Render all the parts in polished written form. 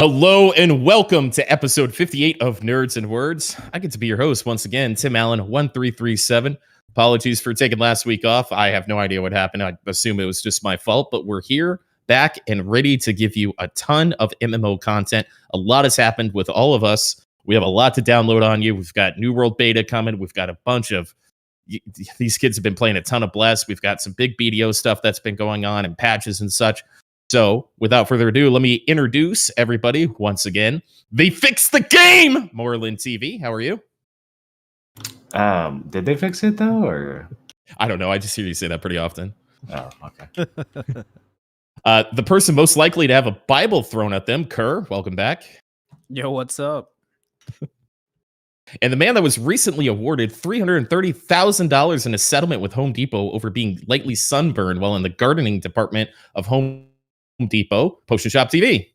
Hello and welcome to episode 58 of Nerds and Words. I get to be your host once again, Tim Allen 1337. Apologies for taking last week off. I have no idea what happened. I assume it was just my fault, but we're here, back, and ready to give you a ton of MMO content. A lot has happened with all of us. We have a lot to download on you. We've got New World Beta coming. We've got a bunch of... These kids have been playing a ton of Bless. We've got some big BDO stuff that's been going on and patches and such. So, without further ado, let me introduce everybody once again. They fixed the game! Moreland TV, how are you? Did they fix it though, or? I don't know. I just hear you say that pretty often. Oh, okay. The person most likely to have a Bible thrown at them, Kerr, welcome back. Yo, what's up? And the man that was recently awarded $330,000 in a settlement with Home Depot over being lightly sunburned while in the gardening department of Home Depot, Potion Shop TV.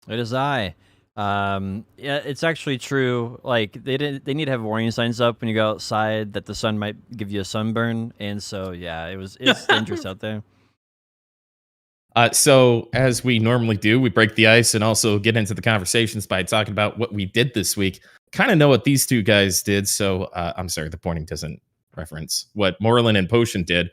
It is I. Yeah, it's actually true. Like they need to have warning signs up when you go outside that the sun might give you a sunburn, and so yeah, it's dangerous out there. So as we normally do, we break the ice and also get into the conversations by talking about what we did this week. Kind of know what these two guys did, so I'm sorry, the pointing doesn't reference what Moreland and Potion did.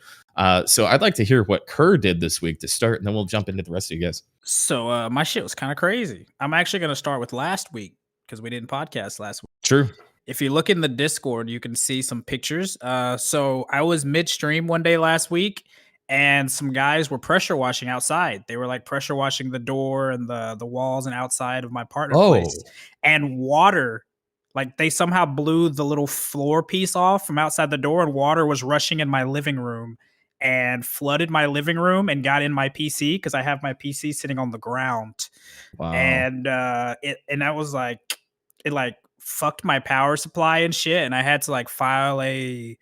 So I'd like to hear what Kerr did this week to start, and then we'll jump into the rest of you guys. So my shit was kind of crazy. I'm actually going to start with last week because we didn't podcast last week. True. If you look in the Discord, you can see some pictures. So I was midstream one day last week, and some guys were pressure washing outside. They were like pressure washing the door and the walls and outside of my partner's place. And water, like they somehow blew the little floor piece off from outside the door, and water was rushing in my living room and flooded my living room and got in my PC because I have my PC sitting on the ground. Wow. And that was like, it like fucked my power supply and shit. And I had to like file a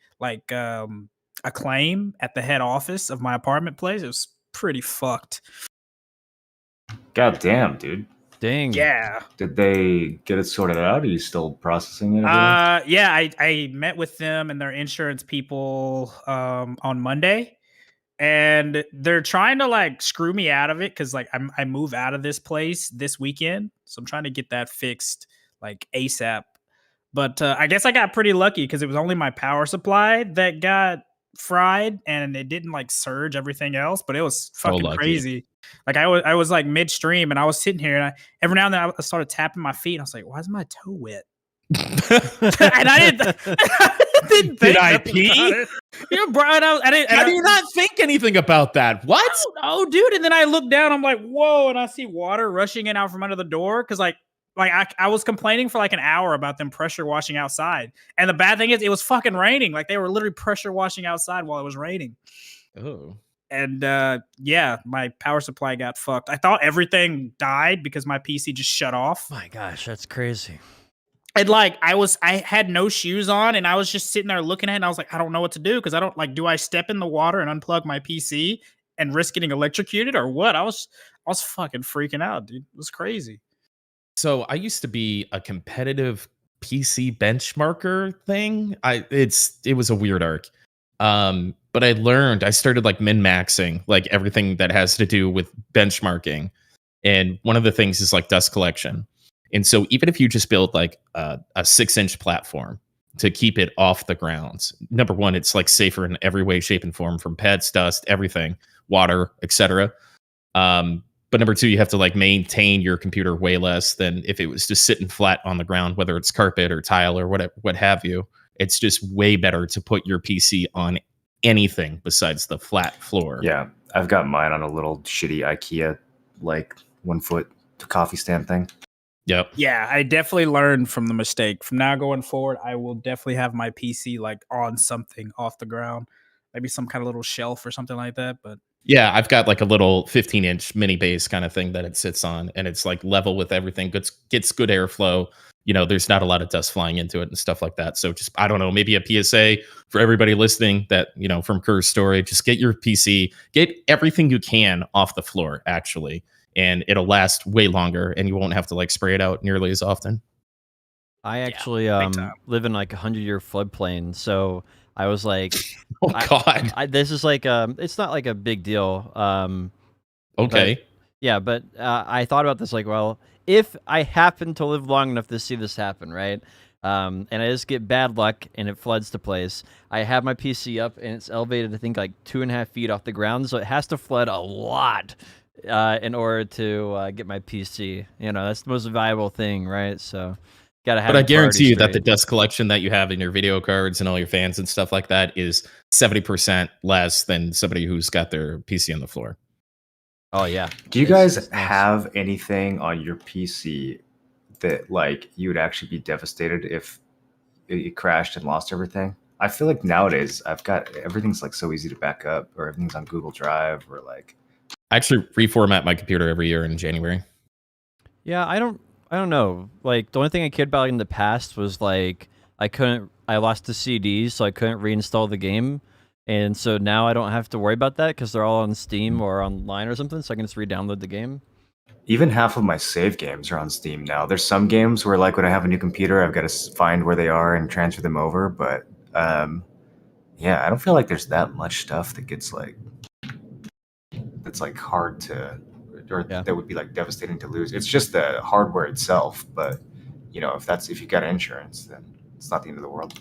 claim at the head office of my apartment place. It was pretty fucked. God damn, dude. Dang. Yeah. Did they get it sorted out? Are you still processing it? Yeah, I met with them and their insurance people on Monday, and they're trying to like screw me out of it because like I move out of this place this weekend, so I'm trying to get that fixed like ASAP. But I guess I got pretty lucky because it was only my power supply that got fried and it didn't like surge everything else, but it was fucking crazy. Like I was like midstream and I was sitting here and every now and then I started tapping my feet and I was like, why is my toe wet? And I didn't Did I pee? Yeah, bro. How do you not think anything about that? What? Oh, dude. And then I look down, I'm like, whoa, and I see water rushing in out from under the door because like I was complaining for like an hour about them pressure washing outside. And the bad thing is it was fucking raining. Like they were literally pressure washing outside while it was raining. Oh. And yeah, my power supply got fucked. I thought everything died because my PC just shut off. My gosh, that's crazy. And like I had no shoes on and I was just sitting there looking at it and I was like, I don't know what to do because I don't like, do I step in the water and unplug my PC and risk getting electrocuted or what? I was fucking freaking out, dude. It was crazy. So I used to be a competitive PC benchmarker thing. It was a weird arc. But I started like min-maxing like everything that has to do with benchmarking. And one of the things is like dust collection. And so even if you just build like a 6-inch platform to keep it off the ground, number one, it's like safer in every way, shape, and form from pets, dust, everything, water, etc. But number two, you have to like maintain your computer way less than if it was just sitting flat on the ground, whether it's carpet or tile or what have you. It's just way better to put your PC on anything besides the flat floor. Yeah, I've got mine on a little shitty IKEA, like 1 foot coffee stand thing. Yep. Yeah, I definitely learned from the mistake. From now going forward, I will definitely have my PC like on something off the ground, maybe some kind of little shelf or something like that. But yeah, I've got like a little 15-inch mini base kind of thing that it sits on, and it's like level with everything. Gets good airflow. You know, there's not a lot of dust flying into it and stuff like that. So just, I don't know, maybe a PSA for everybody listening that, you know, from Kerr's story, just get your PC, get everything you can off the floor, actually, and it'll last way longer and you won't have to like spray it out nearly as often. I actually live in like 100-year floodplain, so I was like, oh God, this is like it's not like a big deal. Okay. But I thought about this like, well, if I happen to live long enough to see this happen, right? And I just get bad luck and it floods to place. I have my PC up and it's elevated, I think, like 2.5 feet off the ground, so it has to flood a lot in order to get my PC. That's the most valuable thing, right? So, gotta have. But I guarantee you that the straight. dust collection that you have in your video cards and all your fans and stuff like that is 70% less than somebody who's got their PC on the floor. Oh yeah. Do you It's guys nice. have anything on your PC that like you would actually be devastated if it crashed and lost everything? I feel like nowadays I've got everything's like so easy to back up, or everything's on Google Drive, or like I actually reformat my computer every year in January. Yeah, I don't know. Like the only thing I cared about in the past was like I lost the CDs, so I couldn't reinstall the game. And so now I don't have to worry about that because they're all on Steam or online or something, so I can just re-download the game. even half of my save games are on Steam now. There's some games where like when I have a new computer, I've got to find where they are and transfer them over. But yeah, I don't feel like there's that much stuff that gets like that's like hard to or Yeah. that would be like devastating to lose. It's just the hardware itself. But if you got insurance, then it's not the end of the world.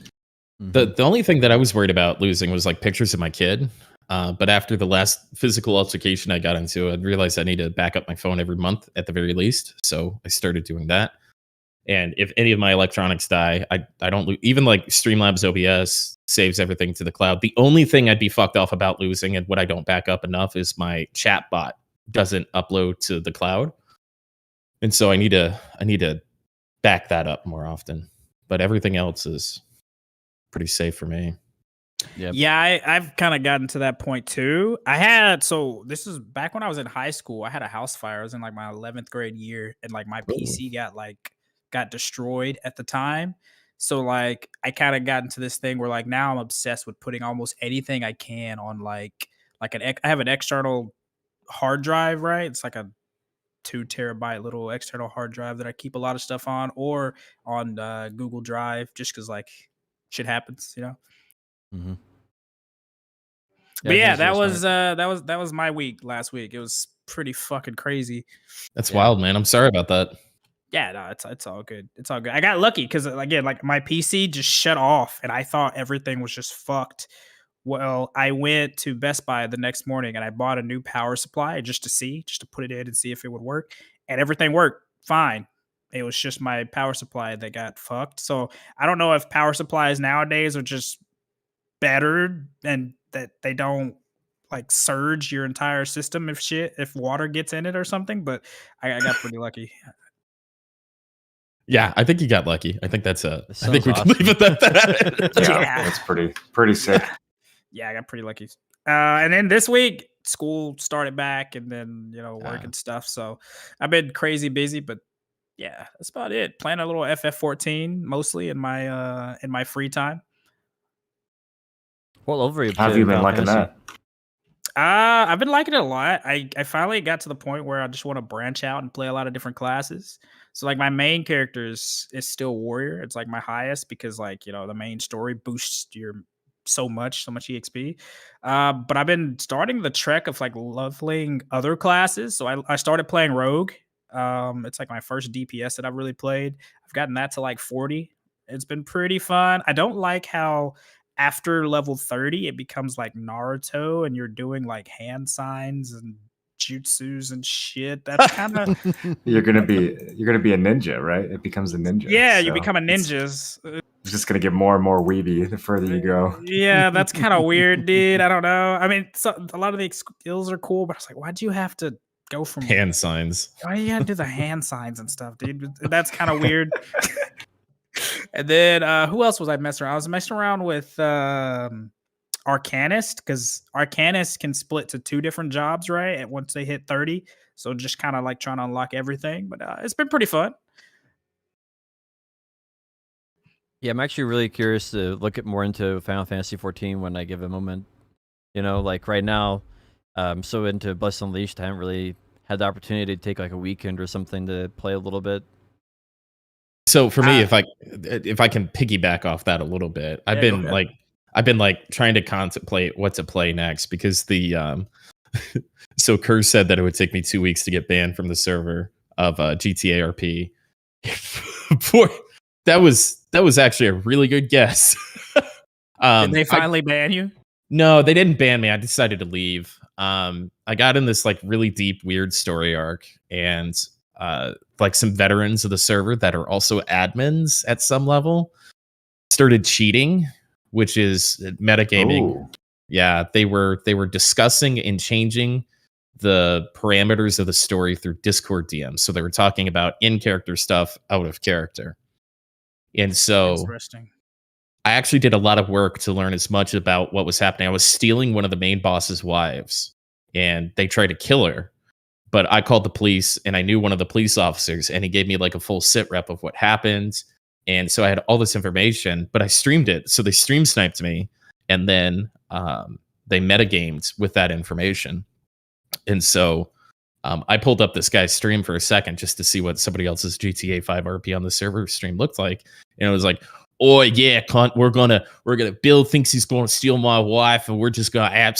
The only thing that I was worried about losing was like pictures of my kid. But after the last physical altercation I got into, I realized I need to back up my phone every month at the very least. So I started doing that. And if any of my electronics die, I don't lose. Even like Streamlabs OBS saves everything to the cloud. The only thing I'd be fucked off about losing and what I don't back up enough is my chat bot doesn't upload to the cloud. And so I need to back that up more often. But everything else is pretty safe for me. Yep. Yeah, I've kind of gotten to that point too. So this is back when I was in high school. I had a house fire. I was in like my 11th grade year, and like my PC got destroyed at the time. So like I kind of got into this thing where like now I'm obsessed with putting almost anything I can on like I have an external hard drive, right? It's like a 2 terabyte little external hard drive that I keep a lot of stuff on, or on Google Drive, just because like shit happens, Mm-hmm. But yeah, I think it's really smart. that was my week last week. It was pretty fucking crazy. That's Yeah. wild, man. I'm sorry about that. Yeah, no, it's all good. It's all good. I got lucky because again, like my PC just shut off, and I thought everything was just fucked. Well, I went to Best Buy the next morning and I bought a new power supply just to put it in and see if it would work, and everything worked fine. It was just my power supply that got fucked. So I don't know if power supplies nowadays are just better and that they don't like surge your entire system if water gets in it or something, but I got pretty lucky. Yeah, I think you got lucky. I think that's That I think sounds we can leave it at that. Yeah, Yeah. that's pretty sick. Yeah, I got pretty lucky. And then this week school started back, and then work and stuff, so I've been crazy busy, but yeah, that's about it. Playing a little FF14 mostly in my free time. What level are you How have playing you been Final liking Fantasy? that? I've been liking it a lot. I finally got to the point where I just want to branch out and play a lot of different classes. So like my main character is still warrior. It's like my highest because like the main story boosts your so much EXP. But I've been starting the trek of like leveling other classes. So I started playing rogue. It's like my first DPS that I've really played. I've gotten that to like 40. It's been pretty fun. I don't like how after level 30 it becomes like Naruto and you're doing like hand signs and jutsus and shit. That's kind of You're gonna be a ninja, right? It becomes a ninja. yeah, you so become a it's ninja. It's just gonna get more and more weeby the further you go. Yeah, that's kind of weird, dude. I don't know. I mean, a lot of the skills are cool, but I was like, why'd you have to go from Hand signs. why do you gotta do the hand signs and stuff, dude? That's kind of weird. And then who else was I messing around? I was messing around with Arcanist, because Arcanist can split to 2 different jobs, right? And once they hit 30. So just kind of like trying to unlock everything. But it's been pretty fun. Yeah, I'm actually really curious to look at more into Final Fantasy 14 when I give a moment. Like right now, I'm so into Blessed Unleashed, I haven't really had the opportunity to take like a weekend or something to play a little bit. So for me, if I can piggyback off that a little bit, I've been trying to contemplate what to play next, because the so Kerr said that it would take me 2 weeks to get banned from the server. of GTA RP. Boy, that was actually a really good guess. Did they finally ban you? No, they didn't ban me. I decided to leave. I got in this like really deep, weird story arc, and like some veterans of the server that are also admins at some level started cheating, which is metagaming. Ooh. Yeah, they were discussing and changing the parameters of the story through Discord DMs. So they were talking about in-character stuff out of character. And so Interesting. I actually did a lot of work to learn as much about what was happening. I was stealing one of the main boss's wives, and they tried to kill her. But I called the police, and I knew one of the police officers, and he gave me like a full sit rep of what happened. And so I had all this information, but I streamed it. So they stream sniped me, and then they metagamed with that information. And so I pulled up this guy's stream for a second just to see what somebody else's GTA 5 RP on the server stream looked like. And it was like, oh yeah, cunt, we're gonna Bill thinks he's gonna steal my wife, and we're just gonna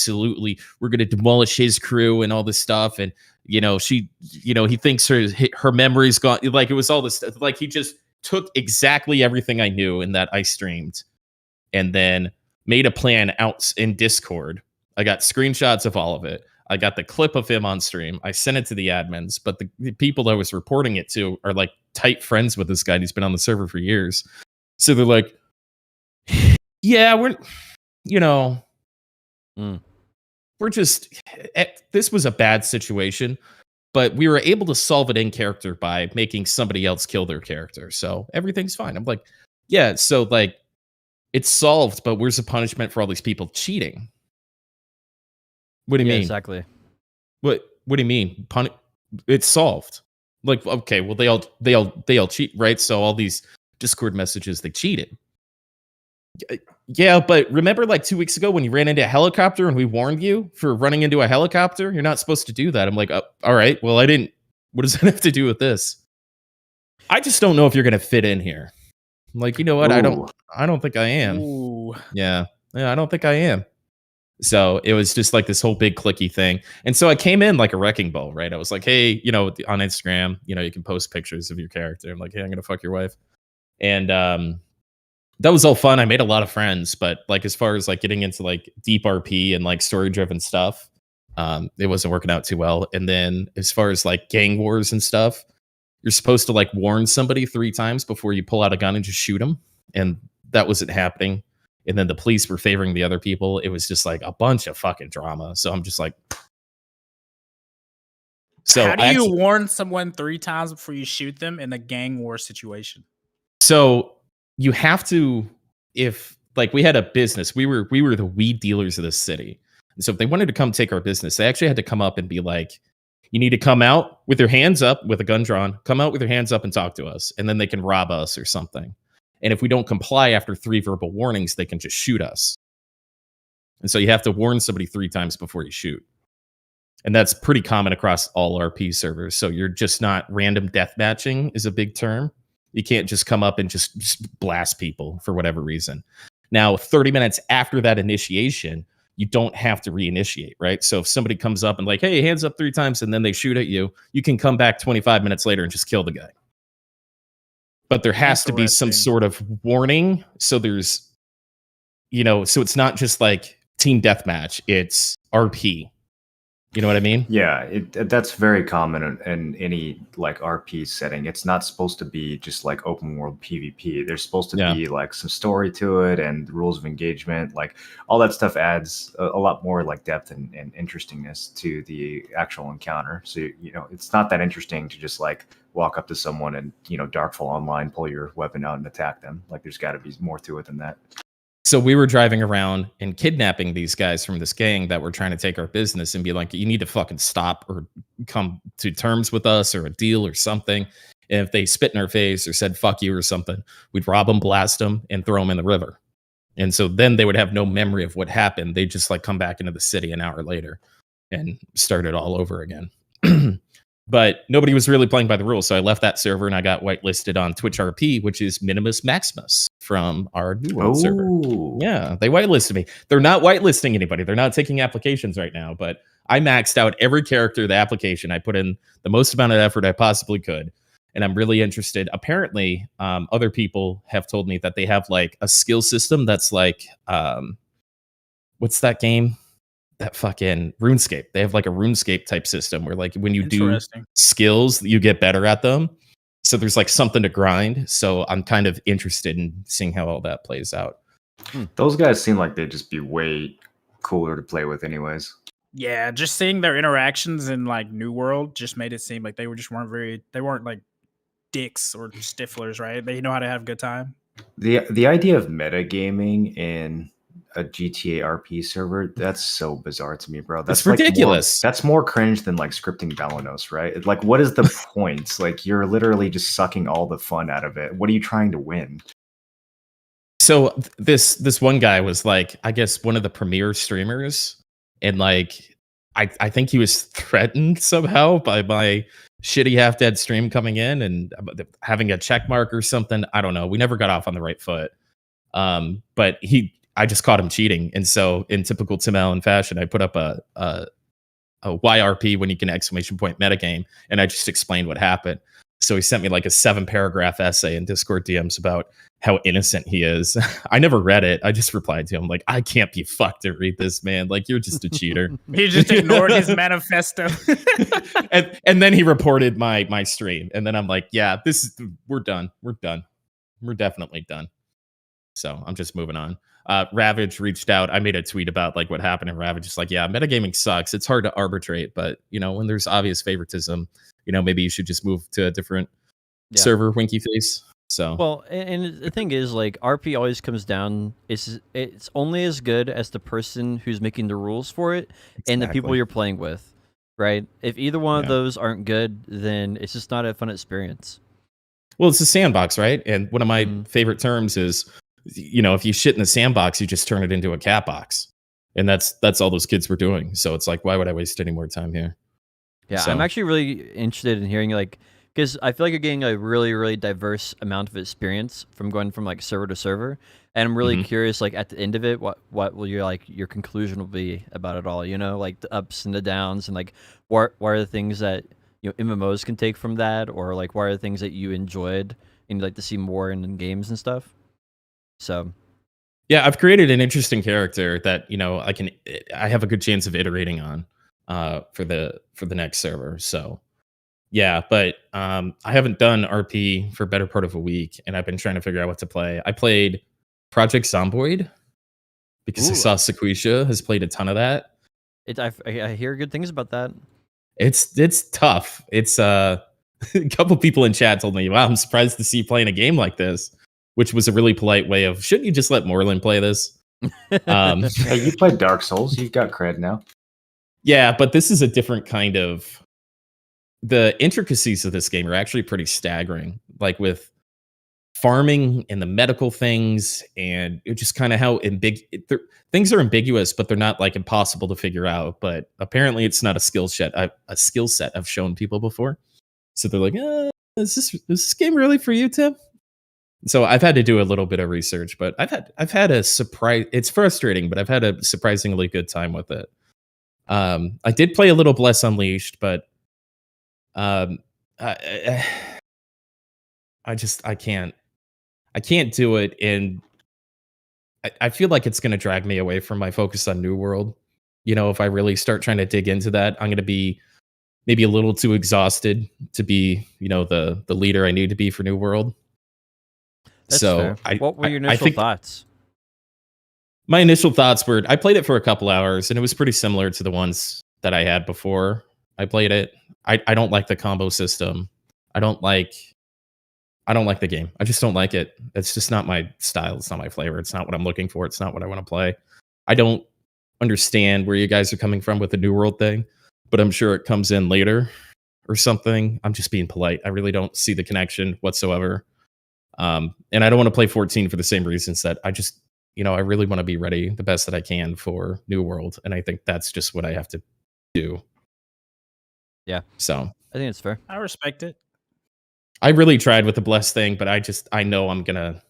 we're gonna demolish his crew and all this stuff. And he thinks her memory's gone. Like, it was all this stuff. Like, he just took exactly everything I knew and that I streamed, and then made a plan out in Discord. I got screenshots of all of it. I got the clip of him on stream. I sent it to the admins, but the people that I was reporting it to are like tight friends with this guy. He's been on the server for years. So they're like, yeah, we're just, this was a bad situation, but we were able to solve it in character by making somebody else kill their character. So everything's fine. I'm like, yeah, so like, it's solved, but where's the punishment for all these people cheating? What do you mean? Exactly. What do you mean? It's solved. Like, okay, well, they all cheat, right? So all these Discord messages, they cheated. Yeah, but remember like 2 weeks ago when you ran into a helicopter and we warned you for running into a helicopter? You're not supposed to do that. I'm like, all right, well, I didn't. What does that have to do with this? I just don't know if you're going to fit in here. I'm like, you know what? Ooh. I don't think I am. Ooh. Yeah, I don't think I am. So it was just like this whole big clicky thing. And so I came in like a wrecking ball, right? I was like, hey, on Instagram, you can post pictures of your character. I'm like, hey, I'm going to fuck your wife. And that was all fun. I made a lot of friends, but like, as far as like getting into like deep RP and like story driven stuff, it wasn't working out too well. And then as far as like gang wars and stuff, you're supposed to like warn somebody 3 times before you pull out a gun and just shoot them. And that wasn't happening. And then the police were favoring the other people. It was just like a bunch of fucking drama. So I'm just like, so how do you warn someone 3 times before you shoot them in a gang war situation? So you have to, if like we had a business, we were the weed dealers of the city. And so if they wanted to come take our business, they actually had to come up and be like, you need to come out with your hands up with a gun drawn, come out with your hands up and talk to us. And then they can rob us or something. And if we don't comply after 3 verbal warnings, they can just shoot us. And so you have to warn somebody 3 times before you shoot. And that's pretty common across all RP servers. So you're just not random death matching is a big term. You can't just come up and just blast people for whatever reason. Now, 30 minutes after that initiation, you don't have to reinitiate, right? So if somebody comes up and like, hey, hands up 3 times, and then they shoot at you, you can come back 25 minutes later and just kill the guy. But there has to be some sort of warning. So there's, so it's not just like team deathmatch, it's RP. You know what I mean? Yeah, that's very common in any like RP setting. It's not supposed to be just like open world PvP. There's supposed to be like some story to it and rules of engagement. Like all that stuff adds a lot more like depth and interestingness to the actual encounter. So it's not that interesting to just like walk up to someone and Darkfall Online, pull your weapon out and attack them. Like there's got to be more to it than that. So we were driving around and kidnapping these guys from this gang that were trying to take our business and be like, you need to fucking stop or come to terms with us or a deal or something. And if they spit in our face or said, fuck you or something, we'd rob them, blast them, and throw them in the river. And so then they would have no memory of what happened. They'd just like come back into the city an hour later and start it all over again. But nobody was really playing by the rules. So I left that server and I got whitelisted on Twitch RP, which is Minimus Maximus from our New World server. Yeah, they whitelisted me. They're not whitelisting anybody. They're not taking applications right now, but I maxed out every character, the application. I put in the most amount of effort I possibly could. And I'm really interested. Apparently, other people have told me that they have like a skill system that's like, what's that game? That fucking RuneScape. They have like a RuneScape type system where like when you do skills, you get better at them. So there's like something to grind. So I'm kind of interested in seeing how all that plays out. Those guys seem like they'd just be way cooler to play with anyways. Yeah, just seeing their interactions in like New World just made it seem like they weren't like dicks or stiflers, right? They know how to have a good time. The idea of metagaming in a GTA RP server, that's so bizarre to me, bro. That's It's ridiculous. That's more cringe than like scripting Valenos, right? Like, what is the point? Like, you're literally just sucking all the fun out of it. What are you trying to win? So this one guy was like, I guess one of the premier streamers, and like I think he was threatened somehow by my shitty half dead stream coming in and having a check mark or something. I don't know. We never got off on the right foot. But I just caught him cheating, and so in typical Tim Allen fashion, I put up a YRP when you can exclamation point metagame, and I just explained what happened. So he sent me like a 7-paragraph essay in Discord DMs about how innocent he is. I never read it. I just replied to him like, I can't be fucked to read this, man. Like, you're just a cheater. He just ignored his manifesto. and then he reported my stream. And then I'm like, yeah, we're done. We're done. We're definitely done. So I'm just moving on. Ravage reached out. I made a tweet about like what happened in Ravage. It's like, yeah, metagaming sucks. It's hard to arbitrate, but you know, when there's obvious favoritism, you know, maybe you should just move to a different server, winky face. So well, and the thing is, like, RP always comes down. It's only as good as the person who's making the rules for it and the people you're playing with, right? If either one of those aren't good, then it's just not a fun experience. Well, it's a sandbox, right? And one of my favorite terms is, you know, if you shit in the sandbox, you just turn it into a cat box, and that's all those kids were doing. So it's like, why would I waste any more time here? Yeah, so I'm actually really interested in hearing, like, because I feel like you're getting a really, really diverse amount of experience from going from like server to server, and I'm really curious, like, at the end of it, what will your conclusion will be about it all? You know, like the ups and the downs, and like what are the things that MMOs can take from that, or like what are the things that you enjoyed and you'd like to see more in games and stuff. So yeah, I've created an interesting character that I have a good chance of iterating on for the next server. So yeah, but I haven't done RP for a better part of a week, and I've been trying to figure out what to play. I played Project Zomboid because I saw Sequisha has played a ton of that. I hear good things about that. It's tough. It's a couple people in chat told me, "Wow, I'm surprised to see you playing a game like this," which was a really polite way of, shouldn't you just let Moreland play this? Hey, you played Dark Souls. You've got cred now. Yeah, but this is a different kind of. The intricacies of this game are actually pretty staggering, like with farming and the medical things, and it just kind of how things are ambiguous, but they're not like impossible to figure out. But apparently, it's not a skill set I've shown people before. So they're like, is this game really for you, Tim? So I've had to do a little bit of research, but I've had a surprise. It's frustrating, but I've had a surprisingly good time with it. I did play a little Bless Unleashed, but I can't do it, and I feel like it's going to drag me away from my focus on New World. You know, if I really start trying to dig into that, I'm going to be maybe a little too exhausted to be, the leader I need to be for New World. That's so fair. What were your initial thoughts? My initial thoughts were, I played it for a couple hours, and it was pretty similar to the ones that I had before I played it. I don't like the combo system. I don't like the game. I just don't like it. It's just not my style. It's not my flavor. It's not what I'm looking for. It's not what I want to play. I don't understand where you guys are coming from with the New World thing, but I'm sure it comes in later or something. I'm just being polite. I really don't see the connection whatsoever. And I don't want to play 14 for the same reasons that I just, I really want to be ready the best that I can for New World. And I think that's just what I have to do. Yeah. So I think it's fair. I respect it. I really tried with the Bless thing, but I know I'm gonna.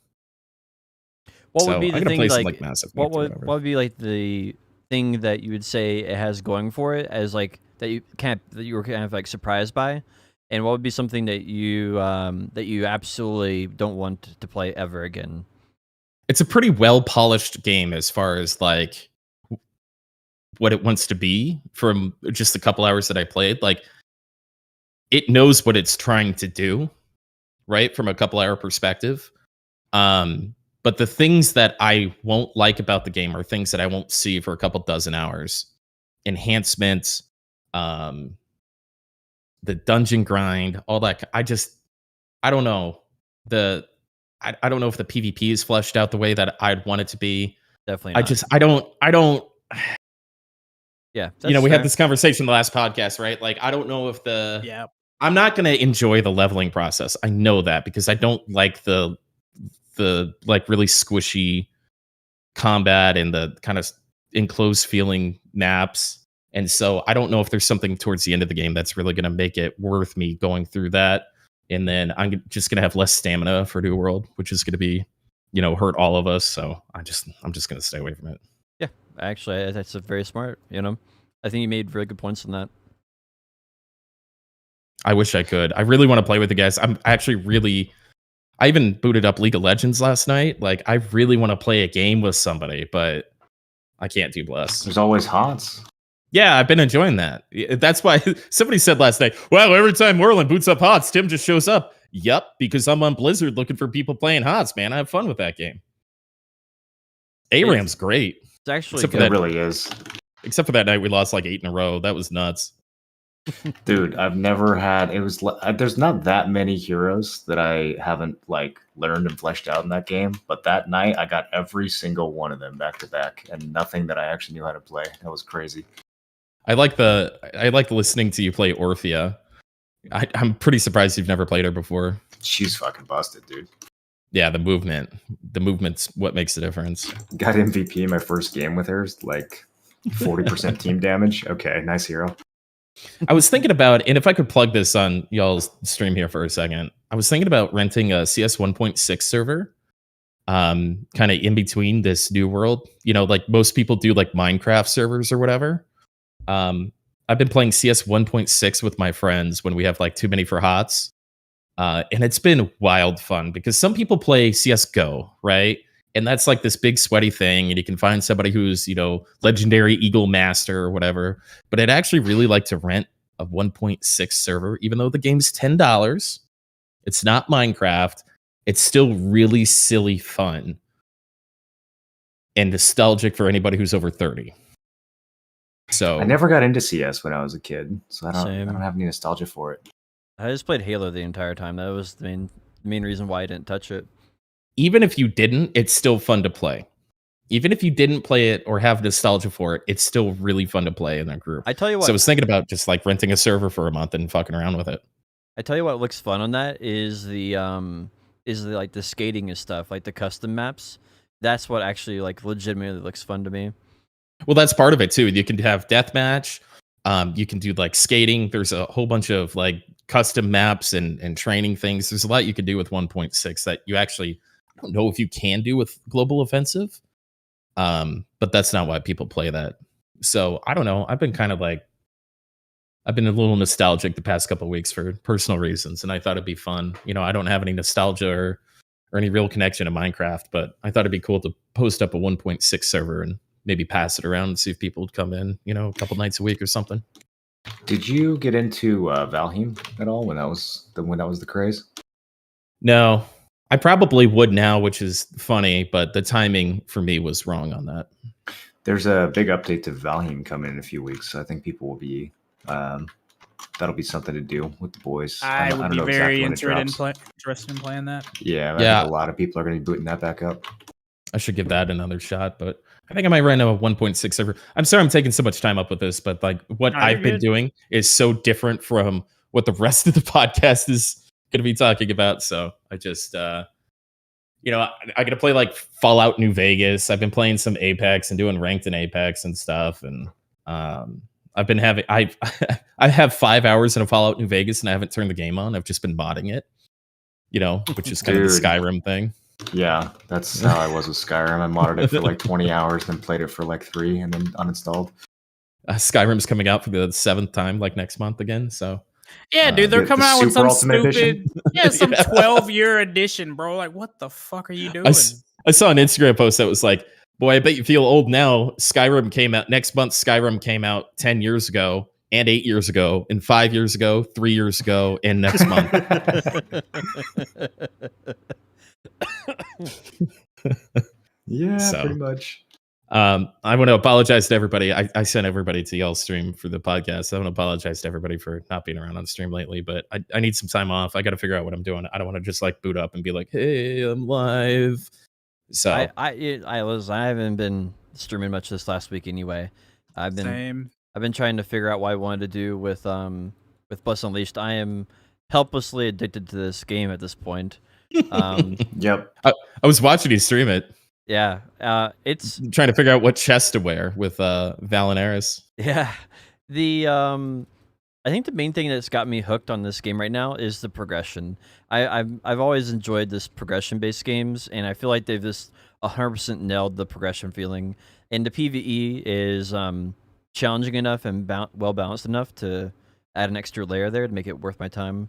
What would be the thing, like Massive? What would be like the thing that you would say it has going for it as like that you were kind of like surprised by, and what would be something that you absolutely don't want to play ever again? It's a pretty well polished game as far as like what it wants to be from just a couple hours that I played. Like it knows what it's trying to do, right? From a couple hour perspective. But the things that I won't like about the game are things that I won't see for a couple dozen hours. Enhancements, the dungeon grind, all that. I don't know. I don't know if the PvP is fleshed out the way that I'd want it to be. Definitely not. I don't Yeah. we had this conversation the last podcast, right? Like, I don't know if I'm not going to enjoy the leveling process. I know that because I don't like the like really squishy combat and the kind of enclosed feeling maps. And so I don't know if there's something towards the end of the game that's really going to make it worth me going through that. And then I'm just going to have less stamina for New World, which is going to be, hurt all of us. So I'm just going to stay away from it. Yeah, actually, that's very smart. I think you made really good points on that. I wish I could. I really want to play with the guys. I even booted up League of Legends last night. Like, I really want to play a game with somebody, but I can't do Bless. There's always HOTS. Yeah, I've been enjoying that. That's why somebody said last night, well, every time Merlin boots up HOTS, Tim just shows up. Yep, because I'm on Blizzard looking for people playing HOTS, man. I have fun with that game. ARAM's great. It's actually It really is. Except for that night we lost like 8 in a row. That was nuts. Dude, I've never had there's not that many heroes that I haven't like learned and fleshed out in that game, but that night I got every single one of them back to back and nothing that I actually knew how to play. That was crazy. I like listening to you play Orphea. I'm pretty surprised you've never played her before. She's fucking busted, dude. Yeah, the movement's what makes the difference. Got MVP in my first game with her, like 40% team damage. Okay, nice hero. I was thinking about, and if I could plug this on y'all's stream here for a second, I was thinking about renting a CS 1.6 server, kind of in between this New World. Like most people do, like Minecraft servers or whatever. I've been playing CS 1.6 with my friends when we have like too many for HOTS, and it's been wild fun because some people play CS:GO, right? And that's like this big sweaty thing, and you can find somebody who's, legendary Eagle Master or whatever. But I'd actually really like to rent a 1.6 server, even though the game's $10. It's not Minecraft. It's still really silly fun and nostalgic for anybody who's over 30. So I never got into CS when I was a kid, so I Same. don't have any nostalgia for it. I just played Halo the entire time. That was the main reason why I didn't touch it. Even if you didn't, it's still fun to play. Even if you didn't play it or have nostalgia for it, it's still really fun to play in that group. I tell you what. So I was thinking about just like renting a server for a month and fucking around with it. I tell you what looks fun on that is the like the skating and stuff, like the custom maps. That's what actually like legitimately looks fun to me. Well, that's part of it too. You can have deathmatch. You can do like skating. There's a whole bunch of like custom maps and training things. There's a lot you can do with 1.6 that you actually, I don't know if you can do with Global Offensive. But that's not why people play that. So I don't know. I've been a little nostalgic the past couple of weeks for personal reasons, and I thought it'd be fun. I don't have any nostalgia or any real connection to Minecraft, but I thought it'd be cool to post up a 1.6 server and maybe pass it around and see if people would come in, a couple nights a week or something. Did you get into Valheim at all when that was the craze? No, I probably would now, which is funny, but the timing for me was wrong on that. There's a big update to Valheim coming in a few weeks, so I think people will be that'll be something to do with the boys. I would be very interested in playing that. Yeah, I think a lot of people are going to be booting that back up. I should give that another shot, but I think I might run a 1.6 server. I'm sorry I'm taking so much time up with this, but like what I've been doing is so different from what the rest of the podcast is going to be talking about. So I just, I got to play like Fallout New Vegas. I've been playing some Apex and doing ranked in Apex and stuff. And I've been having, I have 5 hours in a Fallout New Vegas and I haven't turned the game on. I've just been modding it, which is kind of the Skyrim thing. Yeah, that's how I was with Skyrim. I modded it for like 20 hours, then played it for like 3, and then uninstalled. Skyrim's coming out for the 7th time, like next month again. So Yeah, dude, they're The coming out with Super some Ultimate Edition? stupid, some Yeah. 12-year edition, bro. Like, what the fuck are you doing? I saw an Instagram post that was like, boy, I bet you feel old now. Skyrim came out next month. Skyrim came out 10 years ago, and 8 years ago, and 5 years ago, 3 years ago, and next month. Yeah, So. pretty much. I want to apologize to everybody. I sent everybody to y'all's stream for the podcast. I want to apologize to everybody for not being around on stream lately, but I need some time off. I got to figure out what I'm doing. I don't want to just like boot up and be like, hey, I'm live. So I haven't been streaming much this last week anyway. I've been trying to figure out what I wanted to do with Bus Unleashed. I am helplessly addicted to this game at this point. Yep. I was watching you stream it. Yeah, it's trying to figure out what chest to wear with Valinaris. Yeah, I think the main thing that's got me hooked on this game right now is the progression. I've always enjoyed this progression-based games, and I feel like they've just 100% nailed the progression feeling. And the PvE is challenging enough and well balanced enough to add an extra layer there to make it worth my time.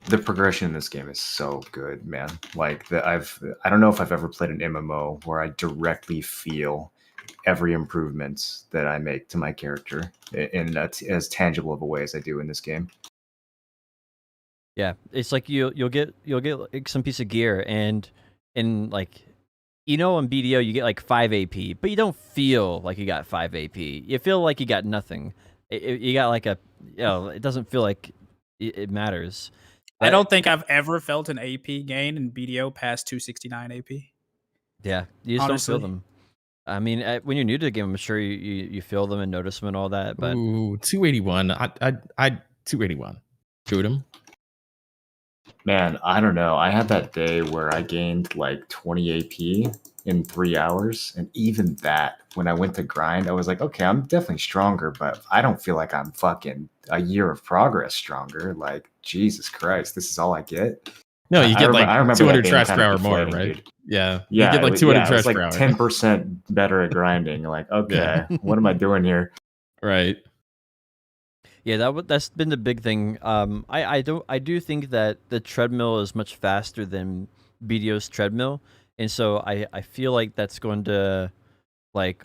The progression in this game is so good, man. Like I don't know if I've ever played an MMO where I directly feel every improvement that I make to my character in as tangible of a way as I do in this game. Yeah, it's like you'll get like some piece of gear, and like, you know, in BDO you get like 5 AP, but you don't feel like you got 5 AP. You feel like you got nothing. You got like it doesn't feel like it matters. I don't think I've ever felt an AP gain in BDO past 269 AP. Yeah, you just Honestly. don't feel them. I mean, when you're new to the game, I'm sure you feel them and notice them and all that. But ooh, 281. I 281. Shoot him. Man, I don't know. I had that day where I gained like 20 AP in 3 hours, and even that, when I went to grind, I was like, okay, I'm definitely stronger, but I don't feel like I'm fucking a year of progress stronger. Like, Jesus Christ, this is all I get. No, you get like 200 trash per hour more, deflating, right? dude. Yeah, Yeah, you get like 200 trash like per hour. 10% better at grinding. Like, okay, what am I doing here? Right. Yeah, that's been the big thing. I do think that the treadmill is much faster than BDO's treadmill, and so I feel like that's going to, like,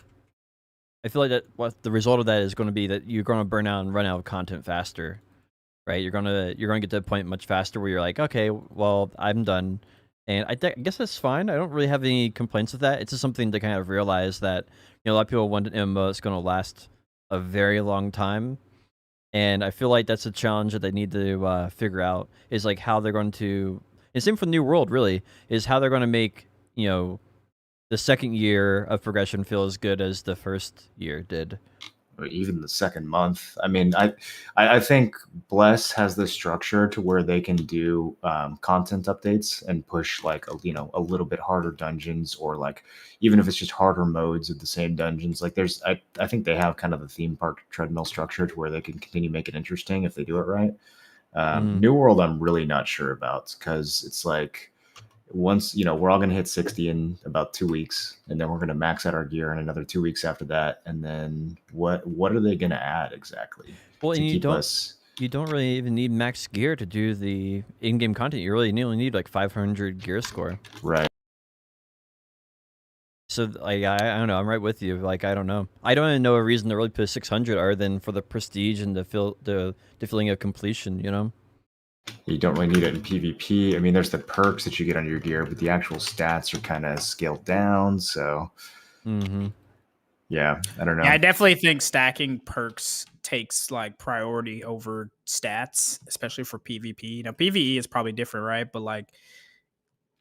I feel like that what the result of that is going to be that you're going to burn out and run out of content faster, right? You're gonna get to a point much faster where you're like, okay, well, I'm done, and I guess that's fine. I don't really have any complaints with that. It's just something to kind of realize that, you know, a lot of people want an MMO that's going to last a very long time. And I feel like that's a challenge that they need to figure out, is like how they're going to, and same for New World really, is how they're going to make, you know, the second year of progression feel as good as the first year did. Or even the second month. I mean, I think Bless has the structure to where they can do content updates and push like a little bit harder dungeons, or like even if it's just harder modes of the same dungeons. Like I think they have kind of the theme park treadmill structure to where they can continue to make it interesting if they do it right. New World, I'm really not sure about, because it's like, once, you know, we're all going to hit 60 in about 2 weeks, and then we're going to max out our gear in another 2 weeks after that, and then what are they going to add exactly? Well, and you don't really even need max gear to do the in-game content. You really only need like 500 gear score, right? So like, I don't know, I'm right with you. Like, I don't know, I don't even know a reason to really put 600 other than for the prestige and the feeling of completion, you know. You don't really need it in PvP. I mean, there's the perks that you get on your gear, but the actual stats are kind of scaled down. So, yeah, I don't know. Yeah, I definitely think stacking perks takes like priority over stats, especially for PvP. Now, PvE is probably different, right? But like,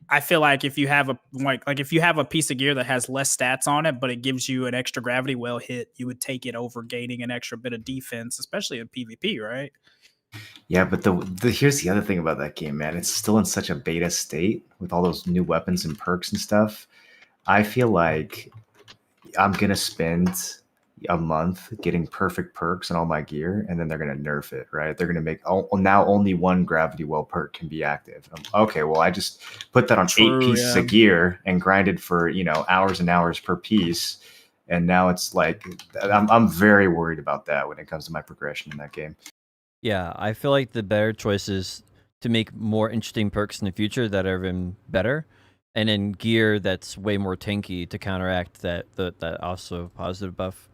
I feel like if you have a piece of gear that has less stats on it, but it gives you an extra gravity well hit, you would take it over gaining an extra bit of defense, especially in PvP, right? Yeah, but here's the other thing about that game, man. It's still in such a beta state with all those new weapons and perks and stuff. I feel like I'm gonna spend a month getting perfect perks on all my gear, and then they're going to nerf it, right? They're going to make now only one gravity well perk can be active. Okay, well, I just put that on 8 pieces of gear and grinded for hours and hours per piece, and now it's like I'm very worried about that when it comes to my progression in that game. Yeah, I feel like the better choice is to make more interesting perks in the future that are even better, and then gear that's way more tanky to counteract that also positive buff.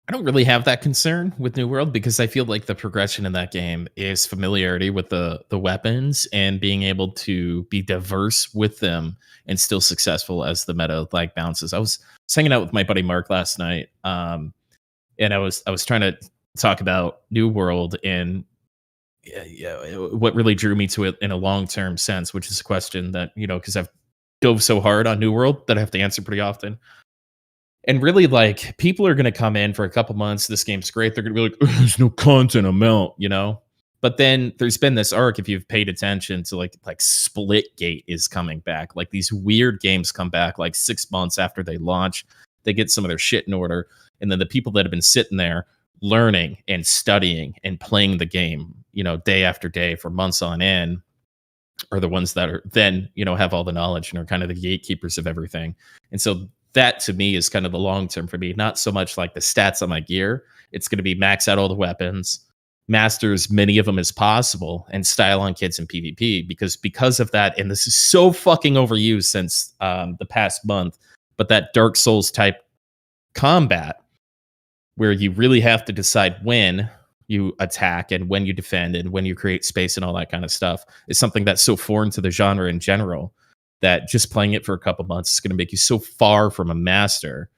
I don't really have that concern with New World because I feel like the progression in that game is familiarity with the weapons and being able to be diverse with them and still successful as the meta like bounces. I was hanging out with my buddy Mark last night, and I was trying to talk about New World and what really drew me to it in a long term sense, which is a question that because I've dove so hard on New World that I have to answer pretty often. And really, like, people are going to come in for a couple months. This game's great. They're going to be like, there's no content amount, But then there's been this arc, if you've paid attention to like Splitgate is coming back. Like these weird games come back like 6 months after they launch. They get some of their shit in order. And then the people that have been sitting there learning and studying and playing the game, day after day for months on end are the ones that are then, have all the knowledge and are kind of the gatekeepers of everything. And so that to me is kind of the long term for me, not so much like the stats on my gear. It's going to be max out all the weapons, master as many of them as possible, and style on kids in PvP. Because of that, and this is so fucking overused since the past month, but that Dark Souls type combat where you really have to decide when you attack and when you defend and when you create space and all that kind of stuff is something that's so foreign to the genre in general that just playing it for a couple months is going to make you so far from a master.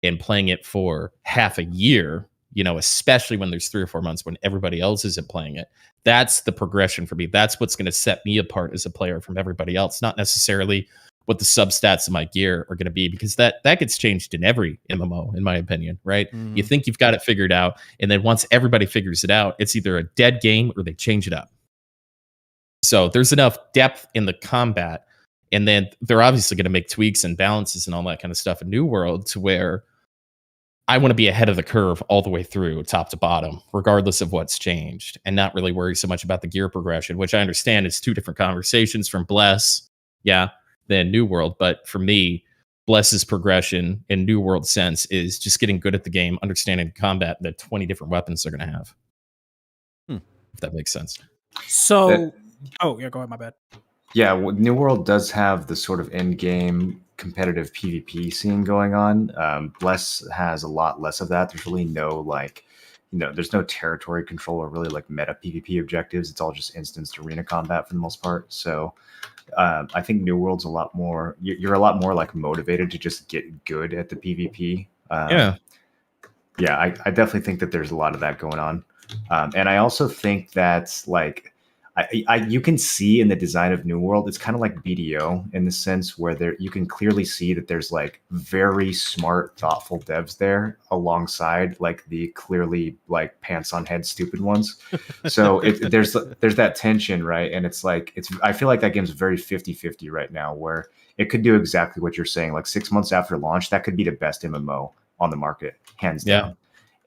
And playing it for half a year, especially when there's 3 or 4 months when everybody else isn't playing it, that's the progression for me. That's what's going to set me apart as a player from everybody else, not necessarily what the substats of my gear are going to be, because that gets changed in every MMO, in my opinion, right? You think you've got it figured out, and then once everybody figures it out, it's either a dead game or they change it up. So there's enough depth in the combat, and then they're obviously going to make tweaks and balances and all that kind of stuff in New World to where I want to be ahead of the curve all the way through, top to bottom, regardless of what's changed, and not really worry so much about the gear progression, which I understand is 2 different conversations from Bless, than New World. But for me, Bless's progression in New World sense is just getting good at the game, understanding the combat, the 20 different weapons they're going to have. If that makes sense. So, go ahead, my bad. Yeah, New World does have the sort of end-game competitive PvP scene going on. Bless has a lot less of that. There's really no, there's no territory control or really, meta PvP objectives. It's all just instanced arena combat for the most part. So I think New World's a lot more... You're a lot more, motivated to just get good at the PvP. Yeah, I definitely think that there's a lot of that going on. And I also think that, you can see in the design of New World, it's kind of like BDO in the sense where you can clearly see that there's very smart, thoughtful devs there alongside the clearly pants on head stupid ones. So there's that tension, right? And I feel like that game's very 50-50 right now, where it could do exactly what you're saying. 6 months after launch, that could be the best MMO on the market, hands down.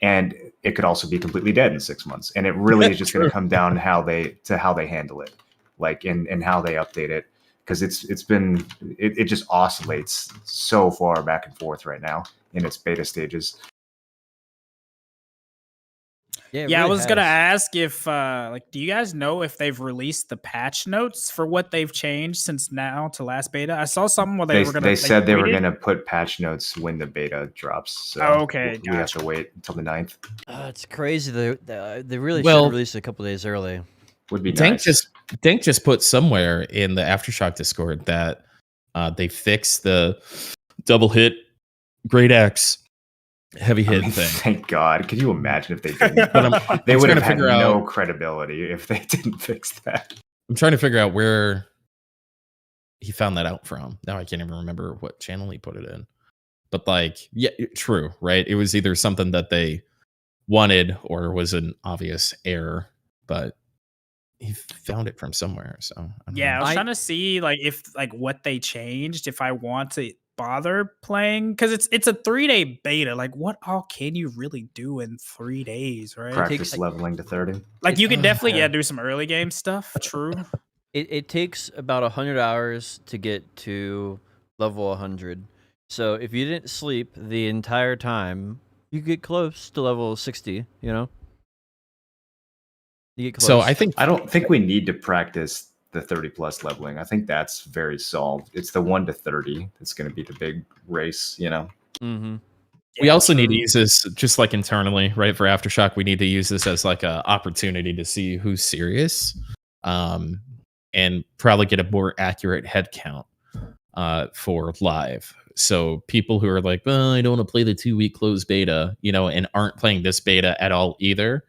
And it could also be completely dead in 6 months. And it really is just going to come down to how they handle it, and how they update it. Because it just oscillates so far back and forth right now in its beta stages. Yeah, really I was gonna ask if do you guys know if they've released the patch notes for what they've changed since now to last beta? I saw something where they were gonna. They said they were gonna put patch notes when the beta drops. So we have to wait until the 9th. It's crazy. They really should release it a couple days early. Would be nice. Dank just put somewhere in the Aftershock Discord that they fixed the double hit Great Axe heavy hit thing. Thank God. Could you imagine if they didn't? They would have had no credibility if they didn't fix that. I'm trying to figure out where he found that out from. Now I can't even remember what channel he put it in. But true, right? It was either something that they wanted or was an obvious error, but he found it from somewhere. So I was trying to see if what they changed, if I want to bother playing because it's a 3-day beta. Like, what all can you really do in 3 days, right? Practice leveling to 30. Like, you can definitely do some early game stuff. True. It takes about 100 hours to get to level 100. So if you didn't sleep the entire time, you get close to level 60. You know. You get close. So I don't think we need to practice the 30 plus leveling. I think that's very solved. It's the 1 to 30 that's going to be the big race, you know. Mm-hmm. We also need to use this just like internally, right? For Aftershock, we need to use this as like a opportunity to see who's serious, and probably get a more accurate head count for live. So people who are like, well, I don't want to play the 2-week closed beta, you know, and aren't playing this beta at all either,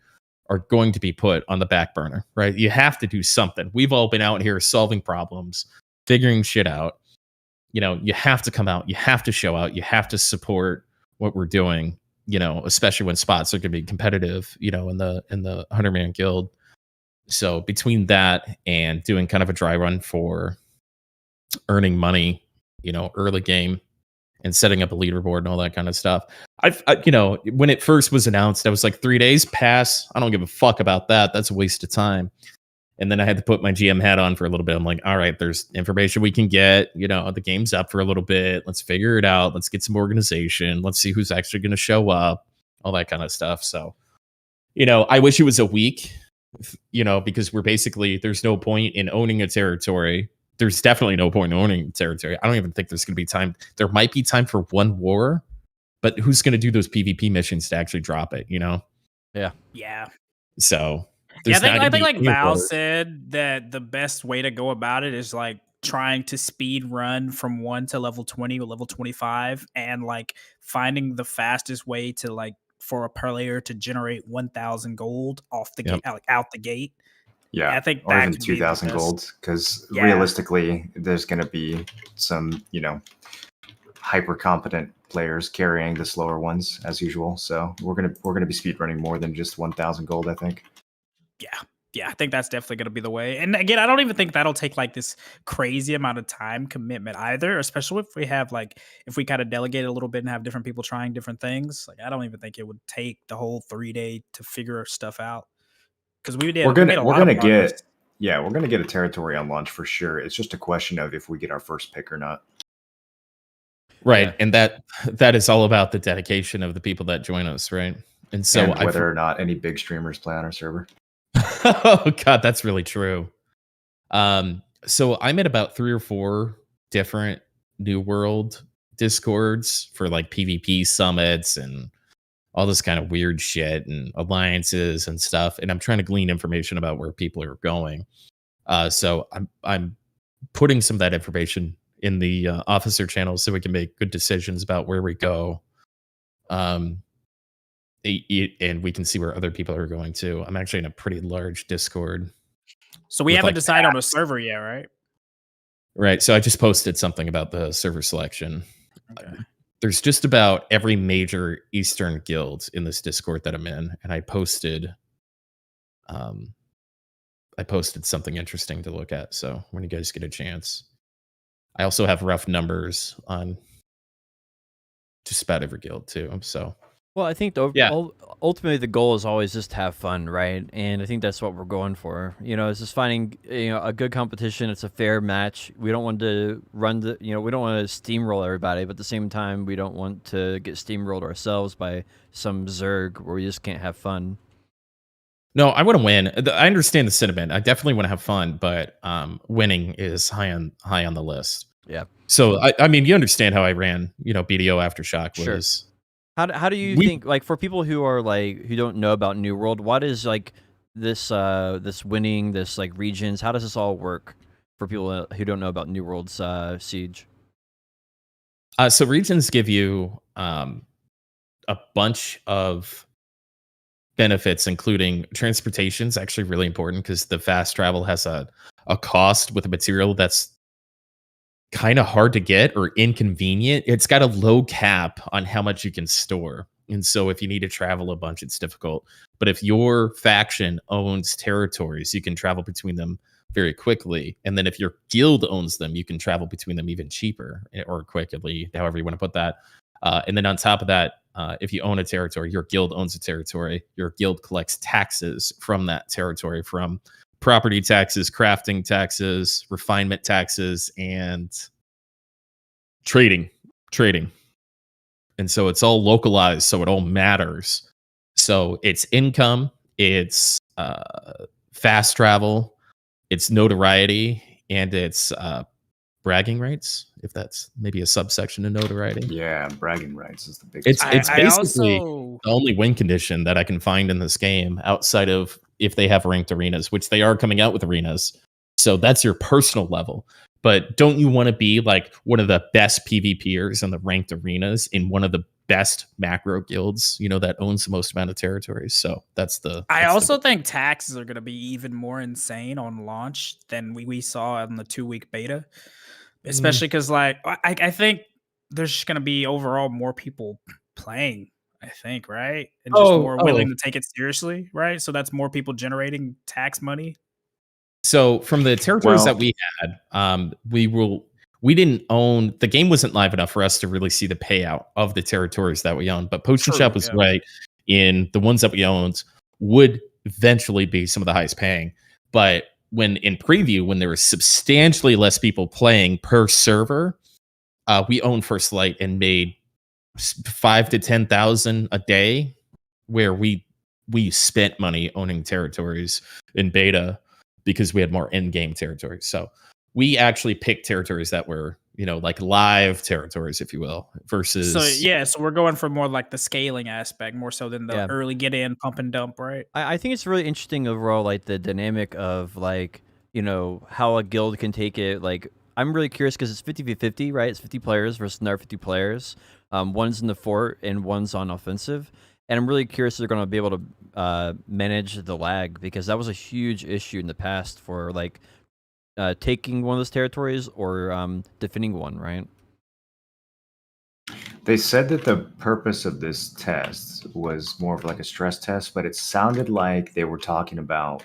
are going to be put on the back burner, right? You have to do something. We've all been out here solving problems, figuring shit out. You know, you have to come out, you have to show out, you have to support what we're doing, you know, especially when spots are going to be competitive, you know, in the 100-man guild. So between that and doing kind of a dry run for earning money, you know, early game, and setting up a leaderboard and all that kind of stuff. I you know, when it first was announced, I was like, 3 days pass. I don't give a fuck about that. That's a waste of time. And then I had to put my GM hat on for a little bit. I'm like, all right, there's information we can get. You know, the game's up for a little bit. Let's figure it out. Let's get some organization. Let's see who's actually going to show up. All that kind of stuff. So, you know, I wish it was a week, you know, because there's no point in owning a territory. There's definitely no point in owning territory. I don't even think there's going to be time. There might be time for one war, but who's going to do those PvP missions to actually drop it, you know? Yeah. So, I think like Val said that the best way to go about it is like trying to speed run from 1 to level 20 or level 25 and like finding the fastest way to like for a player to generate 1,000 gold off the gate, like out the gate. Yeah, I think or that even 2,000 gold, because realistically, there's going to be some, you know, hyper competent players carrying the slower ones as usual. So we're gonna be speedrunning more than just 1,000 gold, I think. Yeah, I think that's definitely going to be the way. And again, I don't even think that'll take like this crazy amount of time commitment either, especially if we have like, if we kind of delegate a little bit and have different people trying different things. Like, I don't even think it would take the whole 3-day to figure stuff out. Because we're gonna get a territory on launch for sure. It's just a question of if we get our first pick or not. Right. Yeah. And that is all about the dedication of the people that join us, right? And so whether or not any big streamers play on our server. Oh god, that's really true. So I'm at about 3 or 4 different New World Discords for like PvP summits and all this kind of weird shit and alliances and stuff. And I'm trying to glean information about where people are going. So I'm putting some of that information in the officer channel so we can make good decisions about where we go. And we can see where other people are going too. I'm actually in a pretty large Discord. So we haven't decided on a server yet, right? Right. So I just posted something about the server selection. Okay. There's just about every major Eastern guild in this Discord that I'm in, and I posted something interesting to look at. So when you guys get a chance, I also have rough numbers on just about every guild too. So, well, I think ultimately the goal is always just to have fun, right? And I think that's what we're going for. You know, it's just finding a good competition. It's a fair match. We don't want to we don't want to steamroll everybody, but at the same time, we don't want to get steamrolled ourselves by some Zerg where we just can't have fun. No, I want to win. I understand the sentiment. I definitely want to have fun, but winning is high on the list. Yeah. So I mean, you understand how I ran, BDO Aftershock was. Sure. How do you think, like, for people who are like who don't know about New World, what is like this winning, this like regions? How does this all work for people who don't know about New World's Siege? So regions give you a bunch of benefits, including transportation is actually really important because the fast travel has a cost with a material that's kind of hard to get or inconvenient. It's got a low cap on how much you can store. And so if you need to travel a bunch, it's difficult. But if your faction owns territories, you can travel between them very quickly. And then if your guild owns them, you can travel between them even cheaper or quickly, however you want to put that. And then on top of that, if you own a territory, your guild owns a territory. Your guild collects taxes from that territory, from property taxes, crafting taxes, refinement taxes, and trading. And so it's all localized, so it all matters. So it's income, it's fast travel, it's notoriety, and it's bragging rights, if that's maybe a subsection of notoriety. Yeah, bragging rights is the big. It's basically also the only win condition that I can find in this game outside of if they have ranked arenas, which they are coming out with arenas. So that's your personal level. But don't you want to be like one of the best PvPers in the ranked arenas in one of the best macro guilds, that owns the most amount of territories? So I also think taxes are going to be even more insane on launch than we saw in the 2-week beta, especially because I think there's just going to be overall more people playing, I think, right? And just more willing to take it seriously, right? So that's more people generating tax money. So from the territories that we had, we didn't own, the game wasn't live enough for us to really see the payout of the territories that we owned. But Potion Shop was right in the ones that we owned would eventually be some of the highest paying. But when in preview, when there was substantially less people playing per server, we owned First Light and made 5,000 to 10,000 a day, where we spent money owning territories in beta because we had more in-game territories. So we actually picked territories that were, like live territories, if you will, versus. So we're going for more like the scaling aspect, more so than the early get in, pump and dump, right? I think it's really interesting overall, like the dynamic of like, how a guild can take it. Like, I'm really curious because it's 50-50, right? It's 50 players versus another 50 players. One's in the fort and one's on offensive. And I'm really curious if they're going to be able to manage the lag, because that was a huge issue in the past for like taking one of those territories or defending one, right? They said that the purpose of this test was more of like a stress test, but it sounded like they were talking about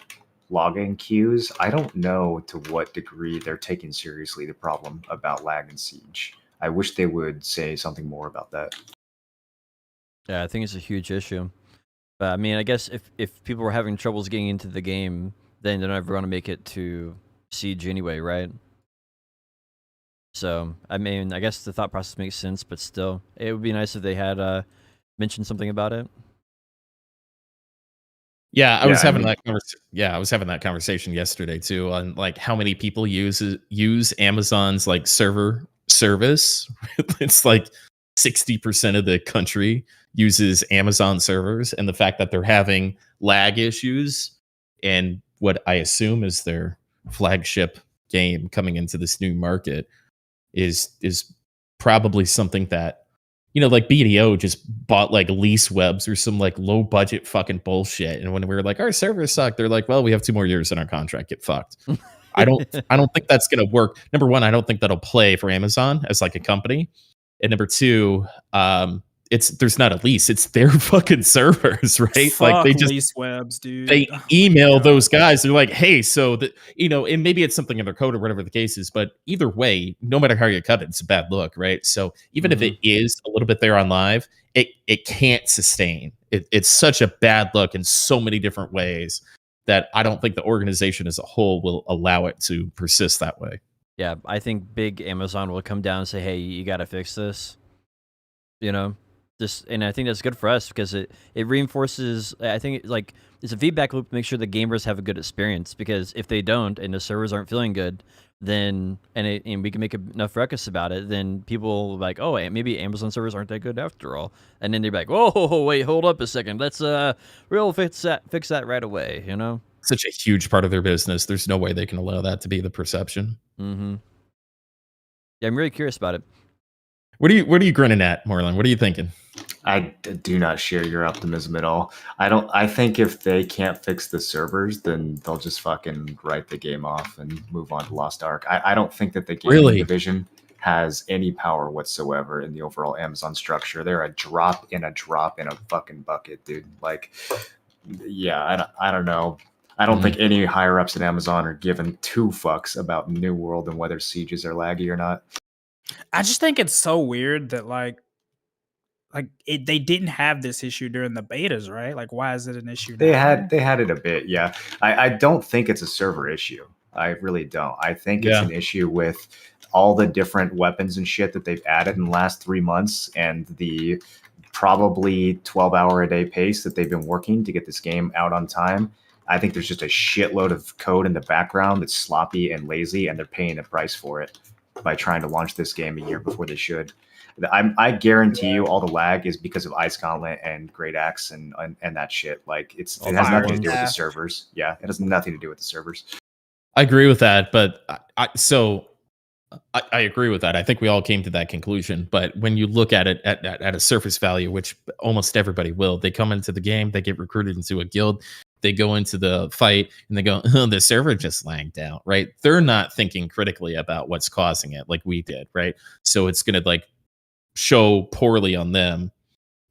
logging queues. I don't know to what degree they're taking seriously the problem about lag and siege. I wish they would say something more about that. Yeah, I think it's a huge issue. But I mean, I guess if people were having troubles getting into the game, then they're never going to make it to Siege anyway, right? So, I mean, I guess the thought process makes sense, but still, it would be nice if they had mentioned something about it. Yeah, I was having that conversation yesterday too, on like how many people use Amazon's like server service. It's like 60% of the country uses Amazon servers, and the fact that they're having lag issues and what I assume is their flagship game coming into this new market is probably something that, like BDO just bought like lease webs or some like low budget fucking bullshit. And when we were like, our servers suck, they're like, well, we have 2 more years in our contract. Get fucked. I don't think that's going to work. Number one, I don't think that'll play for Amazon as like a company. And number two, there's not a lease, it's their fucking servers, right? Fuck, like they just lease webs, dude. They email those guys. They're like, hey, so that, and maybe it's something in their code or whatever the case is, but either way, no matter how you cut it, it's a bad look, right? So even if it is a little bit there on live, it can't sustain. It's such a bad look in so many different ways that I don't think the organization as a whole will allow it to persist that way. Yeah, I think big Amazon will come down and say, hey, you got to fix this. And I think that's good for us because it reinforces. I think it's a feedback loop to make sure the gamers have a good experience, because if they don't and the servers aren't feeling good, then and we can make enough ruckus about it, then people will be like, oh, maybe Amazon servers aren't that good after all, and then they're like, whoa, wait, hold up a second, let's we'll fix that right away. Such a huge part of their business. There's no way they can allow that to be the perception. Mm-hmm. Yeah, I'm really curious about it. What are you grinning at, Moreland? What are you thinking? I do not share your optimism at all. I think if they can't fix the servers, then they'll just fucking write the game off and move on to Lost Ark. I don't think that the gaming division has any power whatsoever in the overall Amazon structure. They're a drop in a fucking bucket, dude. Like, yeah, I don't know. I don't think any higher ups at Amazon are giving two fucks about New World and whether sieges are laggy or not. I just think it's so weird that they didn't have this issue during the betas, right? Like, why is it an issue They now? had it a bit, yeah. I don't think it's a server issue. I really don't. I think it's Yeah. an issue with all the different weapons and shit that they've added in the last 3 months and the probably 12-hour a day pace that they've been working to get this game out on time. I think there's just a shitload of code in the background that's sloppy and lazy, and they're paying a price for it by trying to launch this game a year before they should. I guarantee you all the lag is because of Ice Gauntlet and Great Axe and that shit. Like it has nothing to do with the servers. Yeah, it has nothing to do with the servers. I agree with that, but I agree with that. I think we all came to that conclusion. But when you look at it at a surface value, which almost everybody will, they come into the game, they get recruited into a guild, they go into the fight, and they go, oh, the server just lagged out, right? They're not thinking critically about what's causing it like we did, right? So it's going to like show poorly on them.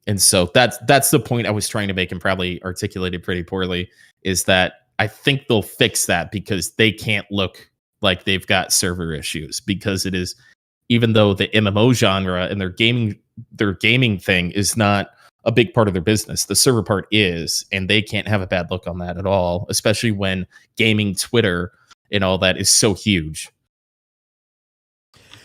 And so that's the point I was trying to make, and probably articulated pretty poorly, is that I think they'll fix that because they can't look like they've got server issues, because it is, even though the MMO genre and their gaming thing is not a big part of their business, the server part is, and they can't have a bad look on that at all, especially when gaming Twitter and all that is so huge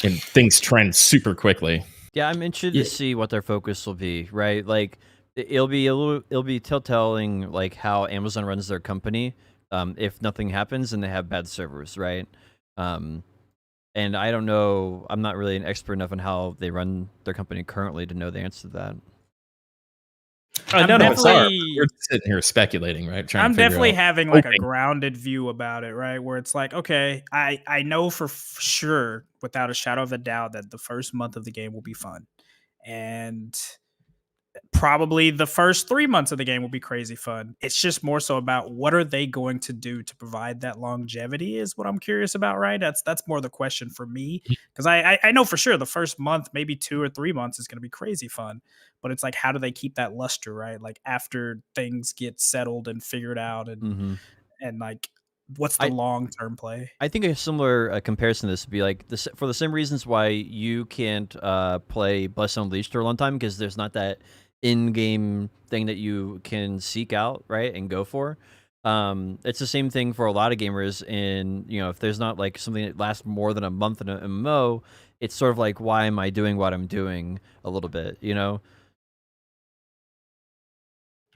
and things trend super quickly. Yeah, I'm interested to see what their focus will be, right? Like it'll be telltale like how Amazon runs their company. If nothing happens and they have bad servers, right? And I don't know, I'm not really an expert enough on how they run their company currently to know the answer to that. None of us are. We're sitting here speculating, right? I'm definitely having like a grounded view about it, right? Where it's like, okay, I know for sure, without a shadow of a doubt, that the first month of the game will be fun. And probably the first 3 months of the game will be crazy fun. It's just more so about what are they going to do to provide that longevity is what I'm curious about, right? That's more the question for me, because I know for sure the first month, maybe 2 or 3 months is going to be crazy fun, but it's like, how do they keep that luster, right? Like after things get settled and figured out, and like what's the long-term play? I think a similar comparison to this would be like this, for the same reasons why you can't play Bless Unleashed for a long time, because there's not that in-game thing that you can seek out, right, and go for. It's the same thing for a lot of gamers. And if there's not like something that lasts more than a month in an MMO, it's sort of like, why am I doing what I'm doing a little bit,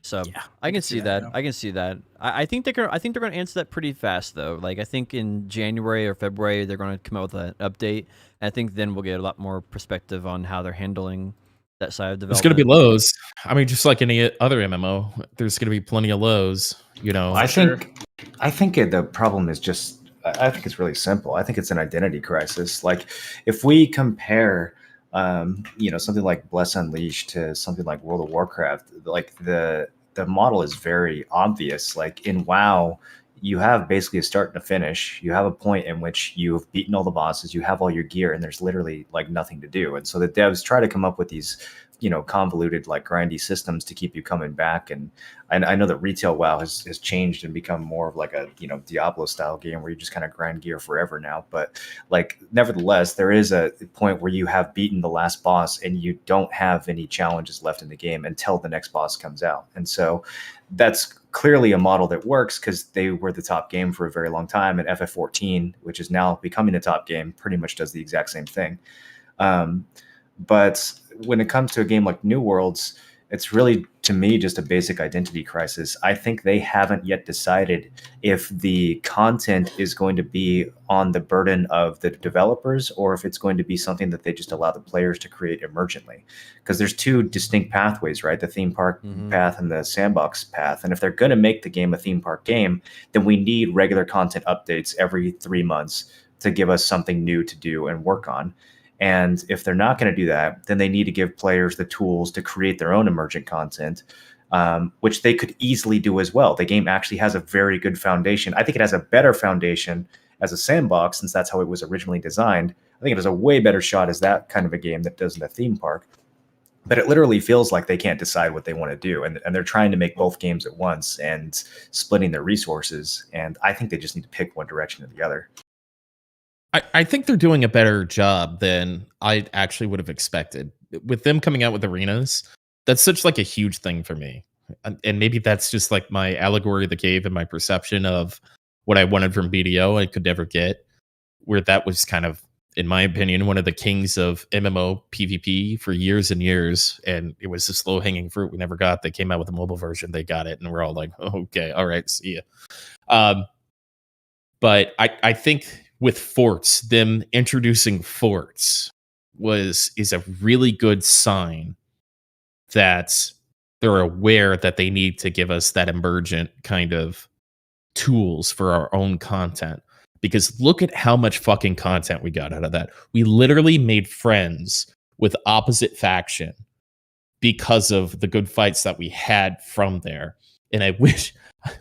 So yeah, I can see that. I can see that. I think they're gonna answer that pretty fast though. Like I think in January or February they're gonna come out with an update. And I think then we'll get a lot more perspective on how they're handling that side of development. It's going to be lows. I mean, just like any other MMO, there's going to be plenty of lows. I think the problem is just, I think it's really simple. I think it's an identity crisis. Like if we compare, something like Bless Unleashed to something like World of Warcraft, like the model is very obvious. Like in WoW, you have basically a start and a finish. You have a point in which you've beaten all the bosses, you have all your gear, and there's literally like nothing to do. And so the devs try to come up with these, convoluted, like grindy systems to keep you coming back. And I know that retail WoW has changed and become more of like a, Diablo style game where you just kind of grind gear forever now. But like, nevertheless, there is a point where you have beaten the last boss and you don't have any challenges left in the game until the next boss comes out. And so that's clearly a model that works because they were the top game for a very long time. And FF14, which is now becoming a top game, pretty much does the exact same thing. But when it comes to a game like New Worlds, it's really, to me, just a basic identity crisis. I think they haven't yet decided if the content is going to be on the burden of the developers or if it's going to be something that they just allow the players to create emergently. Because there's two distinct pathways, right? The theme park path and the sandbox path. And if they're going to make the game a theme park game, then we need regular content updates every 3 months to give us something new to do and work on. And if they're not going to do that, then they need to give players the tools to create their own emergent content, which they could easily do as well. The game actually has a very good foundation. I think it has a better foundation as a sandbox, since that's how it was originally designed. I think it has a way better shot as that kind of a game that does in a theme park. but it literally feels like they can't decide what they want to do, and they're trying to make both games at once and splitting their resources. And I think they just need to pick one direction or the other. I think they're doing a better job than I actually would have expected. With them coming out with arenas, that's such like a huge thing for me. And maybe that's just like my allegory of the cave and my perception of what I wanted from BDO I could never get, where that was kind of, in my opinion, one of the kings of MMO PvP for years and years. And it was this low hanging fruit we never got. They came out with a mobile version, they got it, and we're all like, oh, okay, all right, see ya. But I think with forts, them introducing forts is a really good sign that they're aware that they need to give us that emergent kind of tools for our own content. Because look at how much fucking content we got out of that. We literally made friends with opposite faction because of the good fights that we had from there. And I wish,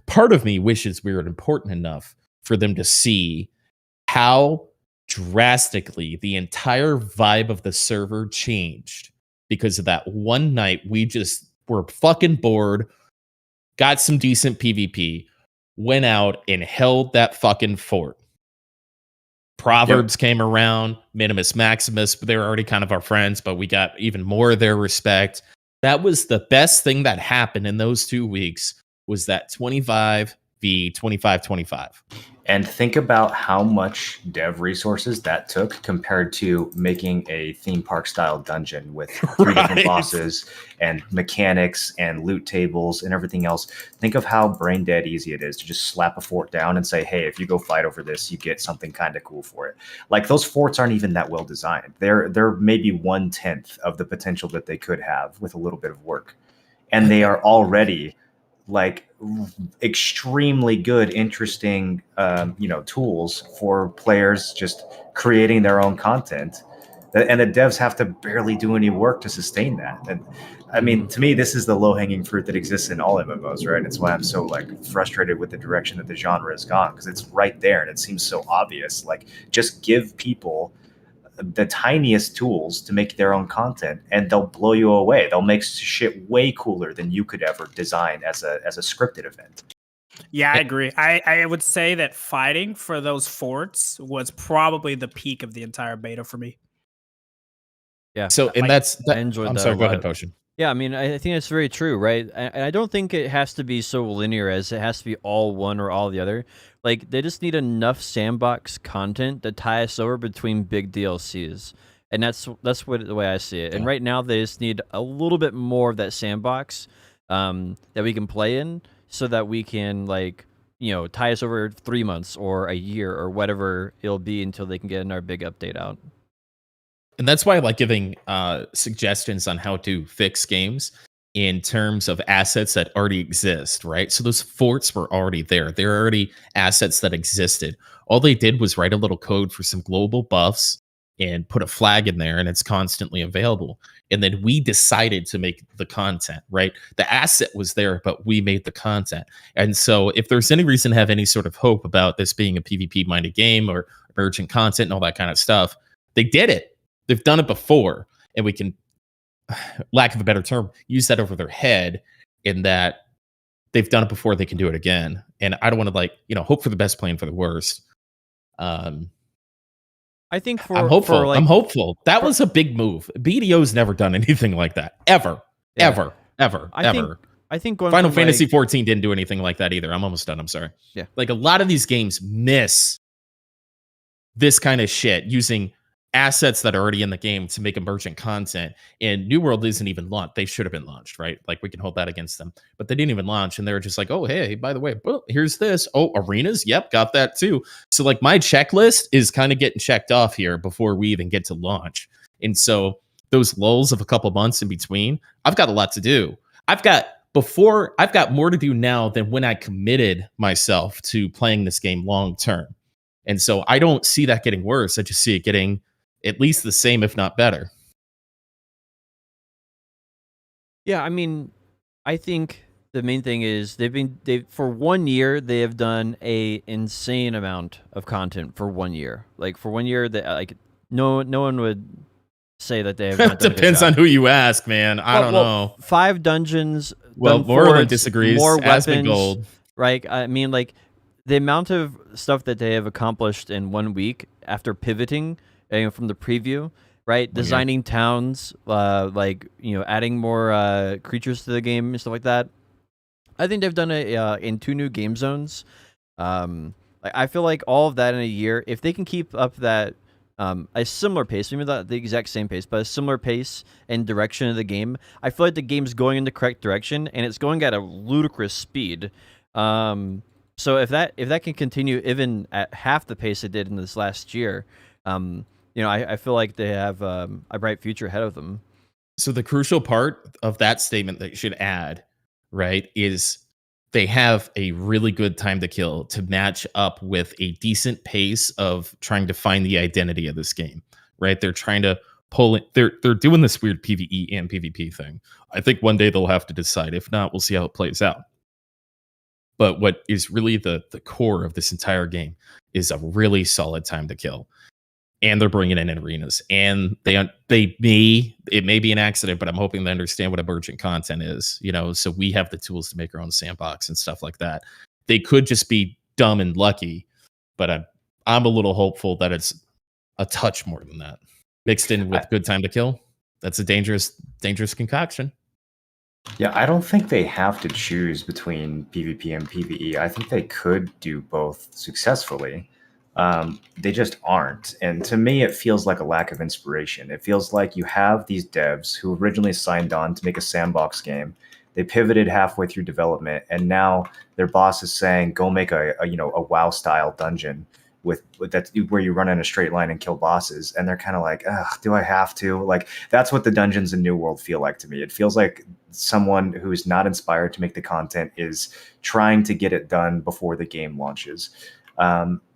part of me wishes we were important enough for them to see how drastically the entire vibe of the server changed because of that one night we just were fucking bored, got some decent PvP, went out and held that fucking fort. Proverbs came around, Minimus Maximus, but they were already kind of our friends, but we got even more of their respect. That was the best thing that happened in those 2 weeks, was that 25 v 25-25. And think about how much dev resources that took compared to making a theme park style dungeon with 3 different bosses and mechanics and loot tables and everything else. Think of how brain dead easy it is to just slap a fort down and say, hey, if you go fight over this, you get something kind of cool for it. Like, those forts aren't even that well designed. They're maybe 1/10 of the potential that they could have with a little bit of work. And they are already like extremely good, interesting, tools for players just creating their own content. And the devs have to barely do any work to sustain that. And I mean, to me, this is the low hanging fruit that exists in all MMOs, right? And it's why I'm so like frustrated with the direction that the genre has gone, because it's right there and it seems so obvious. Like, just give people the tiniest tools to make their own content and they'll blow you away. They'll make shit way cooler than you could ever design as a scripted event. Yeah, I agree. I would say that fighting for those forts was probably the peak of the entire beta for me. Yeah. So, and Like, I enjoyed I'm that sorry, a go ahead, lot. Potion. Yeah, I mean, I think it's very true, right? And I don't think it has to be so linear as it has to be all one or all the other. Like, they just need enough sandbox content to tie us over between big DLCs. And that's the way I see it. And right now, they just need a little bit more of that sandbox that we can play in, so that we can, like, tie us over 3 months or a year or whatever it'll be until they can get our big update out. And that's why I like giving suggestions on how to fix games in terms of assets that already exist, right? So those forts were already there. They're already assets that existed. All they did was write a little code for some global buffs and put a flag in there, and it's constantly available. And then we decided to make the content, right? The asset was there, but we made the content. And so if there's any reason to have any sort of hope about this being a PvP-minded game or emergent content and all that kind of stuff, they did it. They've done it before, and we can, lack of a better term, use that over their head in that they've done it before, they can do it again. And I don't want to hope for the best, plan for the worst. I think I'm hopeful. I'm hopeful. That was a big move. BDO's never done anything like that. Ever. I think going Final Fantasy 14 didn't do anything like that either. I'm almost done. I'm sorry. Yeah. Like, a lot of these games miss this kind of shit using assets that are already in the game to make emergent content. And New World isn't even launched. They should have been launched, right? Like, we can hold that against them, but they didn't even launch, and they were just like, oh, hey, by the way, well, here's this. Oh, arenas, yep, got that too. So, like, my checklist is kind of getting checked off here before we even get to launch. And so those lulls of a couple months in between, I've got a lot to do. I've got more to do now than when I committed myself to playing this game long term. And so I don't see that getting worse. I just see it getting at least the same, if not better. Yeah, I mean, I think the main thing is they for 1 year they have done a insane amount of content for 1 year. Like, for 1 year, that, like, no one would say that they have not done a good Depends job. on who you ask, man. I don't know. 5 dungeons. Well, done Moreland forwards, disagrees. More Aspen weapons. Gold. Right? I mean, like the amount of stuff that they have accomplished in 1 week after pivoting from the preview, right? Designing towns, like adding more creatures to the game and stuff like that. I think they've done it in 2 new game zones. I feel like all of that in a year, if they can keep up that a similar pace, maybe not the exact same pace, but a similar pace and direction of the game, I feel like the game's going in the correct direction and it's going at a ludicrous speed. So if that can continue even at half the pace it did in this last year, I feel like they have a bright future ahead of them. So the crucial part of that statement that you should add, right, is they have a really good time to kill to match up with a decent pace of trying to find the identity of this game, right? They're trying to pull it. They're doing this weird PvE and PvP thing. I think one day they'll have to decide. If not, we'll see how it plays out. But what is really the core of this entire game is a really solid time to kill. And they're bringing in arenas, and it may be an accident, but I'm hoping they understand what emergent content is, so we have the tools to make our own sandbox and stuff like that. They could just be dumb and lucky, but I'm a little hopeful that it's a touch more than that, mixed in with good time to kill. That's a dangerous concoction. Yeah, I don't think they have to choose between PvP and PvE. I think they could do both successfully. They just aren't. And to me, it feels like a lack of inspiration. It feels like you have these devs who originally signed on to make a sandbox game. They pivoted halfway through development, and now their boss is saying, "Go make a WoW style dungeon with that's where you run in a straight line and kill bosses." And they're kind of like, "Ugh, do I have to?" Like, that's what the dungeons in New World feel like to me. It feels like someone who's not inspired to make the content is trying to get it done before the game launches.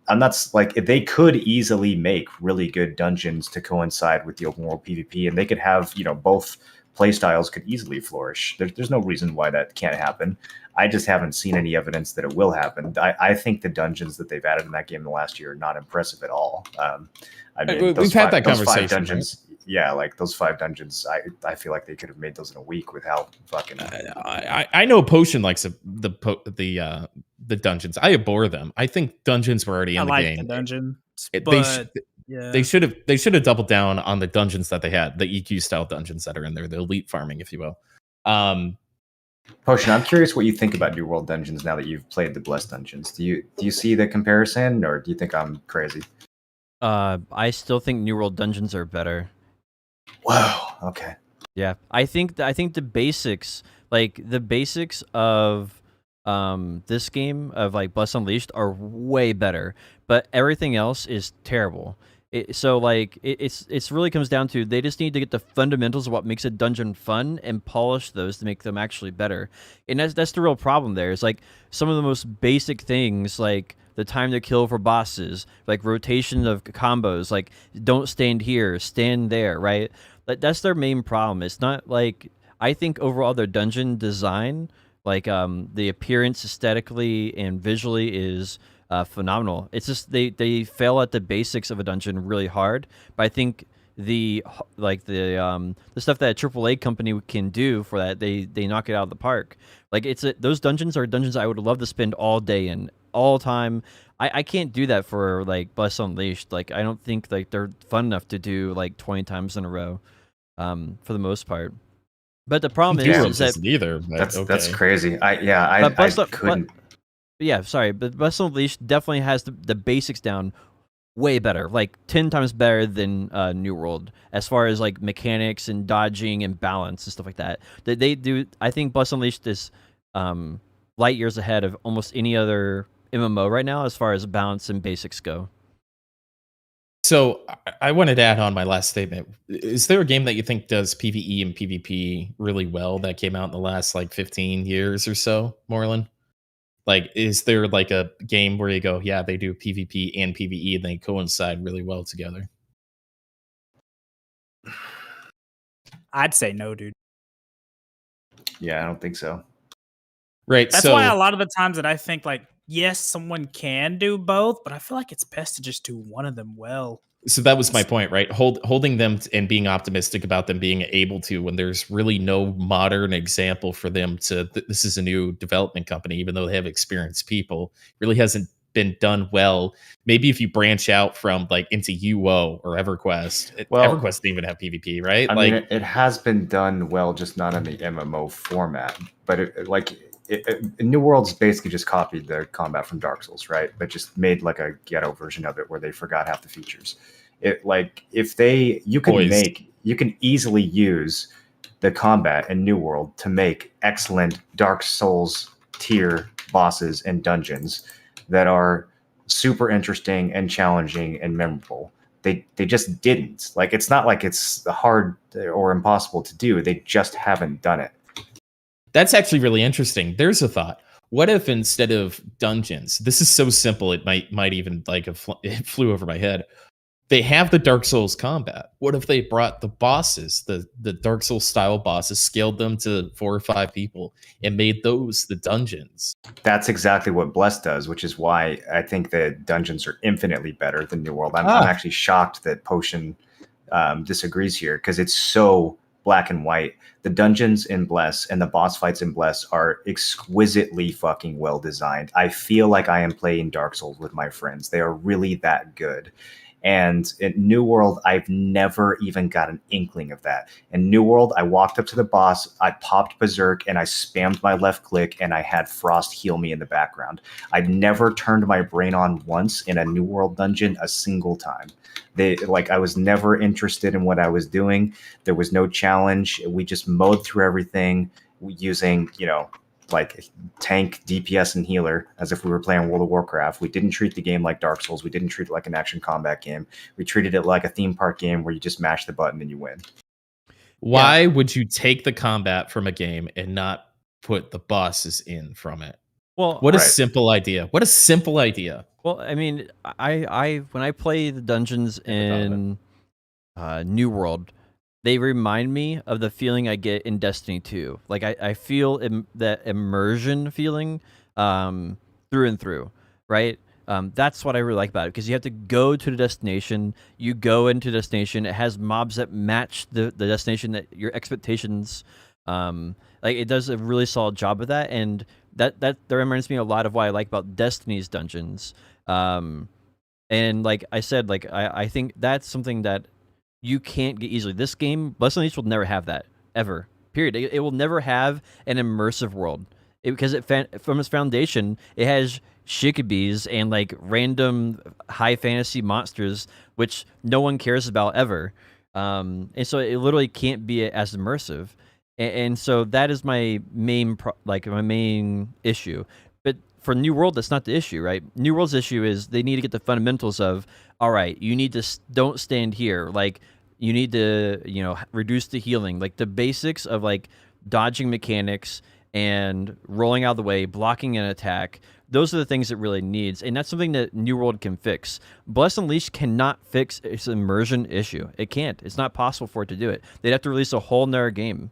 And that's like, they could easily make really good dungeons to coincide with the open world PvP, and they could have, both playstyles could easily flourish. There's no reason why that can't happen. I just haven't seen any evidence that it will happen. I think the dungeons that they've added in that game in the last year are not impressive at all. I mean, we've had that conversation. 5 dungeons, right? Yeah, like those 5 dungeons, I feel like they could have made those in a week with how fucking. I know Potion likes the dungeons. I abhor them. I think dungeons were already in the game. I like the dungeon. They should have doubled down on the dungeons that they had, the EQ style dungeons that are in there, the elite farming, if you will. Potion, I'm curious what you think about New World dungeons now that you've played the Blessed dungeons. Do you see the comparison, or do you think I'm crazy? I still think New World dungeons are better. Wow. Okay. Yeah, I think the basics, of this game of like Blessed Unleashed are way better, but everything else is terrible. It's really comes down to they just need to get the fundamentals of what makes a dungeon fun and polish those to make them actually better. And that's the real problem there. It's like some of the most basic things, like the time to kill for bosses, like rotation of combos, like don't stand here, stand there, right? That's their main problem. It's not like, I think overall their dungeon design, like the appearance aesthetically and visually is phenomenal. It's just they fail at the basics of a dungeon really hard. But I think the stuff that a AAA company can do for that, they knock it out of the park. Like those dungeons are dungeons I would love to spend all day in, all time. I can't do that for like Blessed Unleashed. Like I don't think like they're fun enough to do like 20 times in a row, for the most part. But the problem is that neither. That's crazy. I couldn't. Yeah, sorry, but Blessed Unleashed definitely has the basics down way better, like 10 times better than New World, as far as like mechanics and dodging and balance and stuff like that. They do. I think Blessed Unleashed is light years ahead of almost any other MMO right now as far as balance and basics go. So I wanted to add on my last statement. Is there a game that you think does PvE and PvP really well that came out in the last like 15 years or so, Moreland? Like, is there like a game where you go, yeah, they do PvP and PvE and they coincide really well together? I'd say no, dude. Yeah, I don't think so. Right. That's why a lot of the times that I think like, yes, someone can do both, but I feel like it's best to just do one of them well. So that was my point, right? Holding them and being optimistic about them being able to, when there's really no modern example for them to. This is a new development company, even though they have experienced people, really hasn't been done well. Maybe if you branch out from like into UO or EverQuest, Well, EverQuest didn't even have PvP, right? I Like, mean, it has been done well, just not in the MMO format. But New World's basically just copied the combat from Dark Souls, right? But just made like a ghetto version of it where they forgot half the features. You Poised. can easily use the combat in New World to make excellent Dark Souls tier bosses and dungeons that are super interesting and challenging and memorable. They just didn't. Like, it's not like it's hard or impossible to do. They just haven't done it. That's actually really interesting. There's a thought. What if instead of dungeons, this is so simple it might even like it flew over my head. They have the Dark Souls combat. What if they brought the bosses, the Dark Souls style bosses, scaled them to 4 or 5 people and made those the dungeons? That's exactly what Bless does, which is why I think that dungeons are infinitely better than New World. I'm actually shocked that Potion disagrees here, because it's so black and white. The dungeons in Bless and the boss fights in Bless are exquisitely fucking well designed. I feel like I am playing Dark Souls with my friends. They are really that good. And in New World, I've never even got an inkling of that. In New World, I walked up to the boss, I popped Berserk, and I spammed my left click, and I had Frost heal me in the background. I never turned my brain on once in a New World dungeon a single time. I was never interested in what I was doing. There was no challenge. We just mowed through everything using, like tank, DPS, and healer, as if we were playing World of Warcraft. We didn't treat the game like Dark Souls. We didn't treat it like an action combat game. We treated it like a theme park game where you just mash the button and you win. Why would you take the combat from a game and not put the bosses in from it? Well, what a simple idea. What a simple idea. Well, I mean, I when I play the dungeons in New World, they remind me of the feeling I get in Destiny 2. Like, I feel that immersion feeling through and through, right? That's what I really like about it, because you have to go to the destination. You go into the destination. It has mobs that match the destination, that your expectations. Like, it does a really solid job of that, and that reminds me a lot of what I like about Destiny's dungeons. And like I said, like I think that's something that you can't get easily. This game, Blessed Unleashed, will never have that, ever. Period. It will never have an immersive world, because from its foundation, it has shikabis and like random high fantasy monsters, which no one cares about ever. And so it literally can't be as immersive. And so that is my main issue. But for New World, that's not the issue, right? New World's issue is they need to get the fundamentals of, all right, you need to don't stand here. Like, you need to, reduce the healing. Like, the basics of like dodging mechanics and rolling out of the way, blocking an attack. Those are the things it really needs. And that's something that New World can fix. Blessed Unleashed cannot fix its immersion issue. It can't. It's not possible for it to do it. They'd have to release a whole nother game.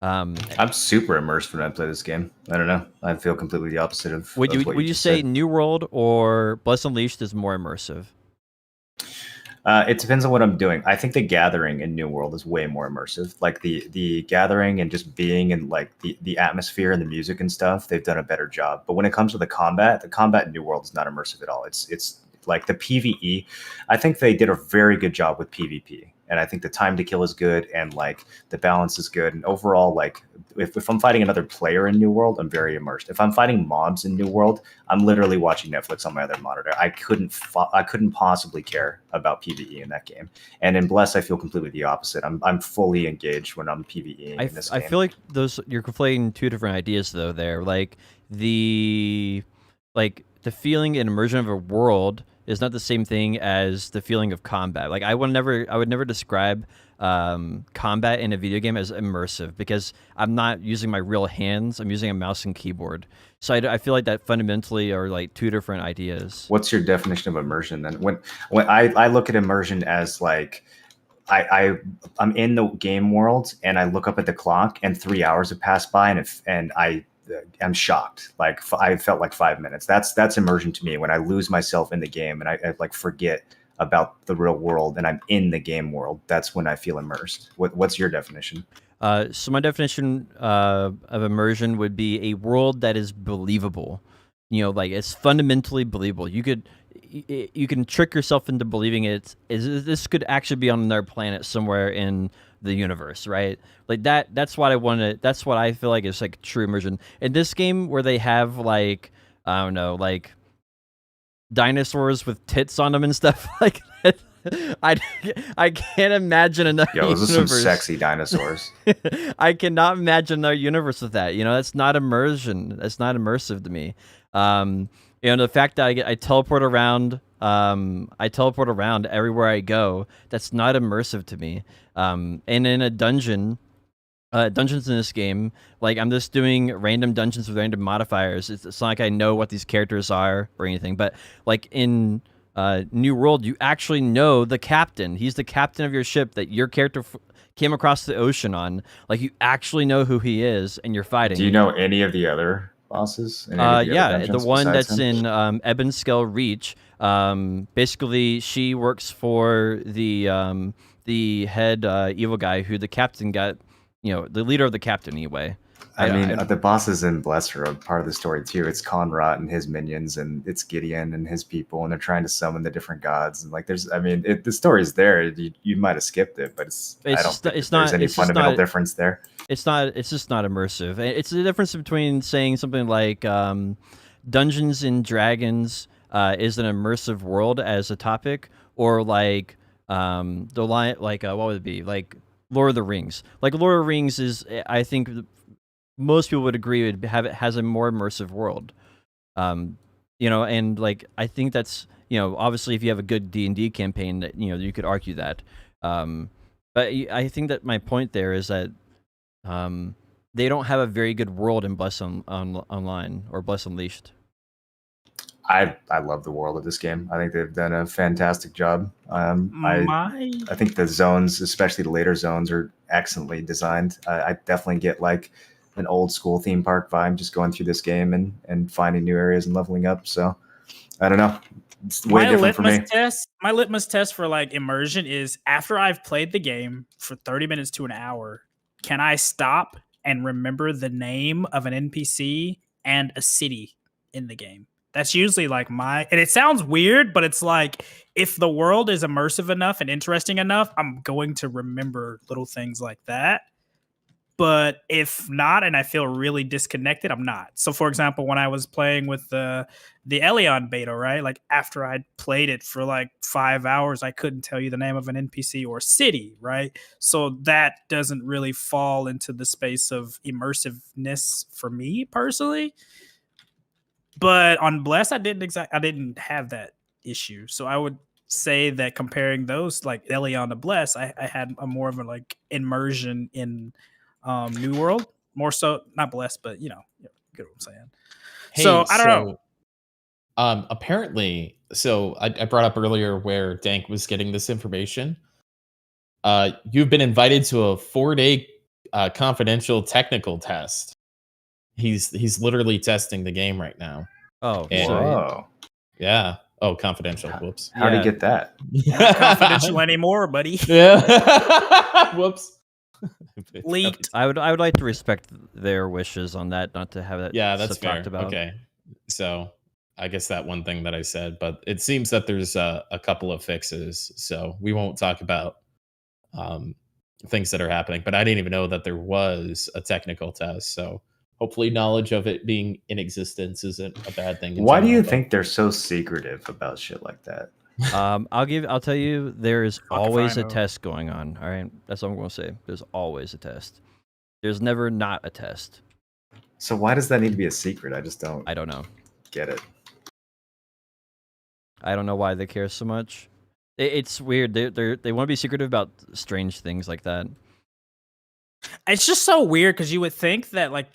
I'm super immersed when I play this game. I don't know. I feel completely the opposite of. Would you say said. New World or Blessed Unleashed is more immersive? It depends on what I'm doing. I think the Gathering in New World is way more immersive. Like the Gathering and just being in like the atmosphere and the music and stuff, they've done a better job. But when it comes to the combat in New World is not immersive at all. It's like the PvE. I think they did a very good job with PvP. And I think the time to kill is good, and like the balance is good. And overall, like if I'm fighting another player in New World, I'm very immersed. If I'm fighting mobs in New World, I'm literally watching Netflix on my other monitor. I couldn't possibly care about PvE in that game. And in Bless, I feel completely the opposite. I'm fully engaged when I'm PvE in this game. I feel like you're conflating two different ideas though. There, like the feeling and immersion of a world is not the same thing as the feeling of combat. Like, I would never describe combat in a video game as immersive, because I'm not using my real hands. I'm using a mouse and keyboard. So I feel like that fundamentally are like two different ideas. What's your definition of immersion then? When I look at immersion as like, I'm in the game world and I look up at the clock and 3 hours have passed by and I'm shocked. Like, I felt like 5 minutes. That's immersion to me, when I lose myself in the game and I like forget about the real world and I'm in the game world, that's when I feel immersed. What's your definition? So my definition of immersion would be a world that is believable. Like it's fundamentally believable. You can trick yourself into believing this could actually be on another planet somewhere in the universe, right? Like that's what I want to. That's what I feel like is like true immersion. In this game where they have like, I don't know, like dinosaurs with tits on them and stuff like that. I can't imagine another universe. Those are some sexy dinosaurs. I cannot imagine another universe with that. That's not immersion. That's not immersive to me. The fact that I teleport around, everywhere I go. That's not immersive to me. And in a dungeons in this game, like I'm just doing random dungeons with random modifiers. It's not like I know what these characters are or anything. But like in New World, you actually know the captain. He's the captain of your ship that your character came across the ocean on. Like you actually know who he is, and you're fighting. Do you know any of the other bosses? The one that's in Ebonscale Reach. Basically, she works for the head evil guy who the captain got. The leader of the captain anyway. The bosses in Bless are a part of the story too. It's Conrad and his minions, and it's Gideon and his people, and they're trying to summon the different gods. And like, the story's there. You might have skipped it, but I don't think there's any fundamental difference there. It's just not immersive. It's the difference between saying something like Dungeons and Dragons is an immersive world as a topic, or like what would it be like Lord of the Rings. Like Lord of the Rings is, I think most people would agree has a more immersive world. And like I think that's obviously if you have a good D&D campaign, that you could argue that. But I think that my point there is that they don't have a very good world in Bless Online or Bless Unleashed. I love the world of this game. I think they've done a fantastic job. I think the zones, especially the later zones, are excellently designed. I definitely get like an old school theme park vibe just going through this game and finding new areas and leveling up. So I don't know. It's way different for me. My litmus test for like immersion is after I've played the game for 30 minutes to an hour, can I stop and remember the name of an NPC and a city in the game? That's usually like and it sounds weird, but it's like if the world is immersive enough and interesting enough, I'm going to remember little things like that. But if not, and I feel really disconnected, I'm not. So for example, when I was playing with the Elion beta, right? Like after I'd played it for like 5 hours, I couldn't tell you the name of an NPC or city, right? So that doesn't really fall into the space of immersiveness for me personally. But on Bless, I didn't have that issue. So I would say that comparing those like Elion to Bless, I had a more of a like immersion in New World, more so not Bless, but you get what I'm saying. Hey, so I don't know. Apparently, so I brought up earlier where Dank was getting this information. You've been invited to a 4-day confidential technical test. He's literally testing the game right now. Oh, whoa. Yeah. Oh, confidential. Whoops. How do you get that? Not confidential anymore, buddy. Yeah. Whoops. Leaked. I would like to respect their wishes on that, not to have that. Yeah, that's fair. Talked about. Okay. So I guess that one thing that I said, but it seems that there's a couple of fixes, so we won't talk about things that are happening. But I didn't even know that there was a technical test, so hopefully knowledge of it being in existence isn't a bad thing. Why do you think they're so secretive about shit like that? I'll tell you, there is always a test going on. All right, that's what I'm going to say. There's always a test. There's never not a test. So why does that need to be a secret? I don't know. Get it. I don't know why they care so much. It's weird. They want to be secretive about strange things like that. It's just so weird because you would think that like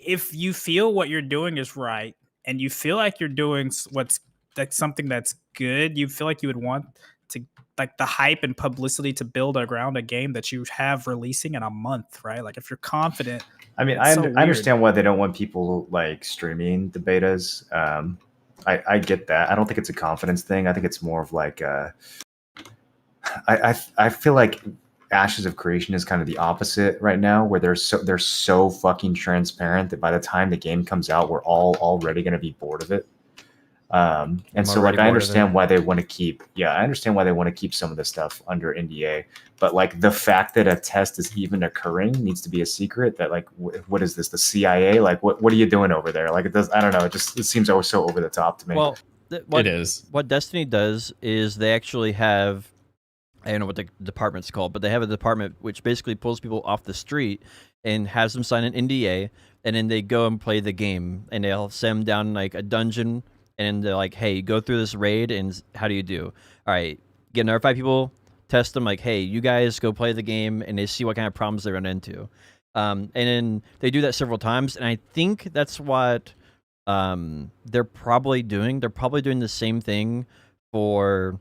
if you feel what you're doing is right and you feel like you're doing something that's good, you feel like you would want to like the hype and publicity to build around a game that you have releasing in a month, right? Like if you're confident. I mean, I understand why they don't want people like streaming the betas. I get that. I don't think it's a confidence thing. I think it's more of like I feel like Ashes of Creation is kind of the opposite right now, where they're so fucking transparent that by the time the game comes out, we're all already going to be bored of it. And so like I understand why they want to keep some of the stuff under NDA, but like the fact that a test is even occurring needs to be a secret. That like what is this, the CIA? Like what are you doing over there? Like I don't know, it seems always so over the top to me. Well, it is. What Destiny does is they actually have, I don't know what the department's called, but they have a department which basically pulls people off the street and has them sign an NDA, and then they go and play the game, and they'll send them down like a dungeon, and they're like, hey, go through this raid, and how do you do? All right, get another 5 people, test them like, hey, you guys go play the game, and they see what kind of problems they run into. And then they do that several times, and I think that's what they're probably doing. They're probably doing the same thing for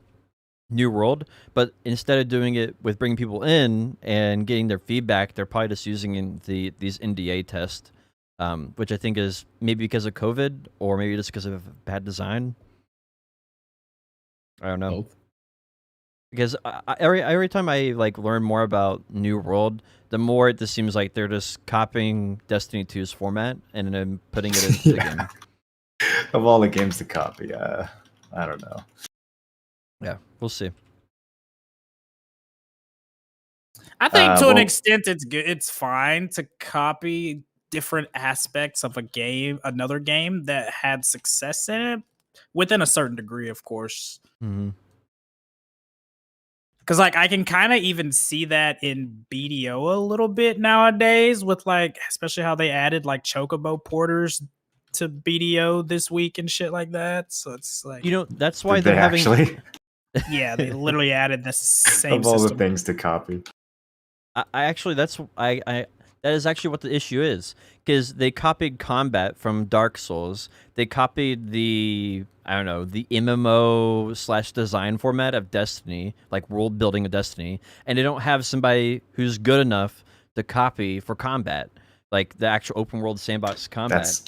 New World, but instead of doing it with bringing people in and getting their feedback, they're probably just using these NDA tests, which I think is maybe because of COVID or maybe just because of bad design. I don't know. Both. Because every time I like learn more about New World, the more it just seems like they're just copying Destiny 2's format and then putting it into the game. Of all the games to copy, I don't know. Yeah, we'll see. I think to an extent it's good. It's fine to copy different aspects of a game, another game that had success in it, within a certain degree, of course. Mm-hmm. Because like I can kind of even see that in BDO a little bit nowadays, with like especially how they added like Chocobo porters to BDO this week and shit like that. So it's like, that's why they're having. Actually? Yeah, they literally added the same of all system. the things to copy. I actually that is actually what the issue is, because they copied combat from Dark Souls. They copied the MMO / design format of Destiny, like world building of Destiny, and they don't have somebody who's good enough to copy for combat, like the actual open world sandbox combat.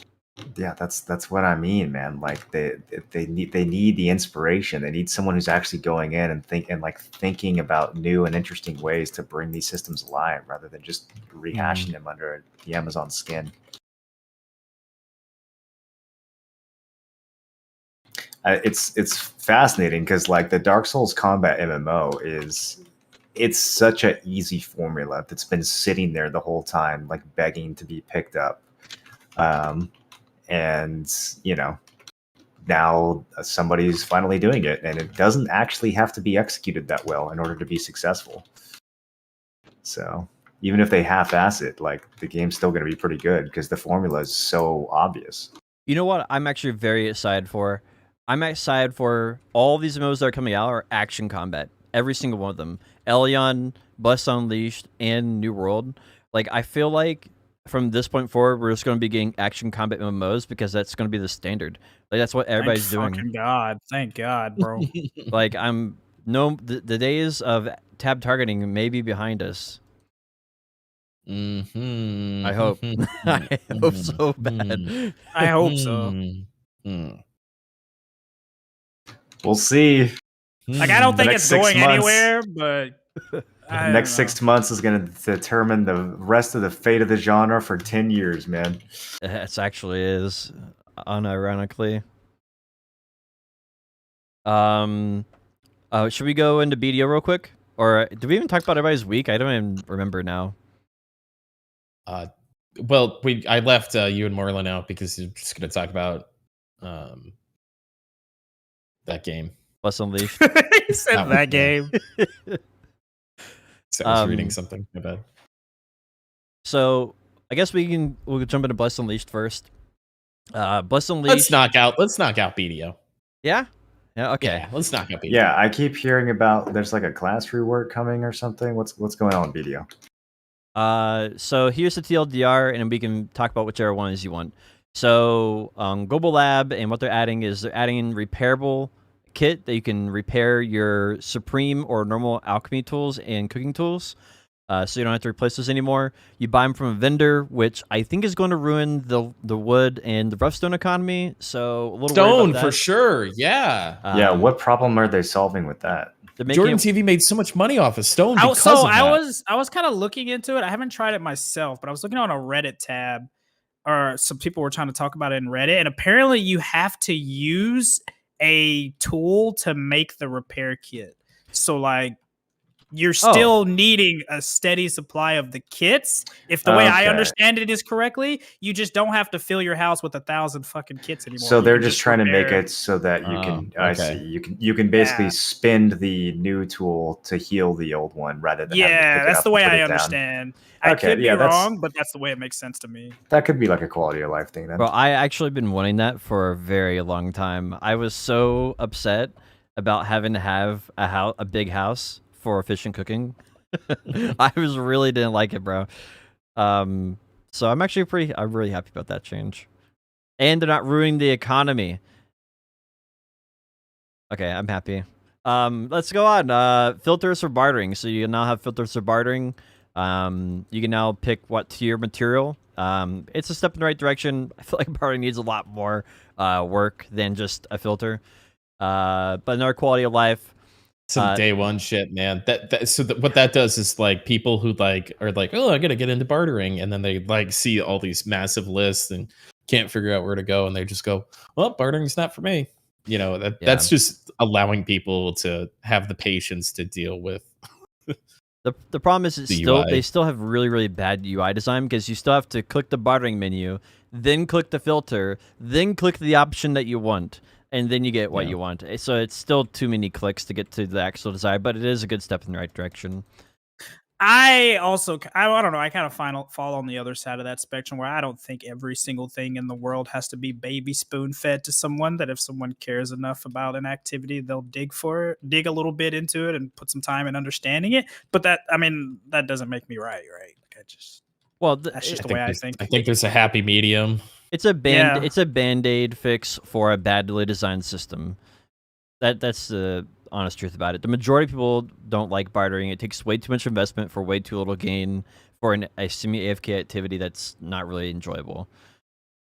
That's what I mean, man. Like they need the inspiration. They need someone who's actually going in and thinking about new and interesting ways to bring these systems alive, rather than just rehashing them under the Amazon skin. It's fascinating because like the Dark Souls combat MMO it's such an easy formula that's been sitting there the whole time, like begging to be picked up. And now somebody's finally doing it, and it doesn't actually have to be executed that well in order to be successful. So even if they half-ass it, like the game's still going to be pretty good because the formula is so obvious. You know what? I'm actually very excited for. I'm excited for all these MMOs that are coming out are action combat. Every single one of them. Elyon, Bless Unleashed, and New World. Like I feel like from this point forward, we're just going to be getting action combat MMOs because that's going to be the standard. Like that's what everybody's doing. Thank God, bro. Like the days of tab targeting may be behind us. Mm-hmm. I hope. I hope so bad. I hope so. We'll see. Like I don't think it's going anywhere, but the next 6 months is going to determine the rest of the fate of the genre for 10 years, man. It actually is, unironically. Should we go into BDO real quick? Or did we even talk about everybody's week? I don't even remember now. Well, I left you and Marlon out because you're just going to talk about that game. Bless Unleashed. He said that game. So I was reading something. My bad. So I guess we'll jump into Bless Unleashed first. Bless Unleashed. Let's knock out BDO. Yeah? Yeah, okay. Yeah, let's knock out BDO. Yeah, I keep hearing about there's like a class rework coming or something. What's going on with BDO? So here's the TLDR, and we can talk about whichever one is you want. So Global Lab, and what they're adding is they're adding repairable kit that you can repair your Supreme or normal alchemy tools and cooking tools. so you don't have to replace those anymore. You buy them from a vendor, which I think is going to ruin the wood and the rough stone economy. So a little worried Stone about for that. sure. Yeah. Yeah, what problem are they solving with that? They're making Jordan it- TV made so much money off of stone I, because so of I that. was kind of looking into it. I haven't tried it myself, but I was looking on a Reddit tab, or some people were trying to talk about it in Reddit, and apparently you have to use a tool to make the repair kit. So like you're still needing a steady supply of the kits. If the way I Okay. understand it is correctly, you just don't have to fill your house with 1,000 fucking kits anymore. So You they're can just trying to make repair. it so that you can. I see. okay. You can basically Yeah. spend the new tool to heal the old one rather than having to Yeah, pick it that's up the and way put I it down. understand. I Okay, could be yeah, that's- wrong, but that's the way it makes sense to me. That could be like a quality of life thing then. Bro, I actually been wanting that for a very long time. I was so upset about having to have a big house for efficient cooking. I really didn't like it, bro. So I'm really happy about that change. And they're not ruining the economy. Okay, I'm happy. Let's go on. Filters for bartering. So you now have filters for bartering. You can now pick what tier material. It's a step in the right direction. I feel like bartering needs a lot more work than just a filter. But another quality of life. Some day one shit, man. What that does is like people who like are like, oh, I gotta get into bartering, and then they like see all these massive lists and can't figure out where to go, and they just go, well, bartering's not for me. You know, that's just allowing people to have the patience to deal with. The problem is The they UI. still have really, really bad UI design because you still have to click the bartering menu, then click the filter, then click the option that you want, and then you get what you want. So it's still too many clicks to get to the actual design, but it is a good step in the right direction. I don't know. I kind of fall on the other side of that spectrum where I don't think every single thing in the world has to be baby spoon fed to someone. That if someone cares enough about an activity, they'll dig a little bit into it and put some time in understanding it. But that doesn't make me right? Like that's just the way I think. I think there's a happy medium. It's a band-aid fix for a badly designed system. That's the honest truth about it. The majority of people don't like bartering. It takes way too much investment for way too little gain for a semi-AFK activity that's not really enjoyable.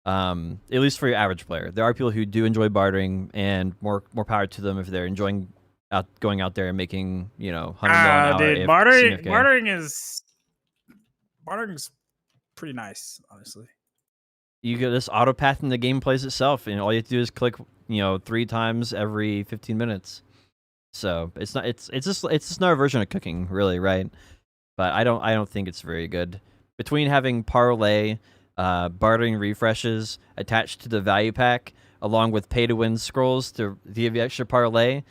At least for your average player. There are people who do enjoy bartering, and more power to them if they're enjoying going out there and making, $100 an hour. Dude, bartering's pretty nice, honestly. You get this auto path and the game plays itself, and all you have to do is click 3 times every 15 minutes. So it's just another version of cooking, really, right? But I don't think it's very good. Between having parlay, bartering refreshes attached to the value pack, along with pay to win scrolls to give you extra parlay,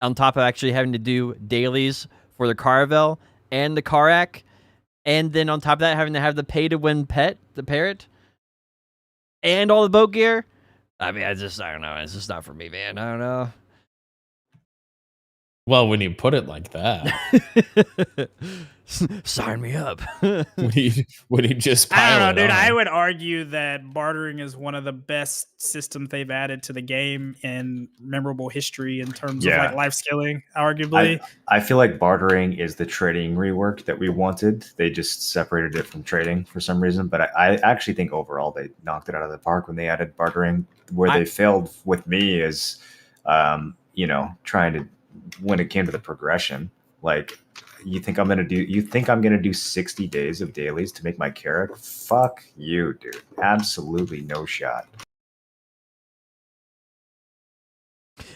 on top of actually having to do dailies for the Caravel and the Karak, and then on top of that having to have the pay to win pet, the parrot, and all the boat gear. I mean, I don't know. It's just not for me, man. I don't know. Well, when you put it like that, sign me up. when you just I pile don't know, it dude. on. I would argue that bartering is one of the best systems they've added to the game in memorable history in terms of like life skilling, arguably. I feel like bartering is the trading rework that we wanted. They just separated it from trading for some reason. But I actually think overall they knocked it out of the park when they added bartering. Where they failed with me is, trying to, when it came to the progression, like you think I'm gonna do 60 days of dailies to make my Carrack? Fuck you, dude. Absolutely no shot.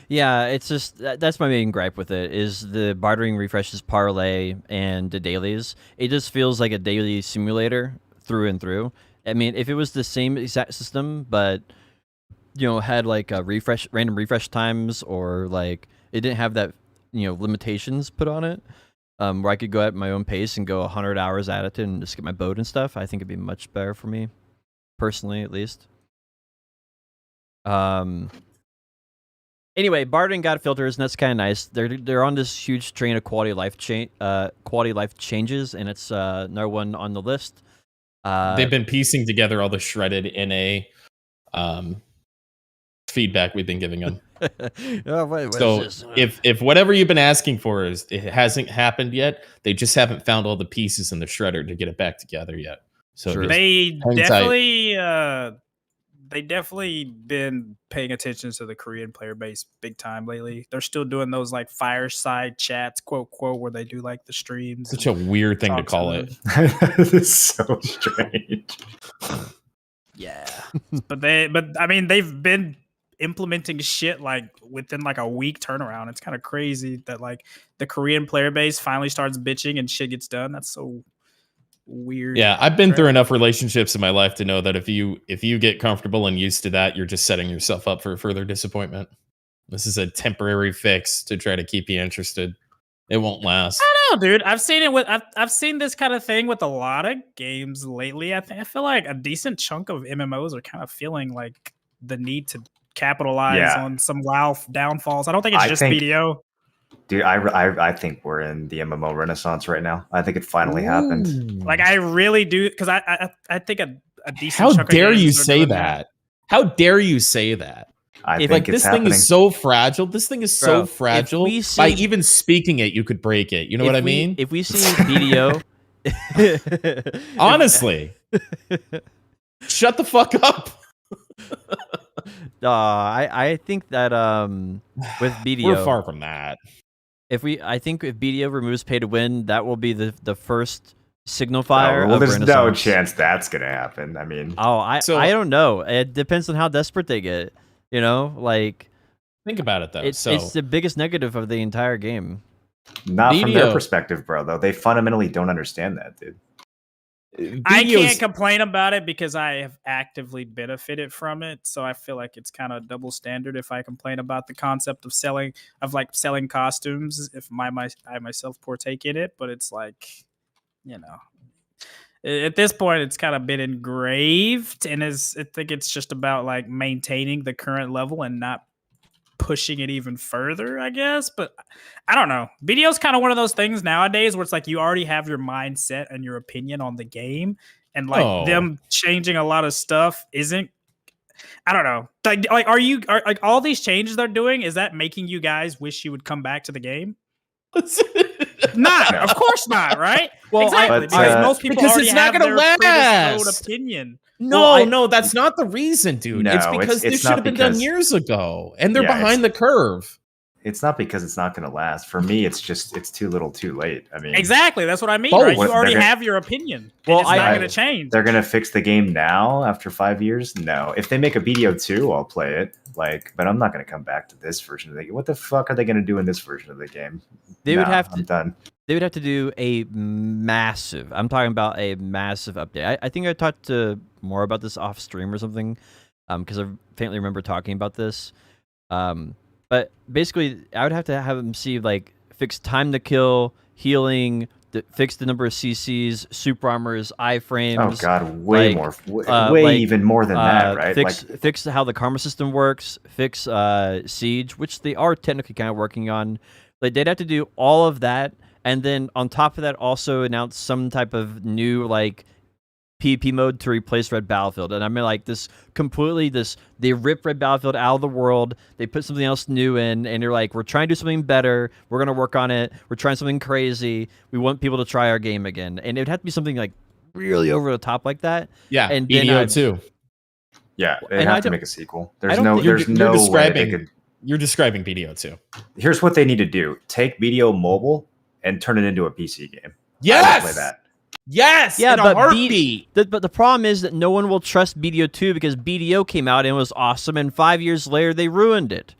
Yeah, it's just that's my main gripe with it is the bartering refreshes parlay and the dailies. It just feels like a daily simulator through and through. I mean, if it was the same exact system, but had like a random refresh times, or like it didn't have that limitations put on it, where I could go at my own pace and go 100 hours at it and just get my boat and stuff, I think it'd be much better for me, personally, at least. Anyway, bartering got filters, and that's kind of nice. They're on this huge train of quality of life changes, and it's another one on the list. They've been piecing together all the shredded NA feedback we've been giving them. Oh, wait, what So is this? if whatever you've been asking for is it hasn't happened yet, they just haven't found all the pieces in the shredder to get it back together yet. So True. just They hang tight. definitely been paying attention to the Korean player base big time lately. They're still doing those like fireside chats, quote where they do like the streams. Such a weird thing to talk to call them. it. It's so strange. Yeah. but I mean they've been implementing shit like within like a week turnaround. It's kind of crazy that like the Korean player base finally starts bitching and shit gets done. That's so weird. Yeah, I've been through enough relationships in my life to know that if you get comfortable and used to that, you're just setting yourself up for further disappointment. This is a temporary fix to try to keep you interested. It won't last. I don't know, dude. I've seen it with I've seen this kind of thing with a lot of games lately. I feel like a decent chunk of MMOs are kind of feeling like the need to capitalize on some WoW downfalls. I don't think it's just BDO. Dude, I think we're in the MMO Renaissance right now. I think it finally happened. Like I really do, because I think a decent. How chunk dare of games you are say doing that? How dare you say that? I think Like it's this happening. thing is so fragile. This thing is so Bro, fragile. if we see- By even speaking it, you could break it. You know what I mean? If we see BDO, Honestly, shut the fuck up. I think that with BDO, We're far from that. I think if BDO removes pay to win, that will be the first signifier. Well, of there's no Renaissance. chance that's gonna happen. I mean, I don't know. It depends on how desperate they get. You know, like think about it though. It's the biggest negative of the entire game. Not BDO, from their perspective, bro. Though they fundamentally don't understand that, dude. I can't complain about it because I have actively benefited from it. So I feel like it's kind of double standard if I complain about the concept of selling costumes if I myself partake in it. But it's like, you know, at this point it's kind of been engraved, and I think it's just about like maintaining the current level and not pushing it even further, I guess. But I don't know. BDO is kind of one of those things nowadays where it's like you already have your mindset and your opinion on the game, and like them changing a lot of stuff isn't. I don't know. Like are like all these changes they're doing, is that making you guys wish you would come back to the game? Not, of course not, right? Well, exactly, because most people because already it's not have going to their last. predisposed opinion. No, that's not the reason, dude. No, it's because this should have been done years ago, and they're behind the curve. It's not because it's not going to last. For me, it's too little, too late. I mean, exactly. That's what I mean. Right? You already have your opinion. Well, it's not going to change. They're going to fix the game now after 5 years. No, if they make a BDO 2, I'll play it. But I'm not going to come back to this version of the game. What the fuck are they going to do in this version of the game? I'm done. They would have to do a massive. I'm talking about a massive update. I think I talked more about this off stream or something, because I faintly remember talking about this. But basically, I would have to have them see like fix time to kill, healing, fix the number of CCs, super armors, iframes. Oh god, way even more than that, right? Fix how the karma system works. Fix siege, which they are technically kind of working on. Like they'd have to do all of that, and then on top of that, also announce some type of new like PvP mode to replace Red Battlefield. And I mean, like, they rip Red Battlefield out of the world, they put something else new in, and you're like, we're trying to do something better, we're going to work on it, we're trying something crazy, we want people to try our game again. And it would have to be something, like, really over the top like that. Yeah, and BDO too. Yeah, they have to make a sequel. There's no way they could... You're describing BDO 2. Here's what they need to do. take BDO Mobile and turn it into a PC game. Yes! I would play that. Yes, yeah, in a heartbeat. But the problem is that no one will trust BDO 2 because BDO came out and was awesome, and 5 years later they ruined it.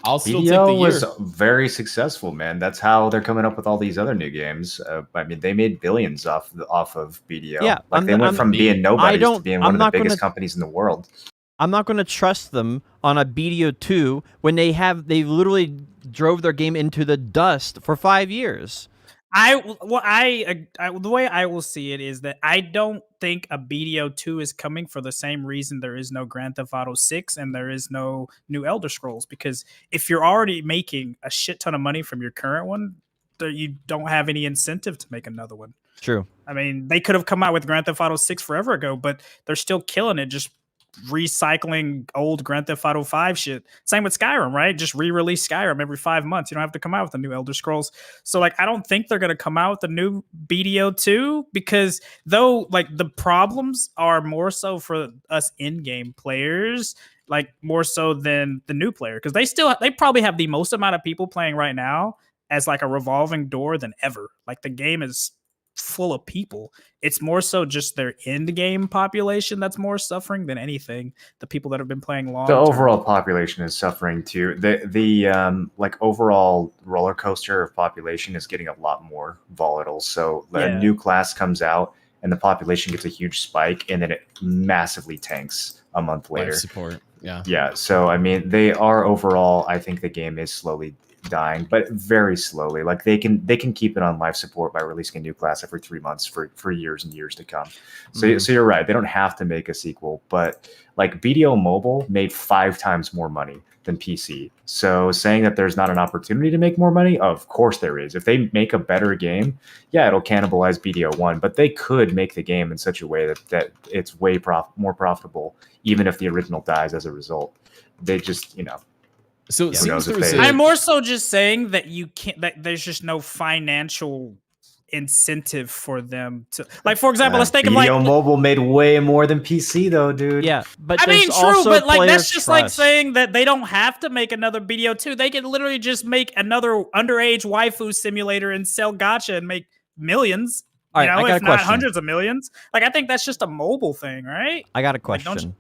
I'll still BDO take the year. was very successful, man. That's how they're coming up with all these other new games. I mean, they made billions off of BDO. Yeah, they went from being nobodies to being one of the biggest companies in the world. I'm not going to trust them on a BDO 2 when they literally drove their game into the dust for 5 years. The way I will see it is that I don't think a BDO 2 is coming for the same reason there is no Grand Theft Auto 6 and there is no new Elder Scrolls, because if you're already making a shit ton of money from your current one, you don't have any incentive to make another one. True. I mean, they could have come out with Grand Theft Auto 6 forever ago, but they're still killing it just recycling old Grand Theft Auto 5 shit. Same with Skyrim, right? Just re-release Skyrim every 5 months. You don't have to come out with a new Elder Scrolls. So like, I don't think they're gonna come out with a new BDO 2 because though like the problems are more so for us in-game players, like more so than the new player, because they probably have the most amount of people playing right now as like a revolving door than ever. Like the game is full of people. It's more so just their end game population that's more suffering than anything. The people that have been playing long. The overall population is suffering too. The like overall roller coaster of population is getting a lot more volatile. So a new class comes out and the population gets a huge spike and then it massively tanks a month later. Life support. Yeah. Yeah. So I mean, they are overall. I think the game is slowly dying, but very slowly. Like they can keep it on life support by releasing a new class every 3 months for years and years to come. So so you're right. They don't have to make a sequel, but like BDO Mobile made 5 times more money than PC. So saying that there's not an opportunity to make more money, of course there is. If they make a better game, yeah, it'll cannibalize BDO 1, but they could make the game in such a way that it's way more profitable, even if the original dies as a result. They just, So it seems there's I'm more so just saying that you can't. That there's just no financial incentive for them to, like, for example, let's think of like BDO Mobile made way more than PC though, dude. Yeah, but I mean, true, also but like that's player just like trust. saying that they don't have to make another BDO 2. They can literally just make another underage waifu simulator and sell gacha and make millions. All right, I got if a not question. hundreds of millions. Like I think that's just a mobile thing, right? I got a Like, question.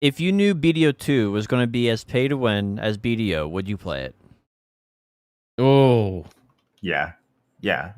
If you knew BDO 2 was going to be as pay to win as BDO, would you play it? Oh, Yeah.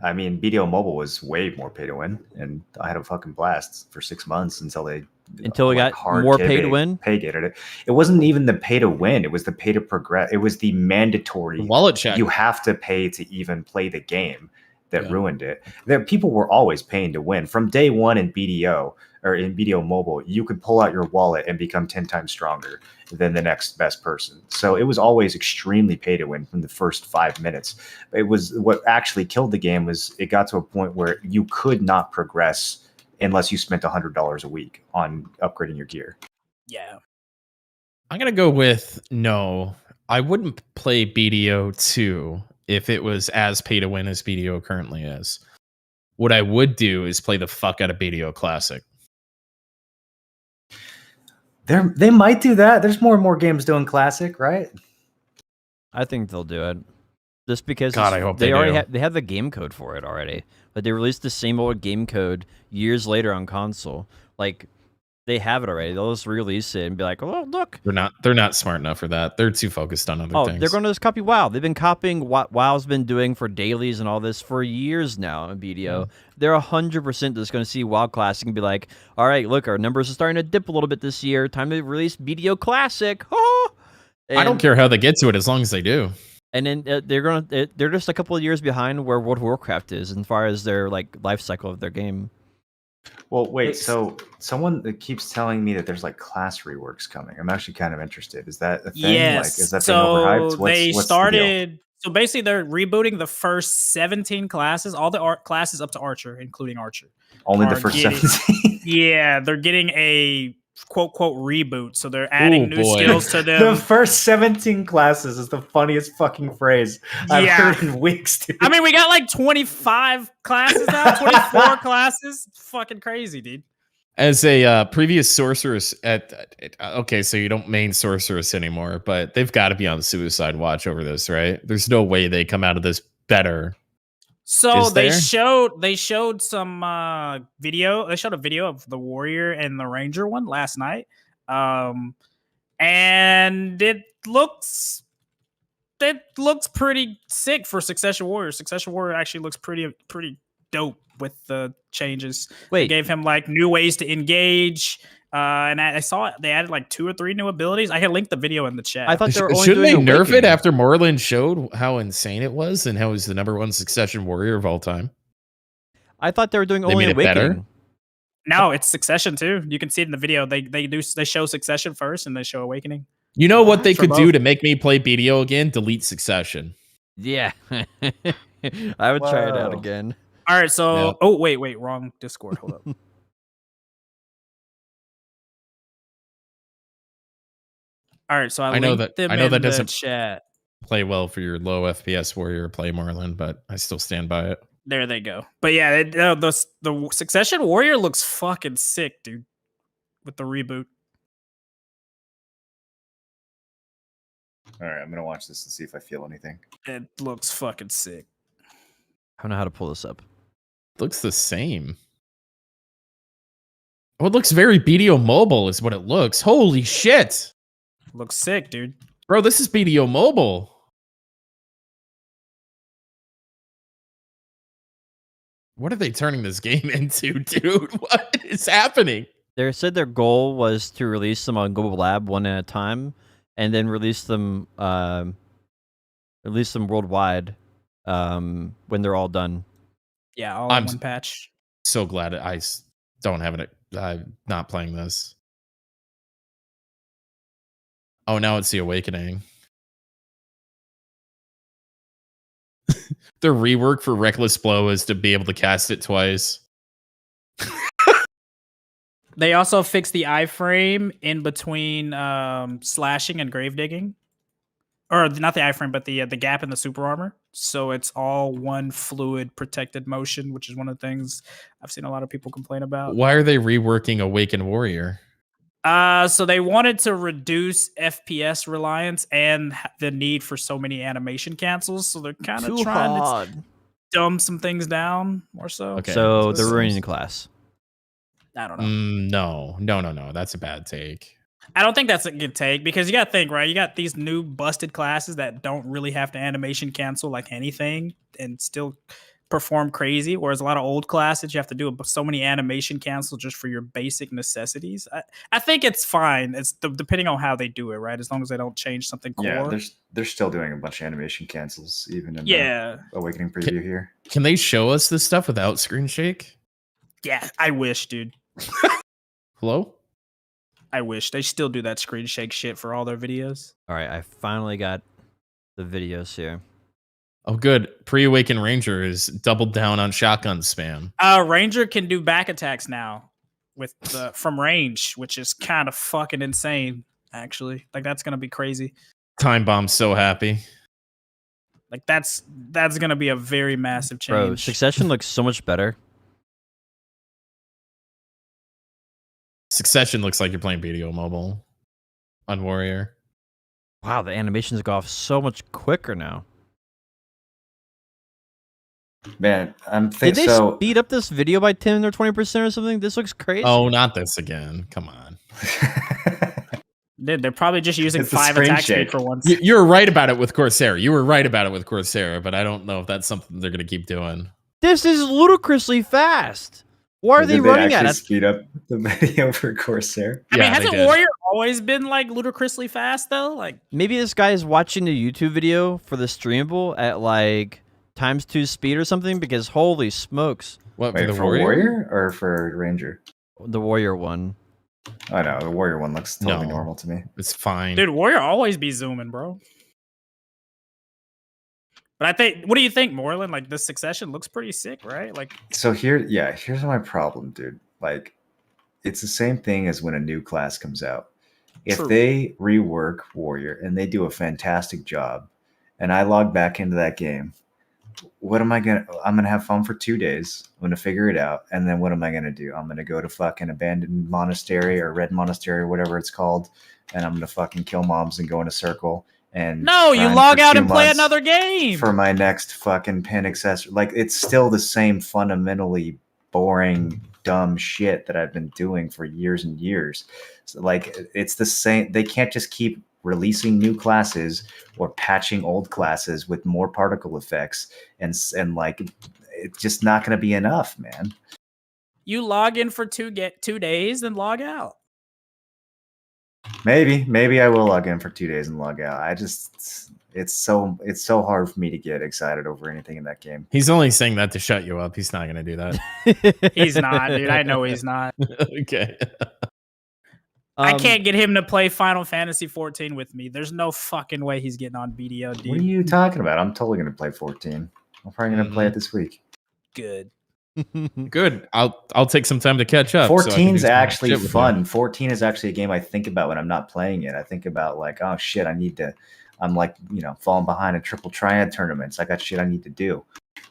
I mean, BDO Mobile was way more pay to win, and I had a fucking blast for 6 months until we got more pay to win. Pay gated it. It wasn't even the pay to win; it was the pay to progress. It was the mandatory wallet check. You have to pay to even play the game that ruined it. People were always paying to win from day one in BDO. Or in BDO Mobile, you could pull out your wallet and become 10 times stronger than the next best person. So it was always extremely pay to win from the first 5 minutes. It was what actually killed the game was it got to a point where you could not progress unless you spent $100 a week on upgrading your gear. Yeah. I'm going to go with no. I wouldn't play BDO 2 if it was as pay to win as BDO currently is. What I would do is play the fuck out of BDO Classic. They might do that. There's more and more games doing Classic, right? I think they'll do it. Just because God, I hope they they already do. they have the game code for it already. Like they released the same old game code years later on console. Like they have it already. They'll just release it and be like, "Oh, look." They're not smart enough for that. They're too focused on other things. They're going to just copy WoW. They've been copying what WoW's been doing for dailies and all this for years now in BDO. They're 100% just going to see WoW Classic and be like, "All right, look, our numbers are starting to dip a little bit this year. Time to release BDO Classic." Oh! I don't care how they get to it as long as they do. And then they're just a couple of years behind where World of Warcraft is as far as their like life cycle of their game. Well, wait. So someone that keeps telling me that there's like class reworks coming. I'm actually kind of interested. Is that a thing? Yes. Like, is that being overhyped? What's the deal? So basically, they're rebooting the first 17 classes, all the classes up to Archer, including Archer. Only the first 17. Yeah, they're getting a quote reboot. So they're adding new skills to them. The first 17 classes is the funniest fucking phrase I've heard in weeks, dude. I mean, we got like 25 classes now, 24 classes. It's fucking crazy, dude. As a previous sorceress okay, so you don't main sorceress anymore, but they've got to be on suicide watch over this, right? There's no way they come out of this better. So they showed some video. They showed a video of the warrior and the ranger one last night, and it looks pretty sick for Succession Warrior. Succession Warrior actually looks pretty dope with the changes. They gave him like new ways to engage. And I saw they added like 2 or 3 new abilities. I can link the video in the chat. I thought they were only shouldn't they doing nerf Awakening. it after Moreland showed how insane it was and how he's the #1 Succession Warrior of all time? I thought they were doing They only made it better? Awakening. No, it's Succession too. You can see it in the video. They show Succession first and they show Awakening. You know what they For could do both. to make me play BDO again? Delete Succession. Yeah. I would try it out again. All right, so Yeah. wait, wrong Discord. Hold up. All right, so I know linked that them I know in that the doesn't chat. play well for your low FPS warrior play, Marlon, but I still stand by it. There they go. But yeah, the Succession Warrior looks fucking sick, dude. With the reboot. All right, I'm gonna watch this and see if I feel anything. It looks fucking sick. I don't know how to pull this up. Looks the same. Oh, it looks very BDO mobile is what it looks. Holy shit. Looks sick, dude. Bro, this is BDO mobile. What are they turning this game into, dude? What is happening? They said their goal was to release them on Global Lab one at a time, and then release them worldwide when they're all done. Yeah, all in one patch. So glad I don't have it. I'm not playing this. Oh, now it's the Awakening. The rework for Reckless Blow is to be able to cast it twice. They also fixed the iframe in between slashing and grave digging. Or not the iframe, but the gap in the super armor. So it's all one fluid protected motion, which is one of the things I've seen a lot of people complain about. Why are they reworking Awakened Warrior? So they wanted to reduce FPS reliance and the need for so many animation cancels. So they're kind of trying to dumb some things down more so. Okay. So they're ruining the class. I don't know. No. That's a bad take. I don't think that's a good take because you got to think, right? You got these new busted classes that don't really have to animation cancel like anything and still perform crazy. Whereas a lot of old classes, you have to do so many animation cancel just for your basic necessities. I think it's fine. It's depending on how they do it, right? As long as they don't change something core. Yeah, they're still doing a bunch of animation cancels even in the Awakening preview here. Can they show us this stuff without screen shake? Yeah, I wish, dude. Hello? I wish. They still do that screen shake shit for all their videos. All right, I finally got the videos here. Oh, good. Pre-Awakened Ranger is doubled down on shotgun spam. Ranger can do back attacks now with from range, which is kind of fucking insane, actually. Like, that's going to be crazy. Time Bomb's so happy. Like, that's going to be a very massive change. Bro, Succession looks so much better. Succession looks like you're playing BDO Mobile on Warrior. Wow, the animations go off so much quicker now. Man, I'm thinking Did they speed up this video by 10 or 20% or something? This looks crazy. Oh, not this again. Come on. They're probably just using It's a 5 screen attack shake. speed for once. You were right about it with Corsair. But I don't know if that's something they're going to keep doing. This is ludicrously fast. Why are they Did running actually at it? speed up the video for Corsair? I mean, Yeah, they hasn't did. Warrior always been like ludicrously fast though? Like, Maybe this guy is watching the YouTube video for the streamable at like ×2 speed or something, because holy smokes. What, Wait, for the for Warrior or for Ranger? The Warrior one. Oh no, the Warrior one looks totally No. normal to me. It's fine. dude, Warrior always be zooming, bro. But I think, what do you think, Moreland? Like, this Succession looks pretty sick, right? Like, So here's my problem, dude. Like, it's the same thing as when a new class comes out. If True. they rework Warrior and they do a fantastic job, and I log back into that game, what am I gonna? I'm gonna have fun for 2 days. I'm gonna figure it out, and then what am I gonna do? I'm gonna go to fucking abandoned monastery or red monastery or whatever it's called, and I'm gonna fucking kill mobs and go in a circle. And no, you grind log for out 2 and play months another game. for my next fucking pin accessory. Like, it's still the same fundamentally boring, dumb shit that I've been doing for years and years. So, like, it's the same. They can't just keep releasing new classes or patching old classes with more particle effects, and like, it's just not going to be enough, man. You log in for 2 days, then log out. Maybe I will log in for 2 days and log out. It's so hard for me to get excited over anything in that game. He's only saying that to shut you up. He's not going to do that. He's not, dude. I know he's not. Okay. I can't get him to play Final Fantasy 14 with me. There's no fucking way he's getting on BDO, dude. What are you talking about? I'm totally going to play 14. I'm probably going to play it this week. Good. Good. I'll take some time to catch up. so I can do 14's some actually shit with you. fun. 14 is actually a game I think about when I'm not playing it. I think about like, oh shit, I'm like, falling behind in triple triad tournaments. I got shit I need to do.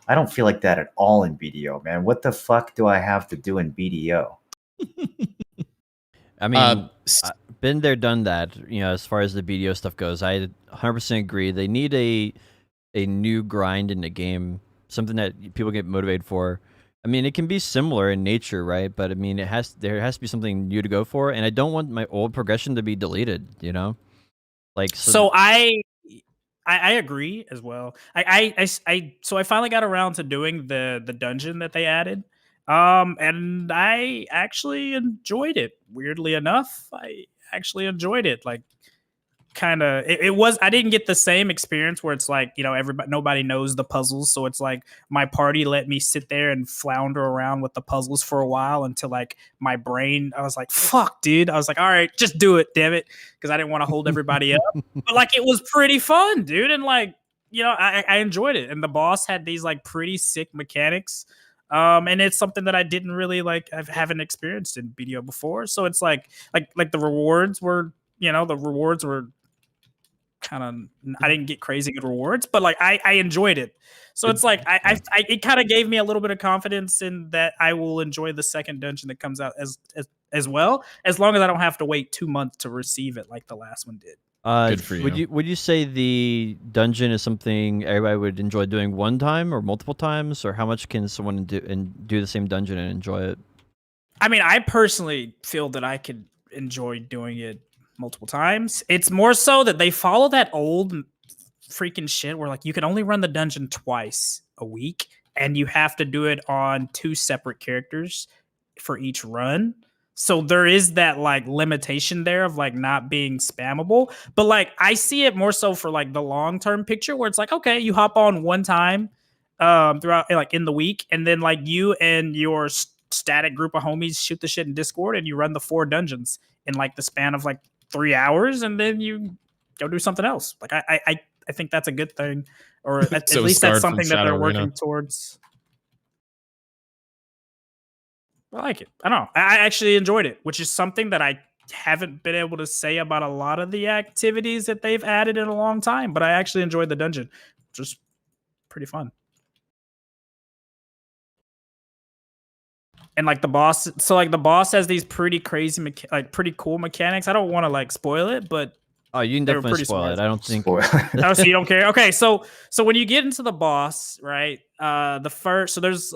I don't feel like that at all in BDO, man. What the fuck do I have to do in BDO? I mean, been there, done that. As far as the BDO stuff goes, I 100% agree. They need a new grind in the game, something that people get motivated for. I mean, it can be similar in nature, right? But I mean, there has to be something new to go for, and I don't want my old progression to be deleted. Like So I agree as well. So I finally got around to doing the dungeon that they added. And I actually enjoyed it. Weirdly enough, I actually enjoyed it. Like, kind of, it was. I didn't get the same experience where it's like, nobody knows the puzzles, so it's like my party let me sit there and flounder around with the puzzles for a while until like my brain. I was like, "Fuck, dude!" I was like, "All right, just do it, damn it," because I didn't want to hold everybody up. But like, it was pretty fun, dude, and like, I enjoyed it. And the boss had these like pretty sick mechanics. And it's something that I didn't really like. I haven't experienced in BDO before, so it's like the rewards were, the rewards were kind of. I didn't get crazy good rewards, but like I enjoyed it. So it's like it kind of gave me a little bit of confidence in that I will enjoy the second dungeon that comes out as well, as long as I don't have to wait 2 months to receive it like the last one did. Good for you. Would you say the dungeon is something everybody would enjoy doing one time or multiple times, or how much can someone do the same dungeon and enjoy it? I mean, I personally feel that I could enjoy doing it multiple times. It's more so that they follow that old freaking shit where like you can only run the dungeon twice a week, and you have to do it on 2 separate characters for each run. So there is that like limitation there of like not being spammable. But like I see it more so for like the long-term picture where it's like, okay, you hop on one time throughout like in the week, and then like you and your static group of homies shoot the shit in Discord, and you run the 4 dungeons in like the span of like 3 hours, and then you go do something else. Like I think that's a good thing, or at So least start that's from something that Shadow they're Arena. working towards. I like it. I don't know. I actually enjoyed it, which is something that I haven't been able to say about a lot of the activities that they've added in a long time. But I actually enjoyed the dungeon, which was pretty fun. And like the boss, the boss has these pretty crazy, pretty cool mechanics. I don't want to like spoil it, but Oh, you can definitely spoil it. I don't think. Spoiler. oh, so you don't care? Okay, so when you get into the boss, right? There's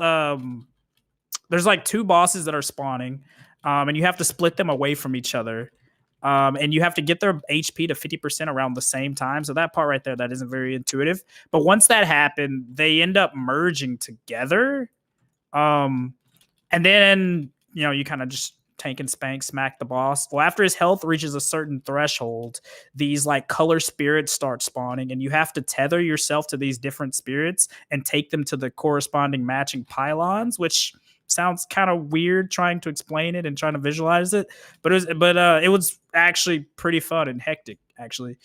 like 2 bosses that are spawning, and you have to split them away from each other, and you have to get their HP to 50% around the same time. So that part right there, that isn't very intuitive. But once that happened, they end up merging together, and then you kind of just tank and smack the boss. Well, after his health reaches a certain threshold, these like color spirits start spawning, and you have to tether yourself to these different spirits and take them to the corresponding matching pylons, which sounds kind of weird trying to explain it and trying to visualize it, but it was actually pretty fun and hectic actually.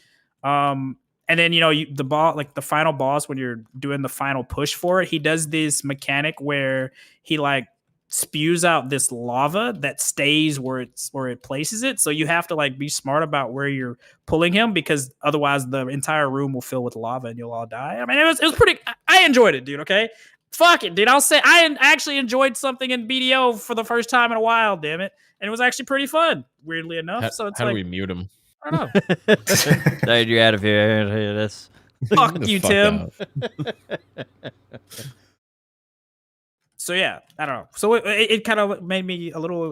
And then the final boss, when you're doing the final push for it, he does this mechanic where he like spews out this lava that stays where it places it. So you have to like be smart about where you're pulling him, because otherwise the entire room will fill with lava and you'll all die. I mean, it was pretty. I enjoyed it, dude. Okay, fuck it, dude. I'll say I actually enjoyed something in BDO for the first time in a while. Damn it, and it was actually pretty fun. Weirdly enough, so it's how like, do we mute him? I don't know. Dude, you're out of here. That's Fuck you, Tim. Out. So yeah, I don't know. So it kind of made me a little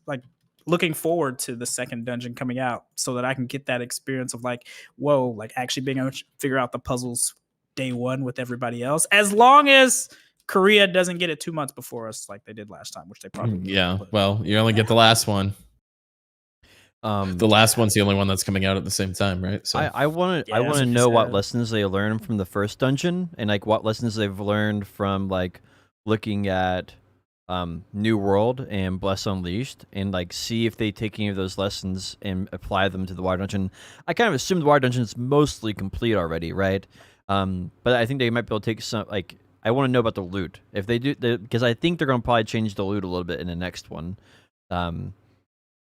like looking forward to the second dungeon coming out, so that I can get that experience of like, whoa, like actually being able to figure out the puzzles day one with everybody else, as long as Korea doesn't get it 2 months before us like they did last time, which they probably will. Yeah. Well, you only get the last one. The last one's the only one that's coming out at the same time, right? So I want Yeah, that's to what you know what said. lessons they learned from the first dungeon, and like what lessons they've learned from like looking at New World and Bless Unleashed, and like see if they take any of those lessons and apply them to the Water Dungeon. I kind of assume the Water Dungeon is mostly complete already, right? But I think they might be able to take some, like I want to know about the loot. If they do, because I think they're going to probably change the loot a little bit in the next one. And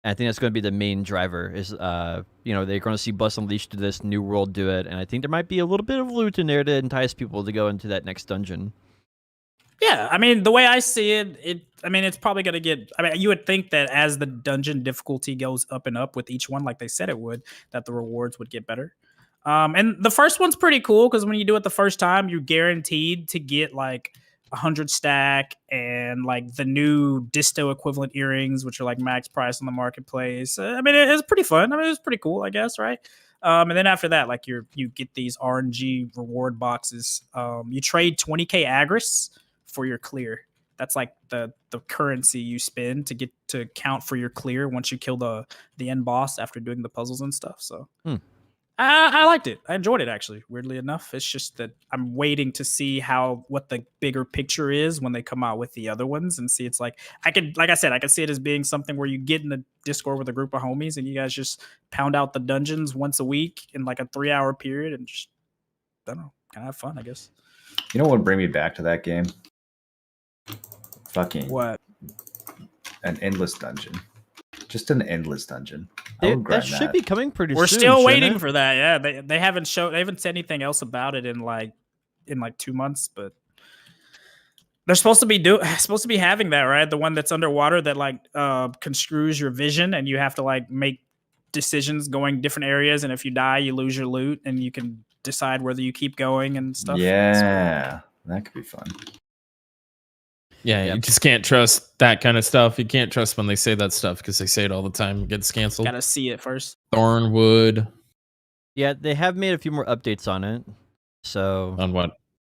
I think that's going to be the main driver. Is they're going to see Bless Unleashed do this, New World do it, and I think there might be a little bit of loot in there to entice people to go into that next dungeon. Yeah, I mean, the way I see it, it's probably going to get. I mean, you would think that as the dungeon difficulty goes up and up with each one, like they said it would, that the rewards would get better. And the first one's pretty cool because when you do it the first time, you're guaranteed to get like 100 stack and like the new Disto equivalent earrings, which are like max price on the marketplace. I mean, it's pretty fun. I mean, it's pretty cool, I guess, right? And then after that, like you get these RNG reward boxes. You trade 20k agris for your clear. That's like the currency you spend to get to count for your clear once you kill the end boss after doing the puzzles and stuff. So I liked it. I enjoyed it, actually, weirdly enough. It's just that I'm waiting to see what the bigger picture is when they come out with the other ones and see. It's like I could see it as being something where you get in the Discord with a group of homies and you guys just pound out the dungeons once a week in like a 3-hour period and just, I don't know, kind of have fun, I guess. You know what would bring me back to that game? Fucking What? An endless dungeon. Just an endless dungeon. That should be coming pretty soon. We're still waiting for that. Yeah, they haven't said anything else about it in like 2 months, but they're supposed to be having that, right? The one that's underwater that like construes your vision and you have to like make decisions going different areas, and if you die, you lose your loot and you can decide whether you keep going and stuff. Yeah, that could be fun. Yeah, you just can't trust that kind of stuff. You can't trust when they say that stuff because they say it all the time. It gets canceled. Gotta see it first. Thornwood. Yeah, they have made a few more updates on it. So On what?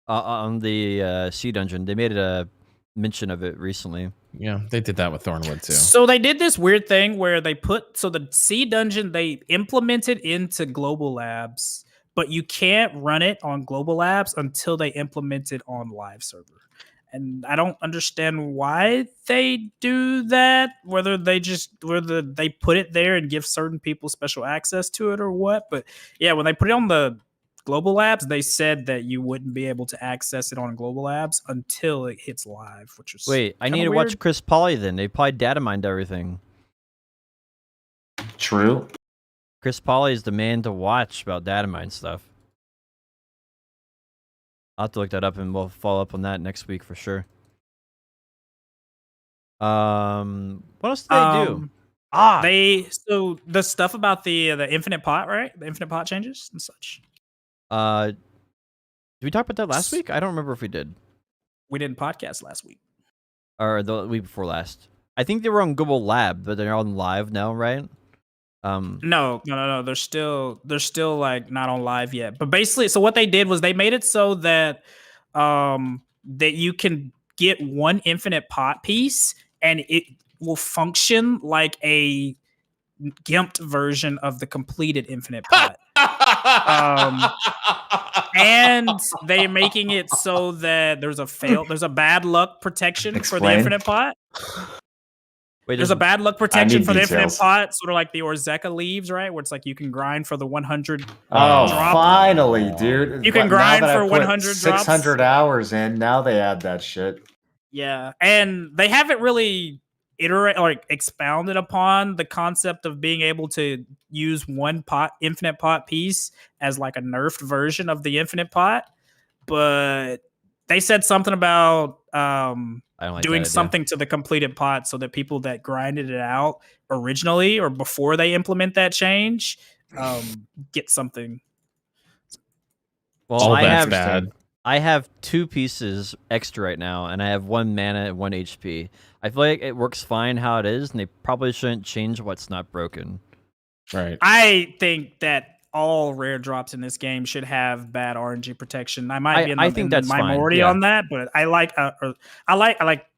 On the sea dungeon, they made a mention of it recently. Yeah, they did that with Thornwood too. So they did this weird thing where they the sea dungeon they implemented into Global Labs, but you can't run it on Global Labs until they implement it on live server. And I don't understand why they do that, whether they put it there and give certain people special access to it or what. But yeah, when they put it on the Global Labs, they said that you wouldn't be able to access it on Global Labs until it hits live, which is I need to watch Chris Pauly then. They probably data mined everything. True. Chris Pauly is the man to watch about data mine stuff. I'll have to look that up and we'll follow up on that next week for sure. What else did they do? So the stuff about the infinite pot, right? The infinite pot changes and such. Did we talk about that last week? I don't remember if we did. We didn't podcast last week. Or the week before last. I think they were on Global Lab, but they're on live now, right? No. They're still like not on live yet. But basically, so what they did was they made it so that that you can get one infinite pot piece and it will function like a gimped version of the completed infinite pot. And they're making it so that there's a bad luck protection for the infinite pot. Wait, there's a bad luck protection for the infinite pot, sort of like the Orzeka leaves, right? Where it's like you can grind for the 100 drop. Finally, dude. You can grind for 100 600 drops. hours in, now they add that shit. Yeah, and they haven't really expounded upon the concept of being able to use one infinite pot piece as like a nerfed version of the infinite pot, but they said something about doing something to the completed pot so that people that grinded it out originally or before they implement that change get something. Well, I have 2 pieces extra right now, and I have 1 mana and 1 HP. I feel like it works fine how it is, and they probably shouldn't change what's not broken. Right. I think that all rare drops in this game should have bad RNG protection. I might be in the minority on that, but I like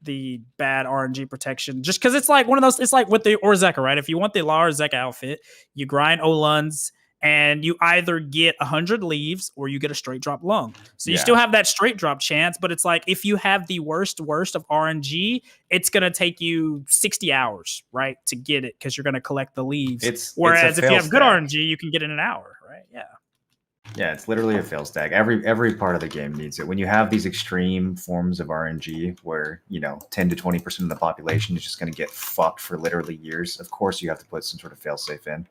the bad RNG protection just because it's like one of those. It's like with the Orzeka, right? If you want the La Orzeka outfit, you grind Oluns. And you either get 100 leaves or you get a straight drop lung. So you still have that straight drop chance, but it's like if you have the worst of RNG, it's going to take you 60 hours, right, to get it because you're going to collect the leaves. Whereas if you have good RNG, you can get it in an hour, right? Yeah. Yeah, it's literally a fail stack. Every part of the game needs it. When you have these extreme forms of RNG where, 10 to 20% of the population is just going to get fucked for literally years, of course you have to put some sort of failsafe in.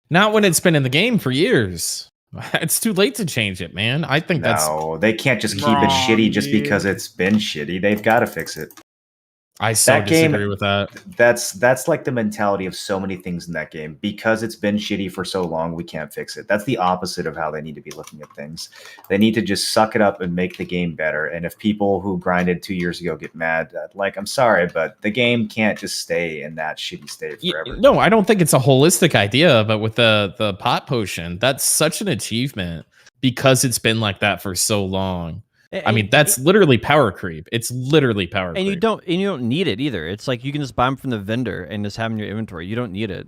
Not when it's been in the game for years. It's too late to change it, man. I think No, they can't just keep it Wrong, shitty just dude. because it's been shitty. They've got to fix it. I so That game- disagree with that. That's like the mentality of so many things in that game. Because it's been shitty for so long, we can't fix it. That's the opposite of how they need to be looking at things. They need to just suck it up and make the game better. And if people who grinded 2 years ago get mad, I'm sorry, but the game can't just stay in that shitty state forever. No, I don't think it's a holistic idea, but with the pot potion, that's such an achievement because it's been like that for so long. I mean, that's literally power creep. It's literally power creep. And you don't need it either. It's like you can just buy them from the vendor and just have them in your inventory. You don't need it.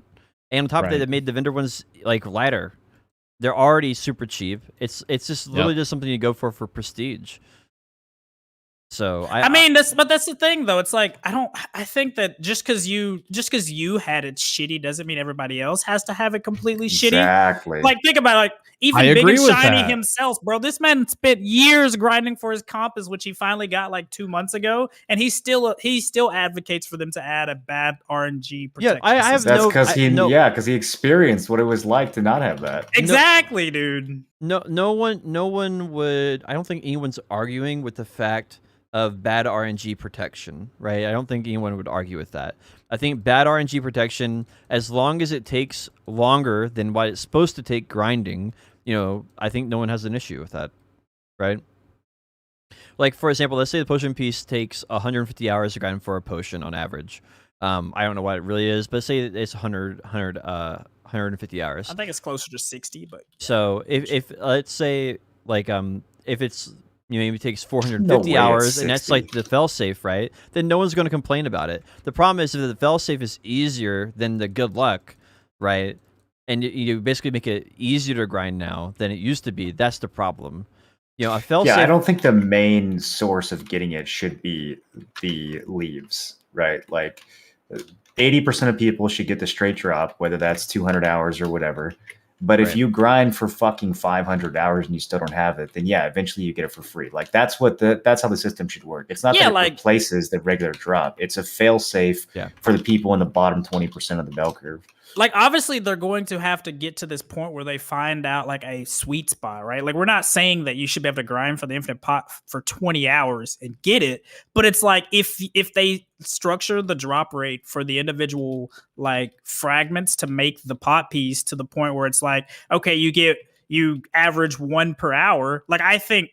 And on top of that, they made the vendor ones like lighter. They're already super cheap. It's just literally just something you go for prestige. So I mean, that's the thing though. It's like I think that just because you had it shitty doesn't mean everybody else has to have it completely shitty. Exactly. Like think about it, like even I Big agree and with Shiny that. himself, bro. This man spent years grinding for his compass, which he finally got like 2 months ago, and he still advocates for them to add a bad RNG protection. I have system. That's because he experienced what it was like to not have that. Exactly, dude. No one would. I don't think anyone's arguing with the fact of bad RNG protection, right? I don't think anyone would argue with that. I think bad RNG protection, as long as it takes longer than what it's supposed to take grinding, I think no one has an issue with that, right? Like, for example, let's say the potion piece takes 150 hours to grind for a potion on average. I don't know what it really is, but say it's 150 hours. I think it's closer to 60, but so if let's say like if it's maybe it takes 450 No way hours it's and that's 60. like the failsafe, right? Then no one's going to complain about it. The problem is if the failsafe is easier than the good luck, right? And you basically make it easier to grind now than it used to be. That's the problem. A failsafe. Yeah, I don't think the main source of getting it should be the leaves, right? Like 80% of people should get the straight drop, whether that's 200 hours or whatever. But if you grind for fucking 500 hours and you still don't have it, then yeah, eventually you get it for free. Like that's how the system should work. It's not that it replaces the regular drop. It's a fail safe for the people in the bottom 20% of the bell curve. Like obviously they're going to have to get to this point where they find out like a sweet spot, right? Like we're not saying that you should be able to grind for the infinite pot for 20 hours and get it, but it's like if they structure the drop rate for the individual like fragments to make the pot piece to the point where it's like, okay, you average 1 per hour. Like I think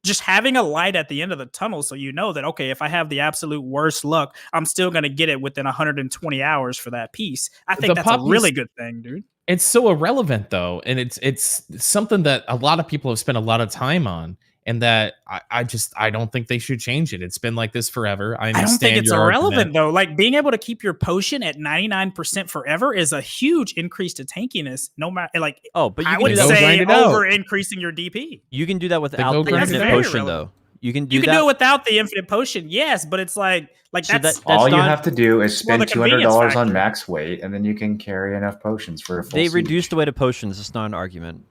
just having a light at the end of the tunnel so you know that, okay, if I have the absolute worst luck, I'm still going to get it within 120 hours for that piece. I think that's a really good thing, dude. It's so irrelevant, though, and it's something that a lot of people have spent a lot of time on, and that I don't think they should change it. It's been like this forever. I don't think it's irrelevant, though. Like, being able to keep your potion at 99% forever is a huge increase to tankiness, no matter, like, but you I would say over increasing your DP. You can do that without the infinite potion, though. You can do it without the infinite potion, yes, but it's like that's all you have to do is spend $200 on factor. max weight, and then you can carry enough potions for a full They siege. reduced the weight of potions. It's not an argument.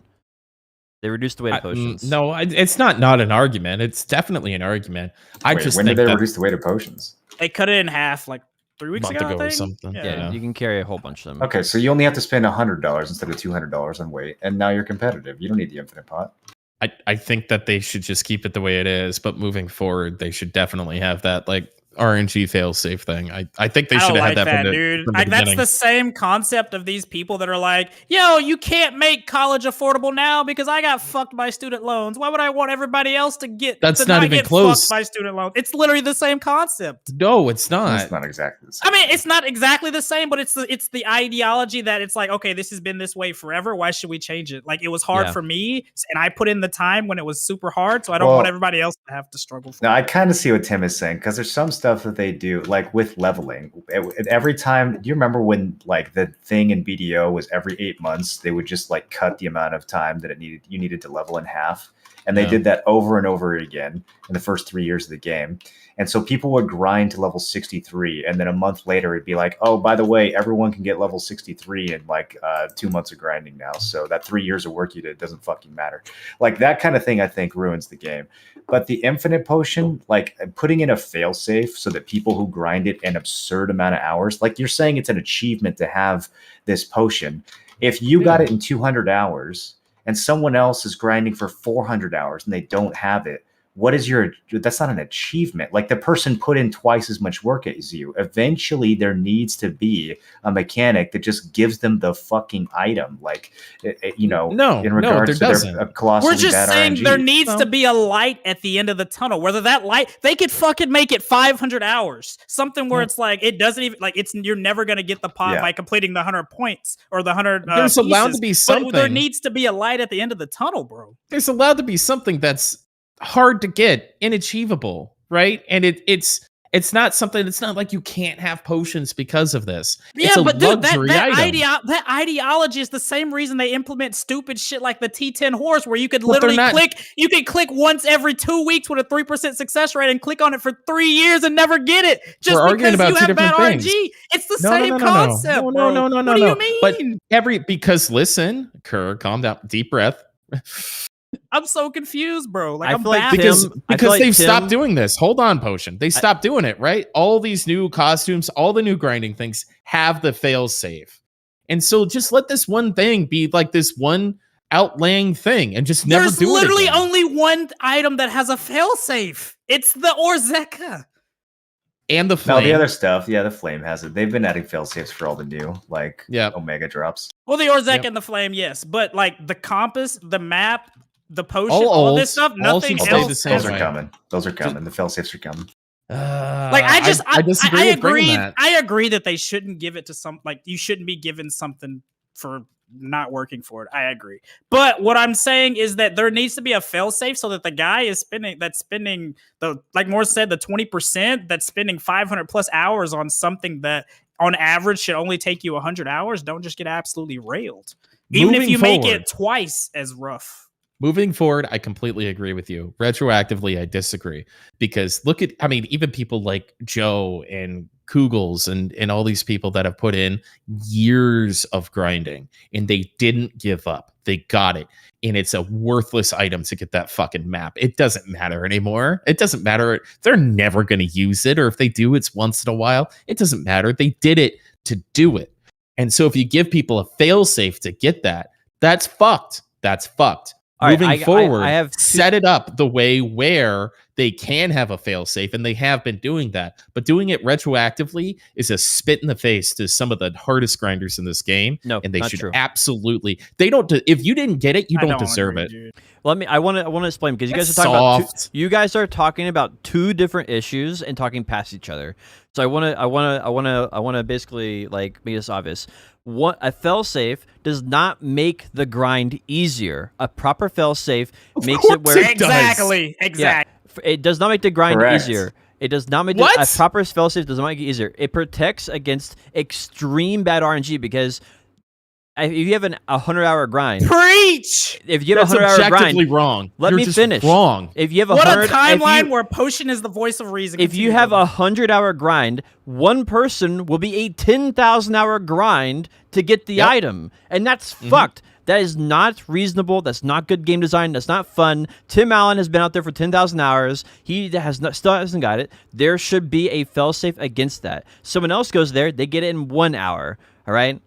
They reduced the weight of potions. No, it's not an argument. It's definitely an argument. When did they reduce the weight of potions? They cut it in half like 3 weeks ago, I think. Or something. Yeah, you can carry a whole bunch of them. Okay, so you only have to spend $100 instead of $200 on weight, and now you're competitive. You don't need the infinite pot. I think that they should just keep it the way it is, but moving forward, they should definitely have that like RNG failsafe thing. I think they should have had that, dude. That's the same concept of these people that are like, yo, you can't make college affordable now because I got fucked by student loans. Why would I want everybody else to get that's not even close by student loans? It's literally the same concept. No, it's not. It's not exactly the same. I mean, it's not exactly the same, but it's the ideology that it's like, okay, this has been this way forever. Why should we change it? Like, it was hard for me, and I put in the time when it was super hard, so I don't want everybody else to have to struggle for it. I kind of see what Tim is saying, because there's some stuff that they do, like with leveling. Every time, do you remember when like the thing in BDO was every 8 months they would just like cut the amount of time that you needed to level in half, and they did that over and over again in the first 3 years of the game. And so people would grind to level 63, and then a month later it'd be like, oh, by the way, everyone can get level 63 in like 2 months of grinding now. So that 3 years of work you did doesn't fucking matter. Like that kind of thing, I think ruins the game. But the infinite potion, like putting in a failsafe so that people who grind it an absurd amount of hours, like you're saying, it's an achievement to have this potion. If you got it in 200 hours and someone else is grinding for 400 hours and they don't have it, that's not an achievement. Like the person put in twice as much work as you. Eventually there needs to be a mechanic that just gives them the fucking item. Like, in regards to their colossally We're just bad saying RNG. there needs to be a light at the end of the tunnel. Whether that light, they could fucking make it 500 hours. Something where it's like, it doesn't even, like, you're never going to get the pot by completing the 100 points or the 100 There's allowed to be something. But there needs to be a light at the end of the tunnel, bro. There's allowed to be something that's hard to get, inachievable, right? And it's not something. It's not like you can't have potions because of this. Yeah, it's a but dude, luxury item. that ideology is the same reason they implement stupid shit like the T10 horse, where you could literally click once every 2 weeks with a 3% success rate and click on it for 3 years and never get it just because you have bad RNG. It's the same concept. No. What do you mean? But because listen, Kerr, calm down, deep breath. I'm so confused, bro. Like, I I'm feel like baffled. because they've stopped doing this. Hold on, Potion. They stopped doing it, right? All these new costumes, all the new grinding things have the fail save. And so just let this one thing be like this one outlaying thing and just never do it again. There's literally only one item that has a fail safe. It's the Orzeka. And the flame. No, the other stuff, the flame has it. They've been adding failsafes for all the new, Omega drops. Well, the Orzeka and the flame, yes. But like the compass, the map, the potion, all this stuff, nothing else. Those are coming. Those are coming. The failsafes are coming. I agree. I agree that they shouldn't give it to some. Like, you shouldn't be given something for not working for it. I agree. But what I'm saying is that there needs to be a failsafe so that the guy is spending the, like Morris said, the 20% that's spending 500 plus hours on something that on average should only take you 100 hours. Don't just get absolutely railed. Even if you make it twice as rough. Moving forward, I completely agree with you. Retroactively, I disagree. Because even people like Joe and Kugels and all these people that have put in years of grinding and they didn't give up. They got it. And it's a worthless item to get that fucking map. It doesn't matter anymore. It doesn't matter. They're never going to use it. Or if they do, it's once in a while. It doesn't matter. They did it to do it. And so if you give people a failsafe to get that, that's fucked. That's fucked. Moving forward, set it up the way where they can have a failsafe, and they have been doing that. But doing it retroactively is a spit in the face to some of the hardest grinders in this game. No, and they not should true. absolutely. They don't. If you didn't get it, you don't deserve it. Dude. I want to explain, because you guys are talking about you guys are talking about two different issues and talking past each other. So I want to basically like make this obvious. A failsafe does not make the grind easier. A proper failsafe makes it where exactly. Yeah, it does not make the grind easier. It does not make a proper failsafe does not make it easier. It protects against extreme bad RNG, because if you have a 100-hour grind, preach. If you have a 100-hour grind, wrong. Let me finish. Wrong. If you have a timeline where potion is the voice of reason. If you have a 100-hour grind, one person will be a 10,000-hour grind to get the item, and that's fucked. That is not reasonable. That's not good game design. That's not fun. Tim Allen has been out there for 10,000 hours. He still hasn't got it. There should be a failsafe against that. Someone else goes there. They get it in 1 hour. All right.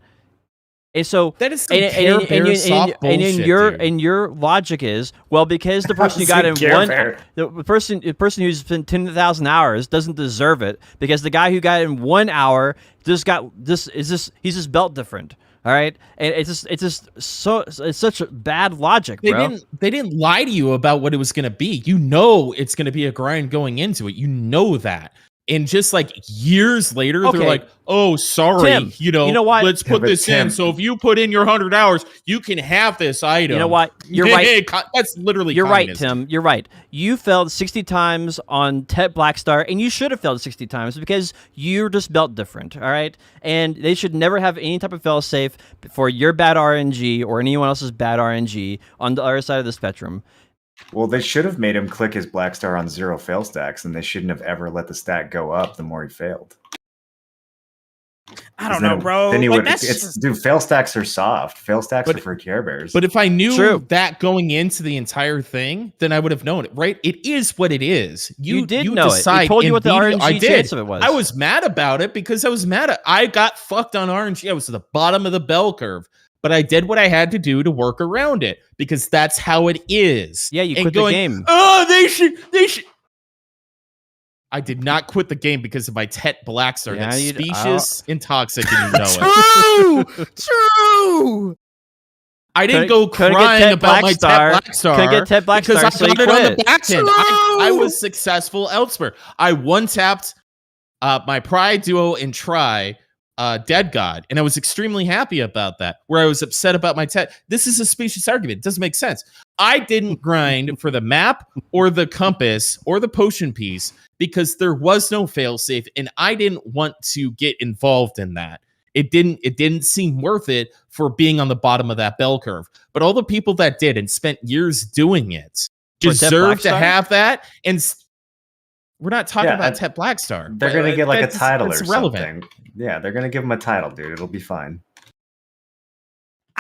And so that is and your logic is, well, because the person you got in the person who's been 10,000 hours doesn't deserve it, because the guy who got it in 1 hour he's just belt different. All right, and it's such a bad logic, bro. They didn't lie to you about what it was going to be. You know it's going to be a grind going into it. You know that. And just like years later, they're like, "Oh, sorry, Tim, you know what? Let's put this in. So if you put in your 100 hours, you can have this item." You know what? You're right. That's literally. You're communism. Right, Tim. You're right. You failed 60 times on Tet Blackstar, and you should have failed 60 times because you're just built different. All right, and they should never have any type of failsafe for your bad RNG or anyone else's bad RNG on the other side of the spectrum. Well, they should have made him click his black star on 0 fail stacks, and they shouldn't have ever let the stack go up the more he failed. I don't know, bro. Then he like, would. that's It's just... dude. Fail stacks are soft. Fail stacks But- are for Care Bears. But if I knew True. that going into the entire thing, then I would have known it, right? It is what it is. You did know it. decide He told you in what the video- RNG I did. chance of it was. I was mad about it because I got fucked on RNG. I was at the bottom of the bell curve, but I did what I had to do to work around it because that's how it is. Yeah, you And quit the game. Oh, they should. I did not quit the game because of my Tet Blackstar. Yeah, That's you- specious and toxic, and you know it. True. I didn't Couldn't- go couldn't get crying Tet about my Blackstar. Tet Blackstar. Couldn't get Tet because Blackstar, I so you got it on the quit. back end. I True. was successful elsewhere. I one-tapped my Pride Duo and Try Dead God, and I was extremely happy about that, where I was upset about my Tet. This is a specious argument. It doesn't make sense. I didn't grind for the map or the compass or the potion piece because there was no failsafe, and I didn't want to get involved in that. It didn't seem worth it for being on the bottom of that bell curve. But all the people that did and spent years doing it For Tet deserve to Blackstar? have that. And we're not talking Yeah, about and Tet Blackstar. they're gonna get like a That's- title or that's irrelevant. something. Yeah, they're gonna give him a title, dude. It'll be fine.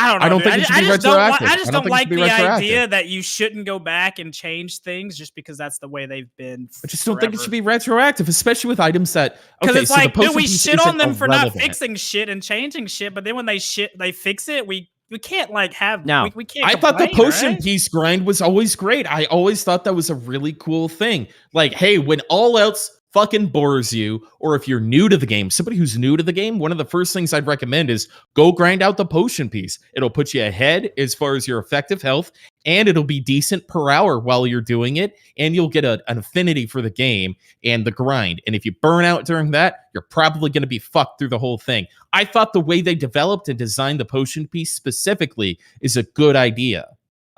I don't know. I don't dude. think it should be just don't want- retroactive. I I just don't don't think it like should be the retroactive. idea that you shouldn't go back and change things just because that's the way they've been. I just don't think it should be retroactive, especially with items that. Because Okay, it's so like, the dude, potion we piece shit on isn't them for not irrelevant. fixing shit and changing shit, but then when they fix it, we can't like have. Now, we can't. I thought the complain, potion right? piece grind was always great. I always thought that was a really cool thing. Like, hey, when all else fucking bores you, or if you're new to the game, somebody who's new to the game, one of the first things I'd recommend is go grind out the potion piece. It'll put you ahead as far as your effective health, and it'll be decent per hour while you're doing it, and you'll get an affinity for the game and the grind. And if you burn out during that, you're probably going to be fucked through the whole thing. I thought the way they developed and designed the potion piece specifically is a good idea.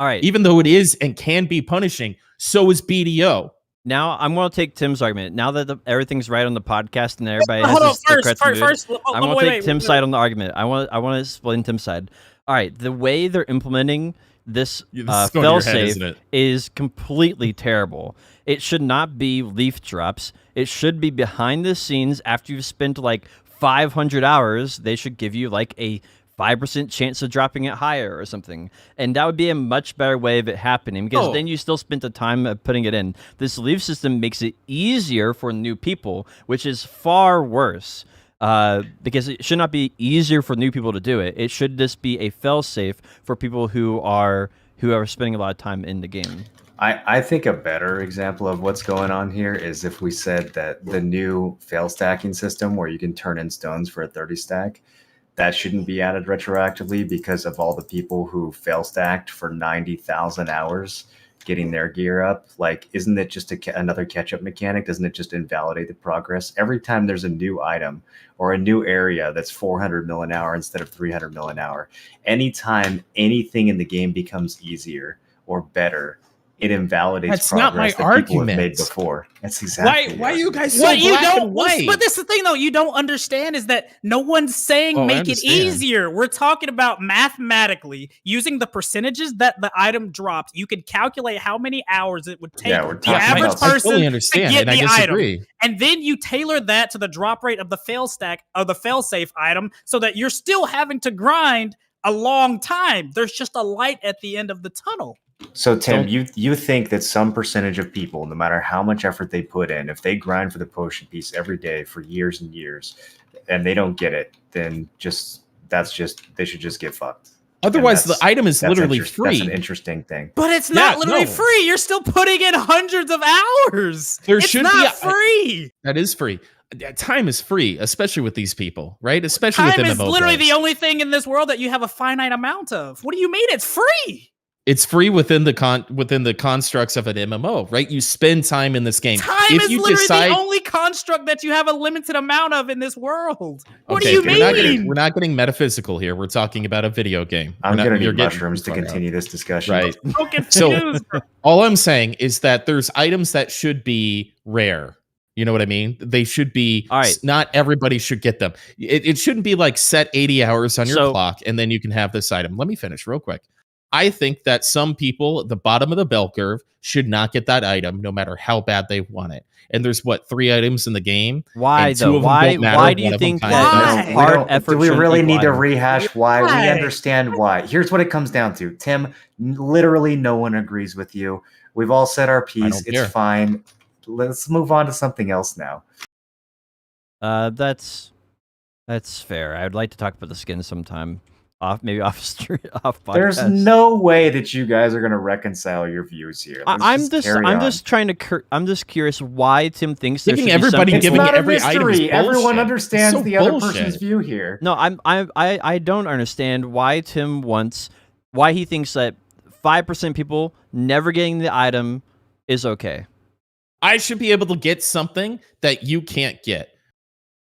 All right. Even though it is and can be punishing, so is BDO. Now I'm going to take Tim's argument. Now that everything's right on the podcast and everybody has Hold on, this, the correct mood, first. I'm going to take Tim's side on the argument. I want to explain Tim's side. All right, the way they're implementing this Yeah, this is going to your head, failsafe isn't it? is completely terrible. It should not be leaf drops. It should be behind the scenes. After you've spent like 500 hours, they should give you like a 5% chance of dropping it higher or something. And that would be a much better way of it happening because Oh. then you still spent the time of putting it in. This leaf system makes it easier for new people, which is far worse. Because it should not be easier for new people to do it. It should just be a fail-safe for people who are spending a lot of time in the game. I think a better example of what's going on here is if we said that the new fail stacking system where you can turn in stones for a 30 stack, that shouldn't be added retroactively because of all the people who fail stacked for 90,000 hours getting their gear up. Like, isn't it just another catch-up mechanic? Doesn't it just invalidate the progress? Every time there's a new item or a new area that's 400 mil an hour instead of 300 mil an hour, anytime anything in the game becomes easier or better, it invalidates That's not progress my that people have made argument. before. That's exactly Why the you argument. guys so What you black don't, and white? but this is the thing though. You don't understand is that no one's saying Oh, I make it understand. easier. We're talking about mathematically using the percentages that the item dropped. You can calculate how many hours it would take Yeah, we're the talking average about- I person fully to understand, get and I the item, disagree. and then you tailor that to the drop rate of the fail stack of the fail safe item, so that you're still having to grind a long time. There's just a light at the end of the tunnel. So Tim, Don't- you think that some percentage of people, no matter how much effort they put in, if they grind for the potion piece every day for years and years, and they don't get it, then they should just get fucked. Otherwise, the that's- item is literally That's free. an interesting thing. But it's Yeah, not literally no. free. You're still putting in hundreds of hours. There it's should not be free. That is free. Time is free, especially with these people, right? Especially Time with is MMO literally players. the only thing in this world that you have a finite amount of. What do you mean it's free? It's free within the constructs of an MMO, right? You spend time in this game. Time if is you literally decide, the only construct that you have a limited amount of in this world. What Okay, do you we're mean? not getting metaphysical here. We're talking about a video game. I'm We're not- gonna you're need getting mushrooms to too far out. continue this discussion. Right. So confused. So- bro. All I'm saying is that there's items that should be rare. You know what I mean? They should be. All right. Not everybody should get them. It shouldn't be like set 80 hours on your So- clock and then you can have this item. Let me finish real quick. I think that some people at the bottom of the bell curve should not get that item no matter how bad they want it. And there's 3 items in the game. Why and 2 though? of them Why? don't matter, Why do you one of them think kinda that does. Why? we hard don't. effort? Do we shouldn't really equal need to items? rehash why? Why? We understand why. Here's what it comes down to. Tim, literally no one agrees with you. We've all said our piece. don't It's care. fine. Let's move on to something else now. That's fair. I would like to talk about the skins sometime. Maybe off podcast. There's no way that you guys are going to reconcile your views here. Let's I'm just curious why Tim thinks there should Thinking be everybody some It's giving not a every item is mystery. Everyone bullshit. understands It's so the other bullshit. person's view here. No, I don't understand why Tim why he thinks that 5% people never getting the item is okay. I should be able to get something that you can't get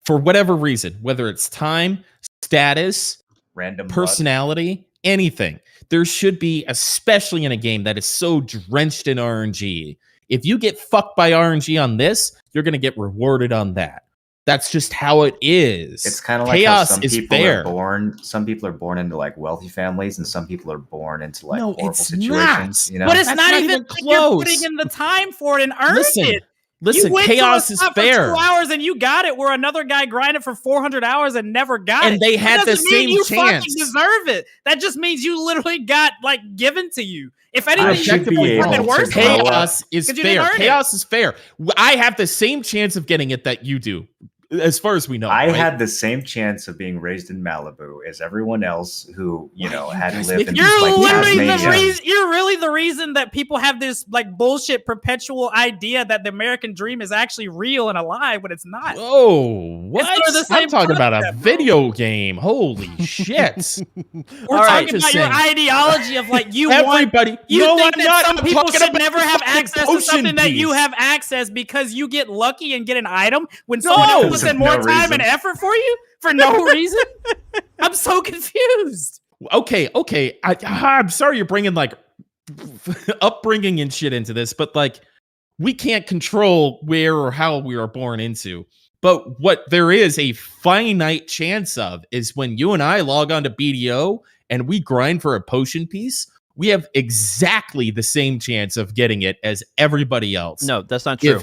for whatever reason, whether it's time, status, Random luck. personality, anything. There should be, especially in a game that is so drenched in RNG. If you get fucked by RNG on this, you're going to get rewarded on that. That's just how it is. It's kind of like chaos how some is people fair. are born. Some people are born into like wealthy families, and some people are born into like No, horrible it's situations. not. You know, But it's That's not not even even like you're close. putting in the time for it and earned it. Listen, you went chaos to a is spot fair. for 2 hours and you got it, where another guy grinded for 400 hours and never got it. And they had That the doesn't mean same you chance. fucking deserve it. That just means you literally got like given to you. If anything, I you should be should able fucking to worse. grow up. Chaos is 'Cause you didn't fair. earn it. Chaos is fair. I have the same chance of getting it that you do, as far as we know. I right? had the same chance of being raised in Malibu as everyone else who, Why are you had to guys live making in these You're like literally the Tasmania. reason. You're really the reason that people have this like bullshit perpetual idea that the American dream is actually real and alive when it's not. Whoa, what? sort of the same I'm talking about a concept, bro. video game. Holy shit. We're All right, talking just about your saying. ideology of like you want. Everybody, You no, think I'm that not. some I'm people talking should about never the have fucking access to potion something that you piece. have access because you get lucky and get an item when No. someone else puts in No more time reason. and effort for you for no reason? I'm so confused. Okay. I'm sorry you're bringing like upbringing and shit into this, but like we can't control where or how we are born into. But what there is a finite chance of is when you and I log on to BDO and we grind for a potion piece, we have exactly the same chance of getting it as everybody else. No, that's not true.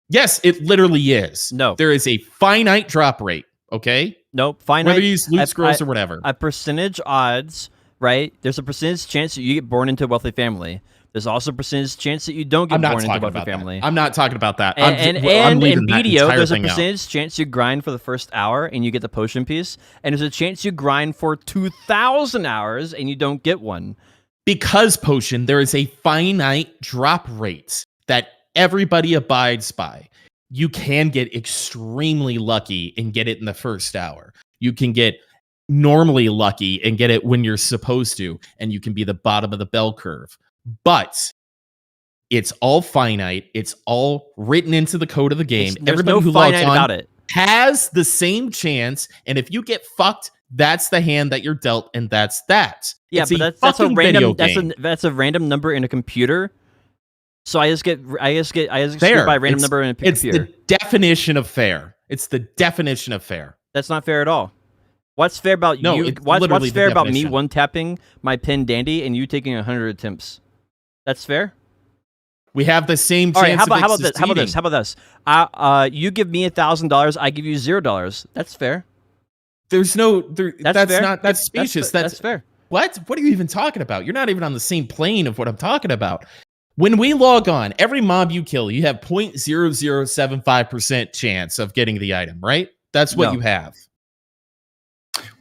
Yes, it literally is. No. There is a finite drop rate, okay? No, finite. Whether you use loot scrolls or whatever. A percentage odds, right? There's a percentage chance that you get born into a wealthy family. There's also a percentage chance that you don't I'm get not born into a talking wealthy about family. that. I'm not talking about that. And I'm leaving in that BDO, entire there's a thing out. percentage chance you grind for the first hour and you get the potion piece, and there's a chance you grind for 2,000 hours and you don't get one. Because potion, there is a finite drop rate that everybody abides by. You can get extremely lucky and get it in the first hour. You can get normally lucky and get it when you're supposed to, and you can be the bottom of the bell curve. But it's all finite. It's all written into the code of the game. There's Everybody no who logs finite on about it. has the same chance, and if you get fucked, that's the hand that you're dealt, and that's that. Yeah, It's but that's a fucking video random game. that's a random number in a computer. So I just get Fair. by a random It's- number in a It's computer. the definition of fair. It's the definition of fair. That's not fair at all. What's fair about No, you? it's What's literally the fair about me definition. one tapping my pin dandy and you taking 100 attempts? That's fair. We have the same chance. All right. How about of it this? How about this? How succeeding. about this? You give me $1,000, I give you $0. That's fair. There's no. That's fair. not. That's specious. That's fair. What? What are you even talking about? You're not even on the same plane of what I'm talking about. When we log on, every mob you kill, you have 0.0075% chance of getting the item, right? That's what No. you have.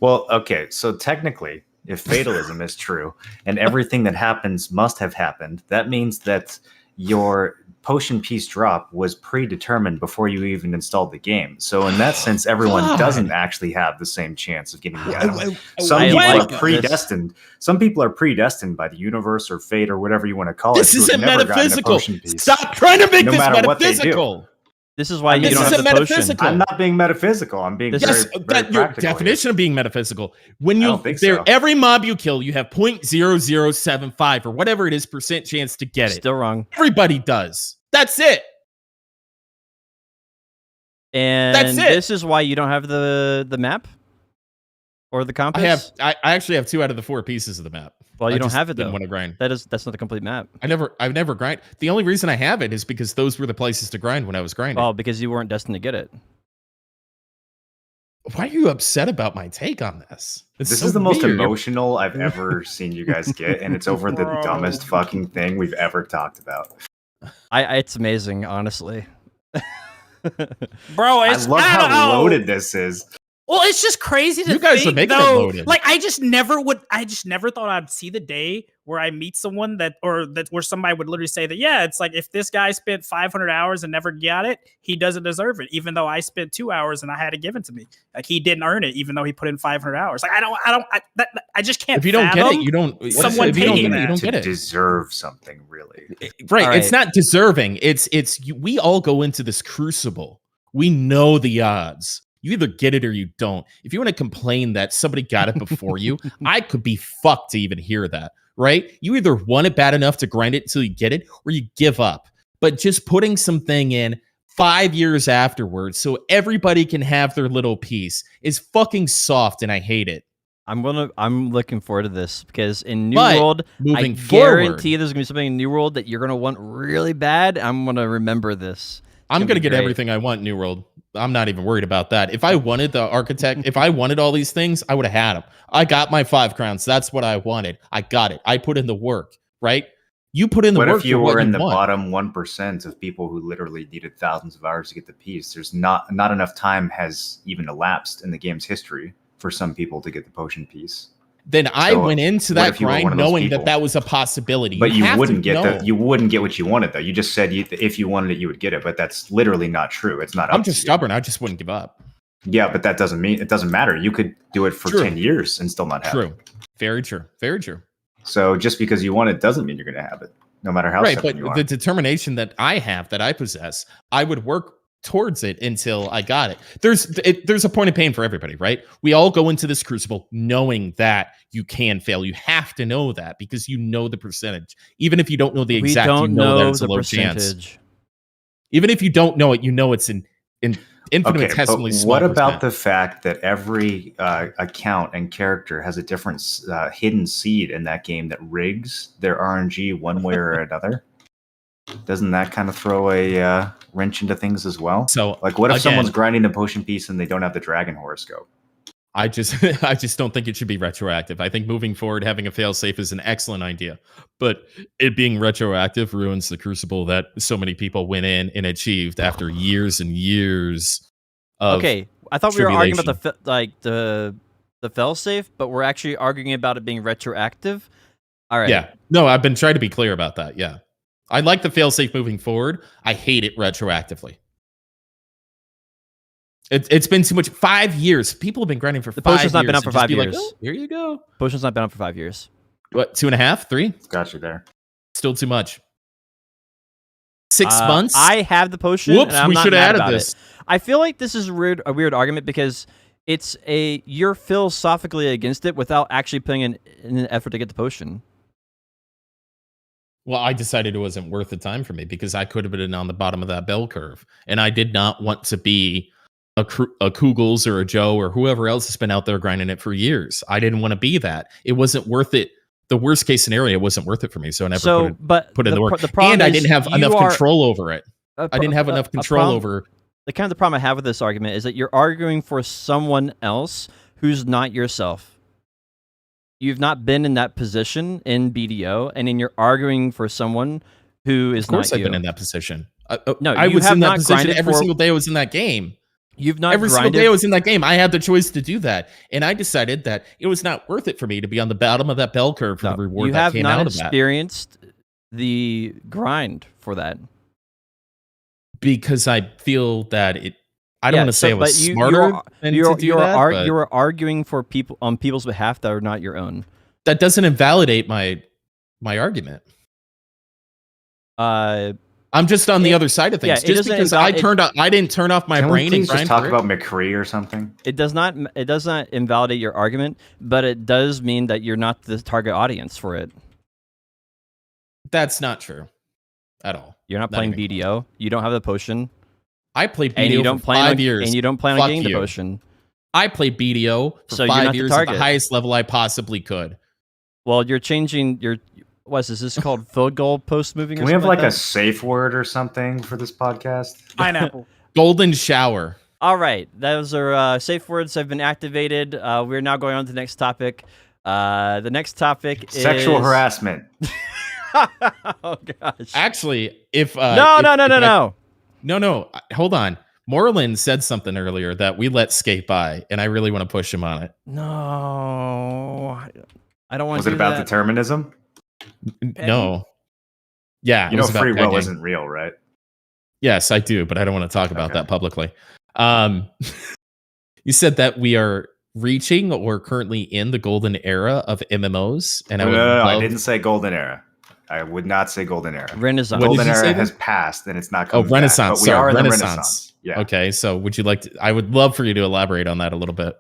Well, okay, so technically, if fatalism is true and everything that happens must have happened, that means that your potion piece drop was predetermined before you even installed the game. So in that sense, everyone God. doesn't actually have the same chance of getting the item. Some I people like are this. predestined. Some people are predestined by the universe or fate or whatever you want to call This it. who have isn't never gotten a metaphysical. potion piece. Stop trying to make No this matter what they do. metaphysical. This is why you This don't isn't have the potion. metaphysical. I'm not being metaphysical. I'm being This very, Yes, very that your practical here. definition of being metaphysical. When I you don't think so. every mob you kill, you have 0.0075 or whatever it is percent chance to get it. Still wrong. Everybody does. That's it. And That's it. this is why you don't have the map. Or the compass? I actually have 2 out of the 4 pieces of the map. Well, you I don't just have it didn't though. want to grind. That's not the complete map. I've never grind. The only reason I have it is because those were the places to grind when I was grinding. Well, because you weren't destined to get it. Why are you upset about my take on this? This is the most emotional I've ever seen you guys get, and it's over the Bro. dumbest fucking thing we've ever talked about. It's amazing, honestly. Bro, I it's love how know. loaded this is. Well, it's just crazy to You guys think, are making it though, loaded. like I just never thought I'd see the day where I meet someone where somebody would literally say that, yeah, it's like if this guy spent 500 hours and never got it, he doesn't deserve it, even though I spent 2 hours and I had it given to me. Like he didn't earn it, even though he put in 500 hours. Like I just can't. If you don't get it, you don't. Someone if you don't taking get it, you that don't To get it. deserve something, really. Right. All right. It's not deserving. We all go into this crucible. We know the odds. You either get it or you don't. If you want to complain that somebody got it before you, I could be fucked to even hear that, right? You either want it bad enough to grind it until you get it or you give up. But just putting something in 5 years afterwards so everybody can have their little piece is fucking soft and I hate it. I'm looking forward to this because in New But World, moving I forward, guarantee there's gonna be something in New World that you're gonna want really bad. I'm gonna remember this. I'm gonna going to be get great. everything I want in New World. I'm not even worried about that. If I wanted the architect, if I wanted all these things, I would have had them. I got my 5 crowns. That's what I wanted. I got it. I put in the work, right? You put in the What work if you for what were in you the want. bottom 1% of people who literally needed thousands of hours to get the piece? There's not enough time has even elapsed in the game's history for some people to get the potion piece. Then I So, went into what that if you were one grind of those knowing people? that that was a possibility. But you have to wouldn't get know. you wouldn't get what you wanted though. You just said if you wanted it, you would get it. But that's literally not true. It's not. I'm up just to stubborn. I just wouldn't give up. You. Yeah, but that doesn't mean it doesn't matter. You could do it for True. 10 years and still not have it. True. Very true. Very true. So just because you want it doesn't mean you're going to have it, no matter how Right, stubborn but you are. the determination that I have, that I possess, I would work towards it until I got it. There's a point of pain for everybody, right? We all go into this crucible knowing that you can fail. You have to know that because you know the percentage. Even if you don't know the We exact, don't you know that it's the a low chance. percentage. Even if you don't know it, you know it's in Okay, infinitesimally but small. what about percent. the fact that every account and character has a different hidden seed in that game that rigs their RNG one way or another? Doesn't that kind of throw a wrench into things as well? So, Like, what if again, someone's grinding the potion piece and they don't have the dragon horoscope? I just don't think it should be retroactive. I think moving forward, having a failsafe is an excellent idea, but it being retroactive ruins the crucible that so many people went in and achieved after years and years of. Okay, I thought we were arguing about tribulation. the failsafe, but we're actually arguing about it being retroactive. All right. Yeah, no, I've been trying to be clear about that. Yeah, I like the failsafe moving forward. I hate it retroactively. It's been too much. 5 years. People have been grinding for 5 years. potion's not been out for and just 5 be like, years. "Oh, here you go. Potion's not been out for 5 years. What, 2.5, 3? Got you there. Still too much. 6 months? I have the potion. Whoops, and I'm we not should have mad added about this. it. I feel like this is a weird argument because you're philosophically against it without actually putting in an effort to get the potion. Well, I decided it wasn't worth the time for me because I could have been on the bottom of that bell curve. And I did not want to be a Kugels or a Joe or whoever else has been out there grinding it for years. I didn't want to be that. It wasn't worth it. The worst case scenario, it wasn't worth it for me. So I never put in the work. And I didn't have enough control over it. I didn't have enough control over. The kind of the problem I have with this argument is that you're arguing for someone else who's not yourself. You've not been in that position in BDO, and then you're arguing for someone who is not you. Of course I've been in that position. No, I you was have in that not position grinded every for- single day I was in that game. You've not Every single grinded. day I was in that game, I had the choice to do that. And I decided that it was not worth it for me to be on the bottom of that bell curve for No, the reward you that have came not out of that. experienced the grind for that. Because I feel that it... I don't want to say I was smarter than to do that, but you are arguing for people on people's behalf that are not your own. that doesn't invalidate my argument. I'm just on the other side of things. yeah, it Just doesn't because I didn't turn off my Can we brain and please just grind talk for about McCree or something? It does not invalidate your argument, but it does mean that you're not the target audience for it. That's not true at all. You're not Not playing even BDO. You don't have the potion, I played and you BDO don't for plan 5 on, years. and you don't plan on Fuck getting the you. potion. I played BDO for So you're 5 not the years at the target. highest level I possibly could. Well, you're changing your. What's this? Is this called field goal post moving? Can or we have something like that? a safe word or something for this podcast? Pineapple. Golden shower. All right, those are safe words have been activated. We're now going on to the next topic. The next topic is Sexual harassment. Oh gosh! Actually, if No. no, hold on. Moreland said something earlier that we let skate by, and I really want to push him on it. No, I don't want Was to it do about that. determinism? No. Yeah, You it know, was about free will pegging. isn't real, right? Yes, I do, but I don't want to talk about Okay. that publicly. You said that we are reaching or currently in the golden era of MMOs, and I would No, I love- didn't say golden era. I would not say golden era. Renaissance. What did Golden you say era then? has passed and it's not Oh, coming Renaissance. back. But we are in the Renaissance. Renaissance. Yeah. Okay, so would you like to? I would love for you to elaborate on that a little bit.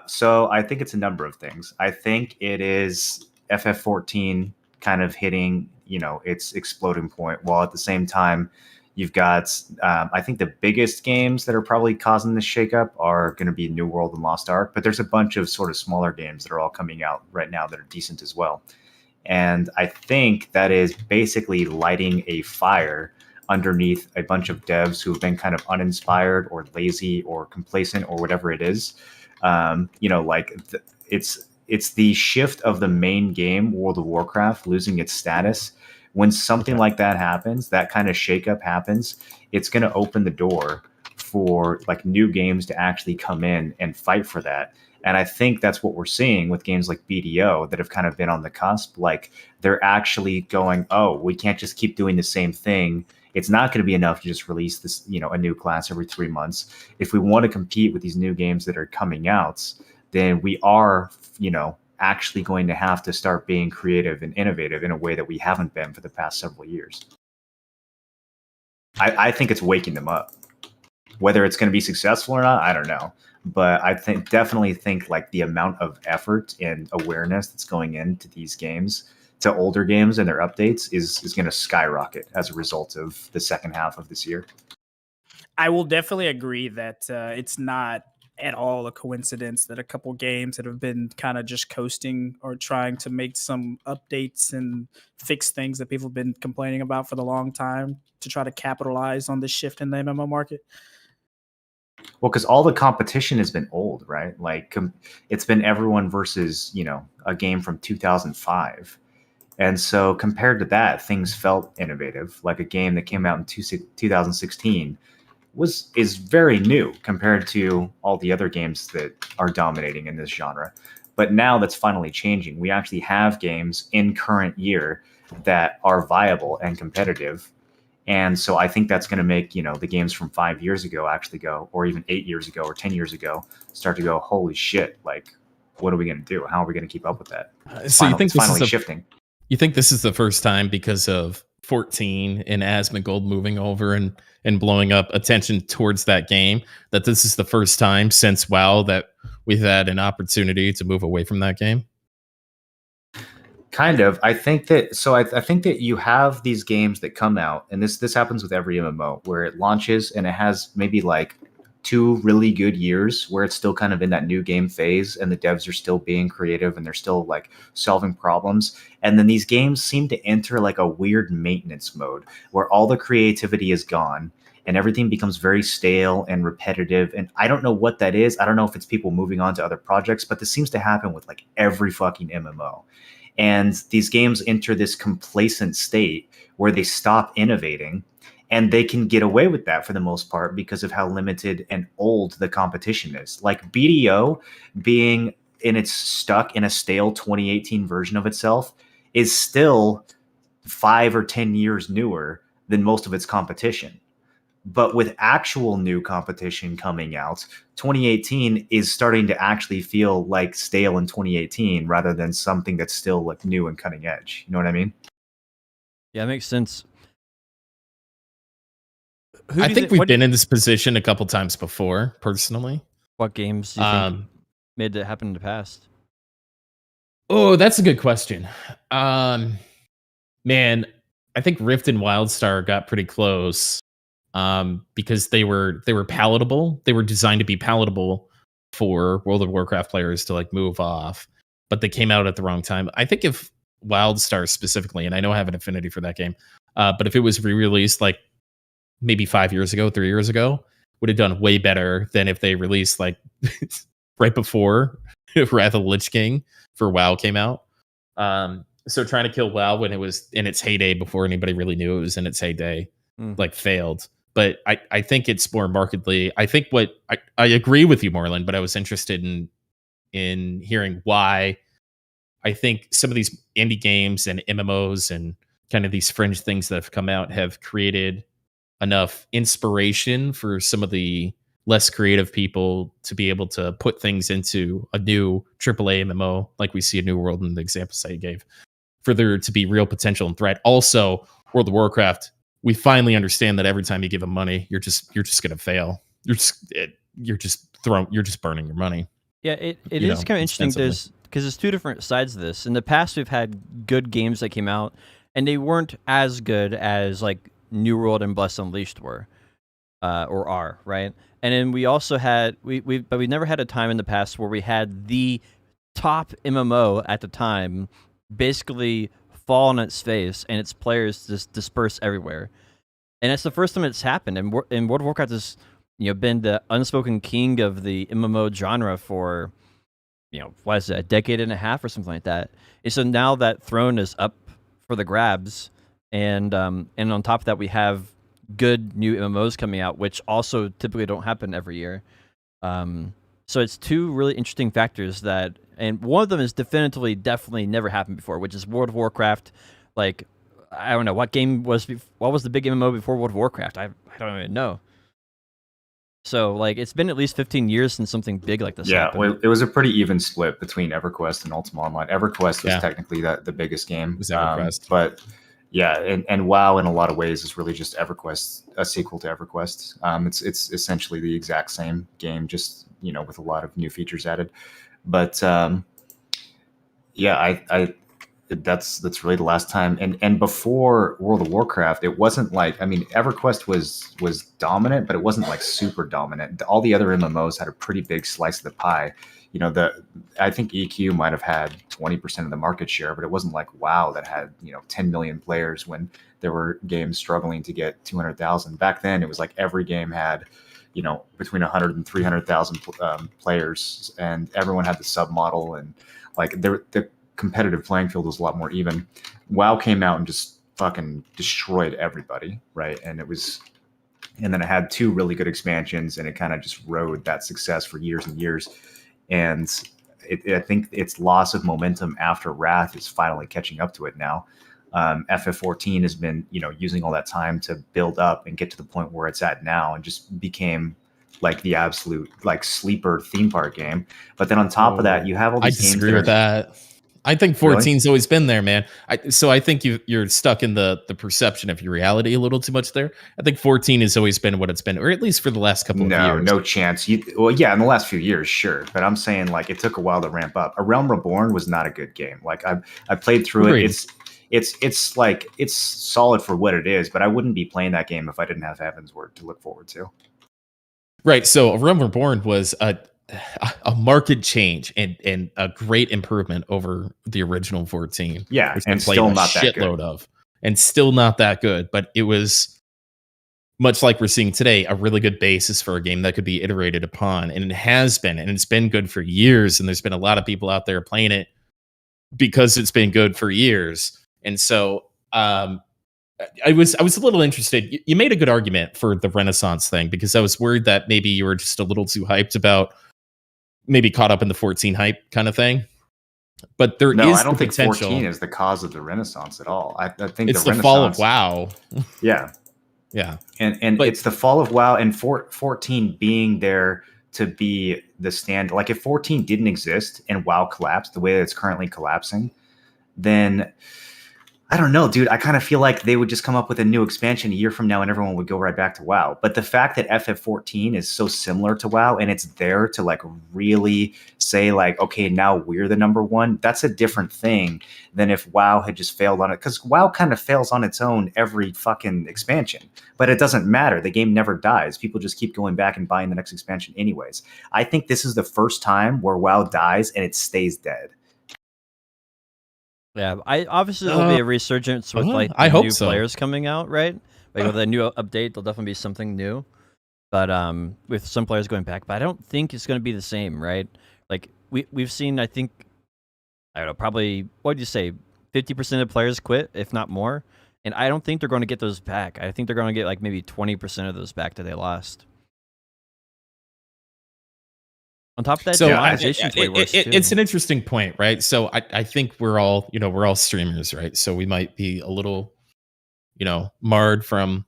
So I think it's a number of things. I think it is FF14 kind of hitting, its exploding point, while at the same time you've got, I think the biggest games that are probably causing this shakeup are going to be New World and Lost Ark, but there's a bunch of sort of smaller games that are all coming out right now that are decent as well. And I think that is basically lighting a fire underneath a bunch of devs who have been kind of uninspired or lazy or complacent or whatever it is. It's the shift of the main game, World of Warcraft, losing its status. When something like that happens, that kind of shakeup happens, it's going to open the door for like new games to actually come in and fight for that. And I think that's what we're seeing with games like BDO that have kind of been on the cusp. Like they're actually going, oh, we can't just keep doing the same thing. It's not going to be enough to just release this, a new class every 3 months. If we want to compete with these new games that are coming out, then we are, actually going to have to start being creative and innovative in a way that we haven't been for the past several years. I think it's waking them up. Whether it's going to be successful or not, I don't know. But I definitely think like the amount of effort and awareness that's going into these games, to older games and their updates, is going to skyrocket as a result of the second half of this year. I will definitely agree that it's not at all a coincidence that a couple games that have been kind of just coasting or trying to make some updates and fix things that people have been complaining about for the long time to try to capitalize on this shift in the MMO market. Well, because all the competition has been old, right? Like it's been everyone versus, a game from 2005. And so compared to that, things felt innovative. Like a game that came out in 2016 is very new compared to all the other games that are dominating in this genre. But now that's finally changing. We actually have games in current year that are viable and competitive. And so I think that's going to make, the games from 5 years ago actually go, or even 8 years ago or 10 years ago, start to go, holy shit, like, what are we going to do? How are we going to keep up with that? So you think it's finally shifting? You think this is the first time because of 14 and Asmongold moving over and blowing up attention towards that game, that this is the first time since WoW that we've had an opportunity to move away from that game? Kind of. I think that I think that you have these games that come out, and this happens with every MMO, where it launches and it has maybe like 2 really good years where it's still kind of in that new game phase and the devs are still being creative and they're still like solving problems. And then these games seem to enter like a weird maintenance mode where all the creativity is gone and everything becomes very stale and repetitive. And I don't know what that is. I don't know if it's people moving on to other projects, but this seems to happen with like every fucking MMO. And these games enter this complacent state where they stop innovating, and they can get away with that for the most part because of how limited and old the competition is. Like BDO being stuck in a stale 2018 version of itself is still 5 or 10 years newer than most of its competition. But with actual new competition coming out, 2018 is starting to actually feel like stale in 2018 rather than something that's still like new and cutting edge. You know what I mean? Yeah, it makes sense. I think we've been in this position a couple times before, personally. What games do you think made it happen in the past? Oh, that's a good question. Man, I think Rift and Wildstar got pretty close. because they were palatable. They were designed to be palatable for World of Warcraft players to like move off, but they came out at the wrong time. I think if WildStar specifically, and I know I have an affinity for that game, but if it was re-released like maybe 5 years ago, 3 years ago, would have done way better than if they released like right before Wrath of the Lich King for WoW came out. So trying to kill WoW when it was in its heyday before anybody really knew it was in its heyday, like failed. But I think it's more markedly. I think what I agree with you, Moreland, but I was interested in hearing why. I think some of these indie games and MMOs and kind of these fringe things that have come out have created enough inspiration for some of the less creative people to be able to put things into a new AAA MMO, like we see a New World in the examples that you gave, for there to be real potential and threat. Also, World of Warcraft, we finally understand that every time you give them money, you're just going to fail. You're just burning your money. Yeah, it is kind of interesting. There's two different sides of this. In the past, we've had good games that came out, and they weren't as good as like New World and Blessed Unleashed were, or are, right? And then we also had but we never had a time in the past where we had the top MMO at the time basically fall on its face and its players just disperse everywhere. And it's the first time it's happened. And World of Warcraft has been the unspoken king of the MMO genre for what is it, a decade and a half or something like that. And so now that throne is up for the grabs, and on top of that, we have good new MMOs coming out, which also typically don't happen every year. So it's two really interesting factors and one of them is definitely never happened before, which is World of Warcraft. Like, I don't know, what was the big MMO before World of Warcraft? I don't even know. So, like, it's been at least 15 years since something big like this happened. Well, it was a pretty even split between EverQuest and Ultima Online. EverQuest was technically the biggest game. It was EverQuest. But, yeah, and WoW, in a lot of ways, is really just EverQuest, a sequel to EverQuest. It's essentially the exact same game, just, with a lot of new features added. But, that's really the last time. And before World of Warcraft, it wasn't like, EverQuest was dominant, but it wasn't like super dominant. All the other MMOs had a pretty big slice of the pie. I think EQ might have had 20% of the market share, but it wasn't like WoW that had 10 million players when there were games struggling to get 200,000. Back then, it was like every game had between 100 and 300,000 players, and everyone had the submodel, and like the competitive playing field was a lot more even. WoW came out and just fucking destroyed everybody, right? And then it had two really good expansions, and it kind of just rode that success for years and years. And I think its loss of momentum after Wrath is finally catching up to it now. FF14 has been, using all that time to build up and get to the point where it's at now, and just became like the absolute like sleeper theme park game. But then on top of that, you have all these games. I disagree with that. I think 14's always been there, man. So I think you're stuck in the perception of your reality a little too much there. I think 14 has always been what it's been, or at least for the last couple of years. No chance. In the last few years, sure. But I'm saying, like, it took a while to ramp up. A Realm Reborn was not a good game. Like, I played through it. It's like, it's solid for what it is, but I wouldn't be playing that game if I didn't have Heaven's Word to look forward to. Right. So A Realm Reborn was a market change and a great improvement over the original 14. Yeah, and still not that good. And still not that good, but it was, much like we're seeing today, a really good basis for a game that could be iterated upon. And it has been, and it's been good for years. And there's been a lot of people out there playing it because it's been good for years. And so I was a little interested. You made a good argument for the Renaissance thing, because I was worried that maybe you were just a little too hyped about, maybe caught up in the 14 hype kind of thing. But I don't think 14 is the cause of the Renaissance at all. I think it's the fall of WoW. Yeah. Yeah. And it's the fall of WoW, and 14 being there to be the stand. Like, if 14 didn't exist and WoW collapsed the way that it's currently collapsing, then I don't know, dude. I kind of feel like they would just come up with a new expansion a year from now and everyone would go right back to WoW. But the fact that FF14 is so similar to WoW, and it's there to like really say like, okay, now we're the number one, that's a different thing than if WoW had just failed on it. Because WoW kind of fails on its own every fucking expansion, but it doesn't matter. The game never dies. People just keep going back and buying the next expansion anyways. I think this is the first time where WoW dies and it stays dead. Yeah, I obviously there'll be a resurgence with like I the hope new so. players coming out, right? Like with a new update, there'll definitely be something new. But with some players going back, but I don't think it's going to be the same, right? Like we've seen, I think, I don't know, probably what do you say, 50% of players quit, if not more, and I don't think they're going to get those back. I think they're going to get like maybe 20% of those back that they lost. On top of that, So monetization's way worse too. it's an interesting point, right? So I think we're all streamers, right? So we might be a little, marred from,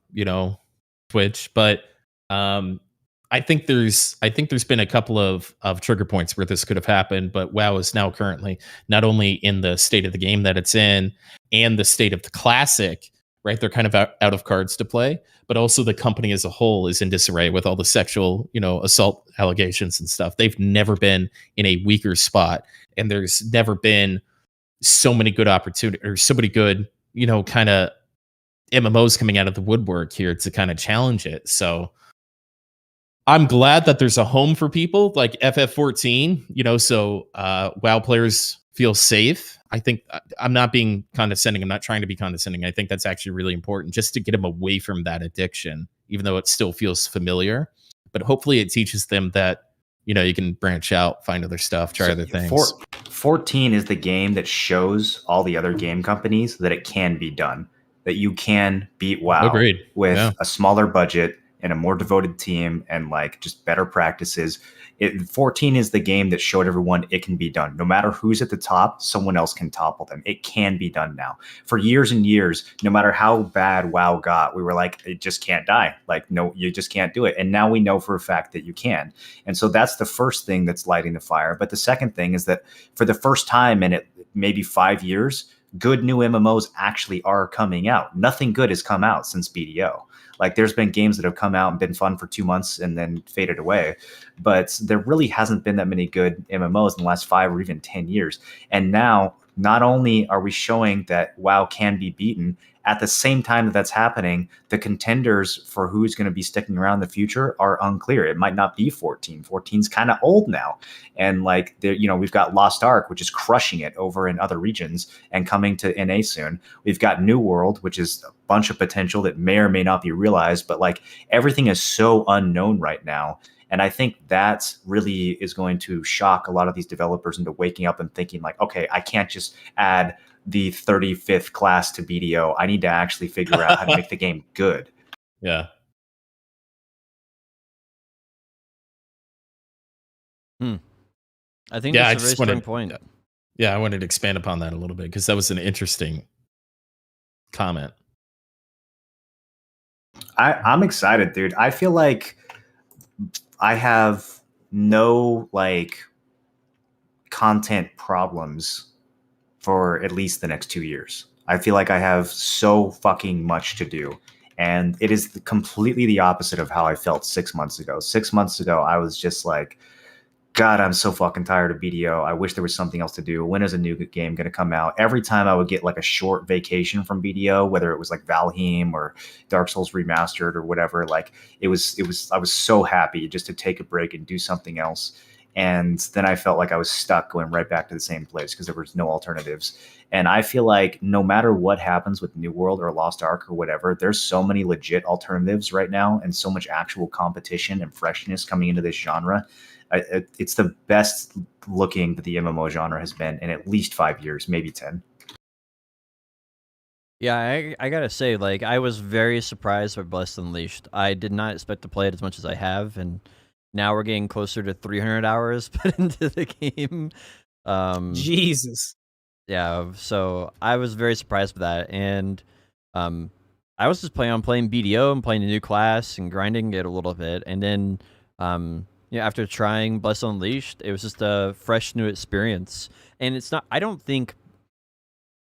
Twitch, but I think there's been a couple of trigger points where this could have happened, but WoW is now currently not only in the state of the game that it's in and the state of the classic, right? They're kind of out of cards to play, but also the company as a whole is in disarray with all the sexual, assault allegations and stuff. They've never been in a weaker spot, and there's never been so many good opportunities or so many good, kind of MMOs coming out of the woodwork here to kind of challenge it. So I'm glad that there's a home for people like FF14, so WoW players feel safe. I think I'm not being condescending. I'm not trying to be condescending. I think that's actually really important just to get them away from that addiction, even though it still feels familiar. But hopefully it teaches them that, you can branch out, find other stuff, try other things. 14 is the game that shows all the other game companies that it can be done, that you can beat WoW with a smaller budget and a more devoted team and like just better practices. 14 is the game that showed everyone it can be done. No matter who's at the top, someone else can topple them. It can be done now. For years and years, no matter how bad WoW got, we were like, it just can't die. Like, no, you just can't do it. And now we know for a fact that you can. And so that's the first thing that's lighting the fire. But the second thing is that for the first time in maybe 5 years, good new MMOs actually are coming out. Nothing good has come out since BDO. Like there's been games that have come out and been fun for 2 months and then faded away, but there really hasn't been that many good MMOs in the last 5 or even 10 years. And now not only are we showing that WoW can be beaten, at the same time that that's happening, the contenders for who's going to be sticking around in the future are unclear. It might not be 14. 14's kind of old now. And like, we've got Lost Ark, which is crushing it over in other regions and coming to NA soon. We've got New World, which is a bunch of potential that may or may not be realized, but like everything is so unknown right now. And I think that really is going to shock a lot of these developers into waking up and thinking like, okay, I can't just add the 35th class to BDO. I need to actually figure out how to make the game good. Yeah. I think that's a very strong point. Yeah, I wanted to expand upon that a little bit because that was an interesting comment. I'm excited, dude. I feel like I have no like content problems for at least the next 2 years. I feel like I have so fucking much to do. And it is completely the opposite of how I felt 6 months ago. 6 months ago, I was just like, God, I'm so fucking tired of BDO. I wish there was something else to do. When is a new game going to come out? Every time I would get like a short vacation from BDO, whether it was like Valheim or Dark Souls Remastered or whatever, like I was so happy just to take a break and do something else. And then I felt like I was stuck going right back to the same place because there was no alternatives. And I feel like no matter what happens with New World or Lost Ark or whatever, there's so many legit alternatives right now and so much actual competition and freshness coming into this genre. It's the best looking that the MMO genre has been in at least 5 years, maybe 10. Yeah, I gotta say, like, I was very surprised by Blessed Unleashed. I did not expect to play it as much as I have, and now we're getting closer to 300 hours put into the game. Jesus. Yeah, so I was very surprised by that, and I was just playing BDO and playing a new class and grinding it a little bit, and then after trying Blessed Unleashed, it was just a fresh new experience. And it's not, I don't think,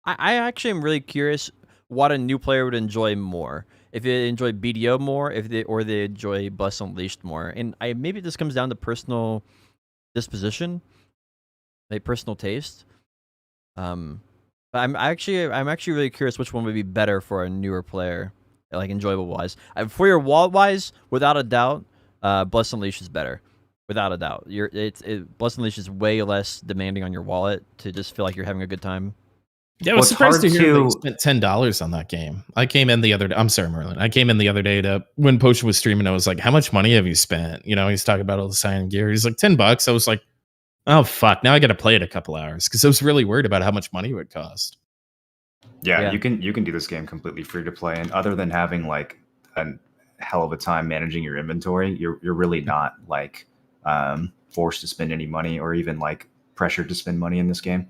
I actually am really curious what a new player would enjoy more. If they enjoy BDO more, or they enjoy Blessed Unleashed more. And maybe this comes down to personal disposition. a personal taste. But I'm actually really curious which one would be better for a newer player, like enjoyable wise. For your wallet wise, without a doubt, Bless Unleashed is better, without a doubt. Bless Unleashed is way less demanding on your wallet to just feel like you're having a good time. Yeah, I was surprised to hear they spent $10 on that game. I came in the other day. I'm sorry, Merlin. I came in the other day to when Potion was streaming. I was like, "How much money have you spent?" You know, he's talking about all the cyan gear. He's like, $10. I was like, "Oh fuck!" Now I got to play it a couple hours because I was really worried about how much money it would cost. Yeah, you can do this game completely free to play, and other than having like a hell of a time managing your inventory, you're really not like forced to spend any money or even like pressured to spend money in this game.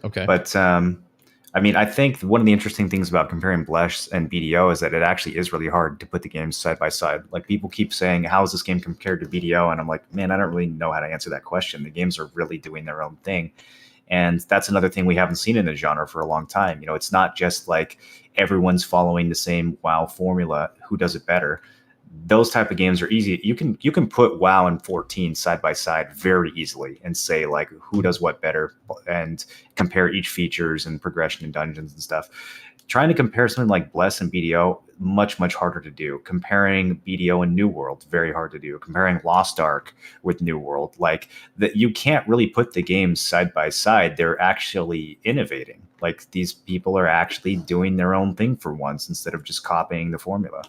Okay. But I mean, I think one of the interesting things about comparing Bless and BDO is that it actually is really hard to put the games side by side. Like people keep saying, "How is this game compared to BDO?" And I'm like, man, I don't really know how to answer that question. The games are really doing their own thing. And that's another thing we haven't seen in the genre for a long time. You know, it's not just like everyone's following the same WoW formula. Who does it better? Those type of games are easy. You can put WoW and 14 side by side very easily and say like who does what better and compare each features and progression in dungeons and stuff. Trying to compare something like Bless and BDO, much harder to do. Comparing BDO and New World, very hard to do. Comparing Lost Ark with New World, like that, you can't really put the games side by side. They're actually innovating. Like these people are actually doing their own thing for once instead of just copying the formula.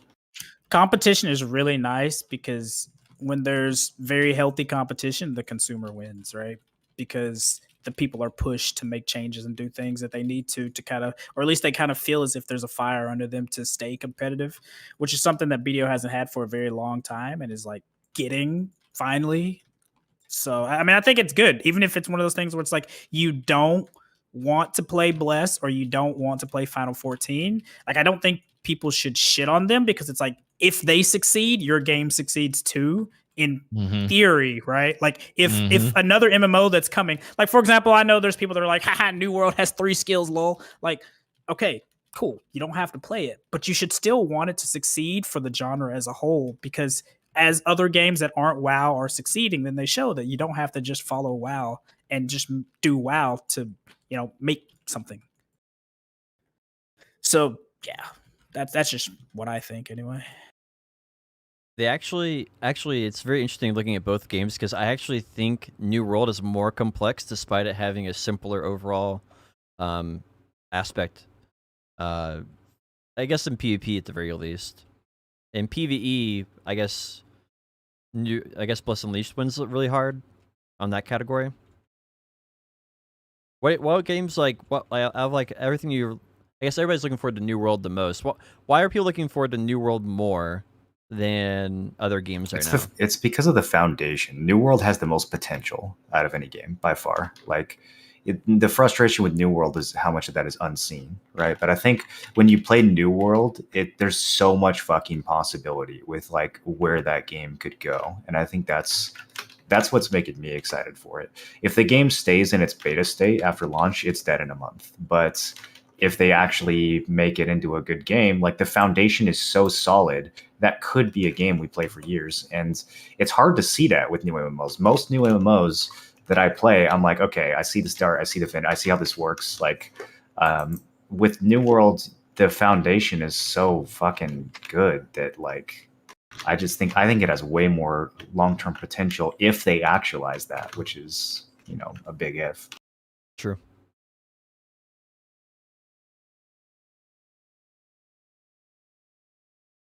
Competition is really nice because when there's very healthy competition, the consumer wins, right? Because the people are pushed to make changes and do things that they need to kind of, or at least they kind of feel as if there's a fire under them to stay competitive, which is something that BDO hasn't had for a very long time and is like getting finally. So, I mean, I think it's good, even if it's one of those things where it's like you don't want to play Bless or you don't want to play Final 14. Like, I don't think people should shit on them because it's like if they succeed, your game succeeds too. In theory, right? Like if another MMO that's coming, like for example, I know there's people that are like, haha, New World has 3 skills, lol. Like, okay, cool. You don't have to play it, but you should still want it to succeed for the genre as a whole because as other games that aren't WoW are succeeding, then they show that you don't have to just follow WoW and just do WoW to, you know, make something. So yeah, that's just what I think anyway. They actually, it's very interesting looking at both games because I actually think New World is more complex despite it having a simpler overall aspect. I guess in PvP at the very least. In PvE, I guess Bless Unleashed wins really hard on that category. What games like what I have like everything you? I guess everybody's looking forward to New World the most. Why are people looking forward to New World more than other games right now? It's because of the foundation. New World has the most potential out of any game by far. Like the frustration with New World is how much of that is unseen, right? But I think when you play New World, there's so much fucking possibility with like where that game could go, and I think that's what's making me excited for it. If the game stays in its beta state after launch, it's dead in a month. But if they actually make it into a good game, like the foundation is so solid, that could be a game we play for years. And it's hard to see that with new MMOs. Most new MMOs that I play, I'm like, okay, I see the start, I see the fin, I see how this works. Like with New World, the foundation is so fucking good that like I think it has way more long-term potential if they actualize that, which is, you know, a big if. True.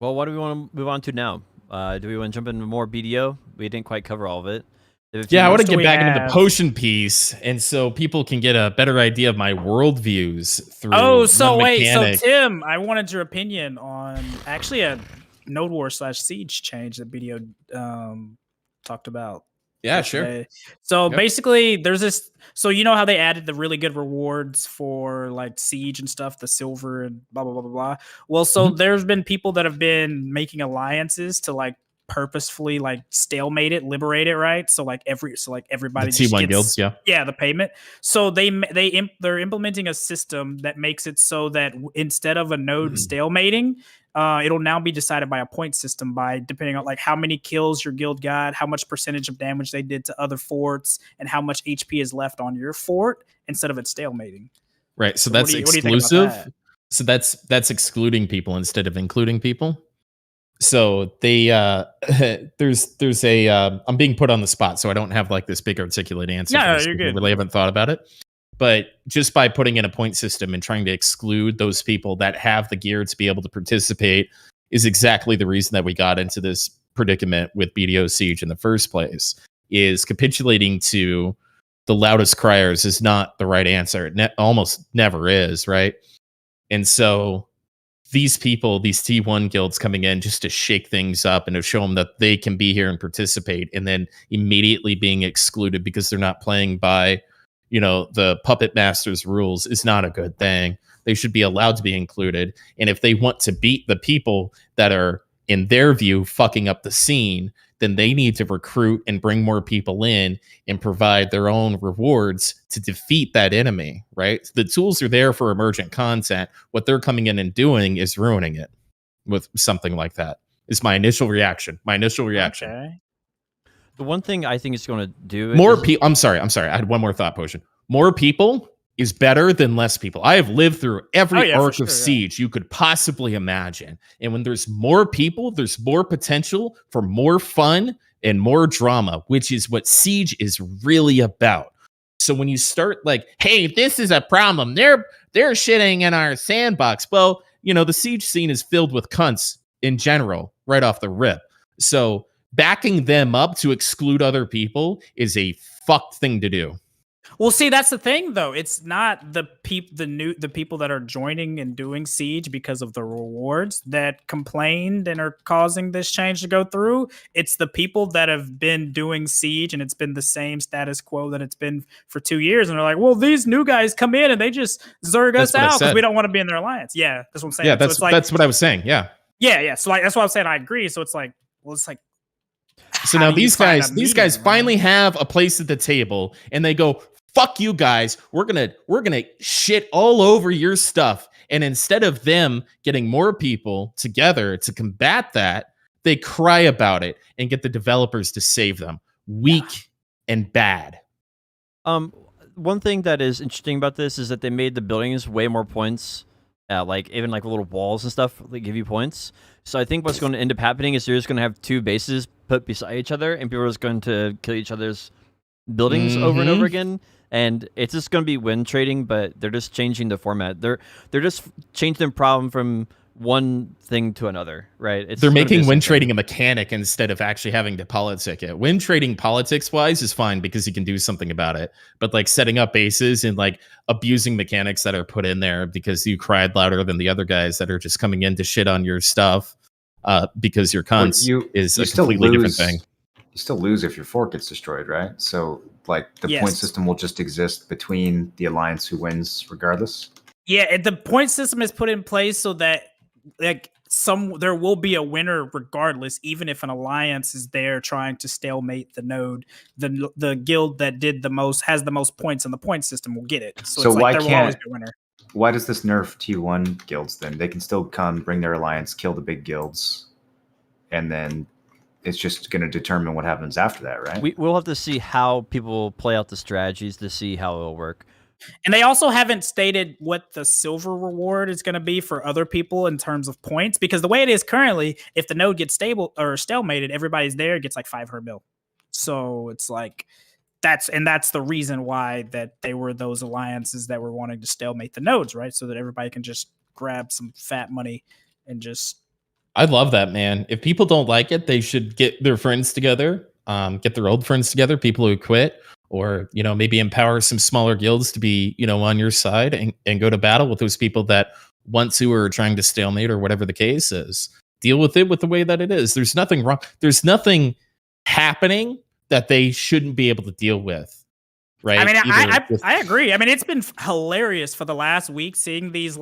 Well, what do we want to move on to now? Do we want to jump into more BDO? We didn't quite cover all of it. Yeah, I want to get back into the potion piece, and so people can get a better idea of my worldviews through. Oh, so wait, so Tim, I wanted your opinion on actually a Node War / Siege change that BDO talked about. Yeah, sure. So basically, there's this. So you know how they added the really good rewards for like Siege and stuff, the silver and blah blah blah blah blah. Well, so there's been people that have been making alliances to like purposefully like stalemate it, liberate it, right? So like everybody The just T1 gets, guilds, yeah. the payment. So they're implementing a system that makes it so that instead of a node stalemating, it'll now be decided by a point system, by depending on like how many kills your guild got, how much percentage of damage they did to other forts, and how much HP is left on your fort, instead of it stalemating. Right. So So that's what do you think about exclusive. that? So that's excluding people instead of including people. So they there's a I'm being put on the spot, so I don't have like this big articulate answer. No, for this, you're because I good. really haven't thought about it. But just by putting in a point system and trying to exclude those people that have the gear to be able to participate is exactly the reason that we got into this predicament with BDO Siege in the first place. Is capitulating to the loudest criers is not the right answer. It almost never is, right? And so these people, these T1 guilds coming in just to shake things up and to show them that they can be here and participate, and then immediately being excluded because they're not playing by, the puppet master's rules is not a good thing. They should be allowed to be included. And if they want to beat the people that are, in their view, fucking up the scene, then they need to recruit and bring more people in and provide their own rewards to defeat that enemy, right? The tools are there for emergent content. What they're coming in and doing is ruining it with something like that. Is my initial reaction. Okay. The one thing I think it's going to do More is people. I'm sorry. I had one more thought potion. More people is better than less people. I have lived through every arc of Siege you could possibly imagine. And when there's more people, there's more potential for more fun and more drama, which is what Siege is really about. So when you start like, hey, this is a problem. They're shitting in our sandbox. Well, the Siege scene is filled with cunts in general, right off the rip. So backing them up to exclude other people is a fucked thing to do. Well, see, that's the thing, though. It's not the people that are joining and doing Siege because of the rewards that complained and are causing this change to go through. It's the people that have been doing Siege and it's been the same status quo that it's been for 2 years, and they're like, "Well, these new guys come in and they just zerg us out because we don't want to be in their alliance." Yeah, that's what I'm saying. Yeah, that's what I was saying. Yeah. Yeah. So like that's what I'm saying. I agree. So it's like, so now these guys finally have a place at the table, and they go, fuck you guys, we're gonna shit all over your stuff. And instead of them getting more people together to combat that, they cry about it and get the developers to save them. Weak and bad. One thing that is interesting about this is that they made the buildings way more points. Like even like little walls and stuff, they give you points. So I think what's going to end up happening is you're just going to have two bases put beside each other, and people are just going to kill each other's buildings over and over again. And it's just going to be win trading, but they're just changing the format. They're just changing the problem from one thing to another, right? They're making win trading a mechanic instead of actually having to politic it. Win trading politics wise is fine because you can do something about it. But like setting up bases and like abusing mechanics that are put in there because you cried louder than the other guys that are just coming in to shit on your stuff because you're cunts is a completely different thing. You still lose if your fort gets destroyed, right? So like the point system will just exist between the alliance who wins regardless. Yeah, the point system is put in place so that like there will be a winner regardless, even if an alliance is there trying to stalemate the node. The guild that has the most points in the point system will get it. So it's like there will always be a winner. Why does this nerf T1 guilds then? They can still come, bring their alliance, kill the big guilds, and then it's just going to determine what happens after that, right? We'll have to see how people play out the strategies to see how it'll work. And they also haven't stated what the silver reward is going to be for other people in terms of points, because the way it is currently, if the node gets stable or stalemated, everybody's there gets like 500 mil. So it's like that's the reason why that they were those alliances that were wanting to stalemate the nodes, right? So that everybody can just grab some fat money and just. I love that, man. If people don't like it, they should get their friends together, get their old friends together, people who quit. Or, maybe empower some smaller guilds to be, on your side and go to battle with those people that want to or are trying to stalemate or whatever the case is. Deal with it with the way that it is. There's nothing wrong. There's nothing happening that they shouldn't be able to deal with. Right. I mean, I agree. I mean, it's been hilarious for the last week seeing these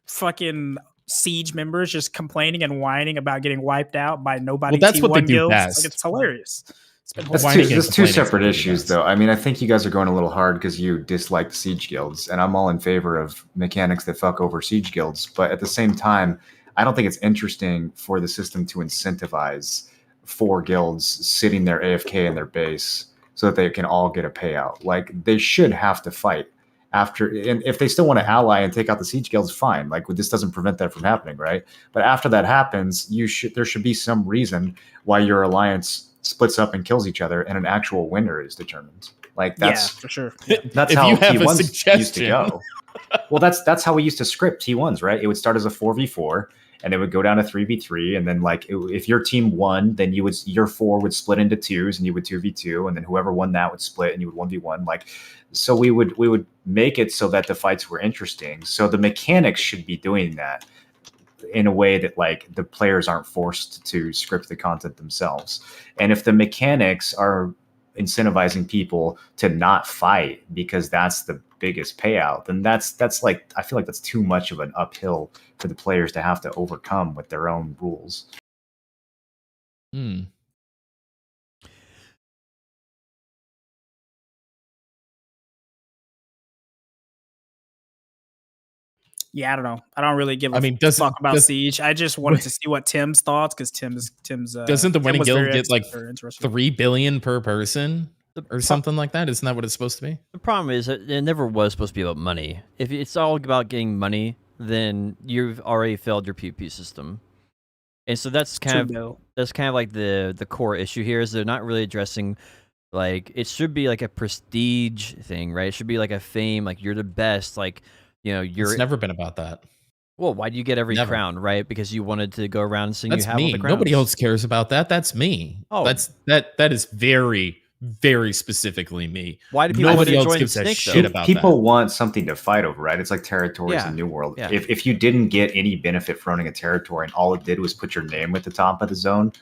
fucking Siege members just complaining and whining about getting wiped out by nobody. Well, that's T1 what they do guilds. best. Like, it's hilarious. It's been That's Whining two, and that's two complaining is separate what they do issues, best. though. I mean, I think you guys are going a little hard because you dislike the siege guilds, and I'm all in favor of mechanics that fuck over siege guilds. But at the same time, I don't think it's interesting for the system to incentivize 4 guilds sitting there AFK in their base so that they can all get a payout. Like, they should have to fight after, and if they still want to ally and take out the siege guilds, fine. Like, this doesn't prevent that from happening, right? But after that happens, there should be some reason why your alliance splits up and kills each other, and an actual winner is determined. Like, that's for sure. that's If how you have a T1s used to suggestion. go. Well, that's how we used to script T1s, right? It would start as a 4v4, and it would go down to 3v3, and then like if your team won, then your 4 would split into 2s, and you would 2v2, and then whoever won that would split, and you would 1v1. Like, so we would make it so that the fights were interesting. So the mechanics should be doing that in a way that like the players aren't forced to script the content themselves. And if the mechanics are incentivizing people to not fight because that's the biggest payout, then that's like, I feel like that's too much of an uphill for the players to have to overcome with their own rules. Yeah, I don't know. I don't really give a fuck about Siege. I just wanted to see what Tim's thoughts, because Tim's doesn't the winning guild get like 3 billion per person or something like that? Isn't that what it's supposed to be? The problem is that it never was supposed to be about money. If it's all about getting money, then you've already failed your PvP system. And so that's kind of like the core issue here, is they're not really addressing, like, it should be like a prestige thing, right? It should be like a fame, like you're the best, like, you know, It's never been about that. Well, why do you get every crown, right? Because you wanted to go around and sing That's you have me. all the crowns. Nobody else cares about that. That's me. Oh, that is very, very specifically me. Why do people Nobody else join gives a Snake, shit though? about People that. want something to fight over, right? It's like territories in New World. Yeah. If you didn't get any benefit from owning a territory and all it did was put your name at the top of the zone,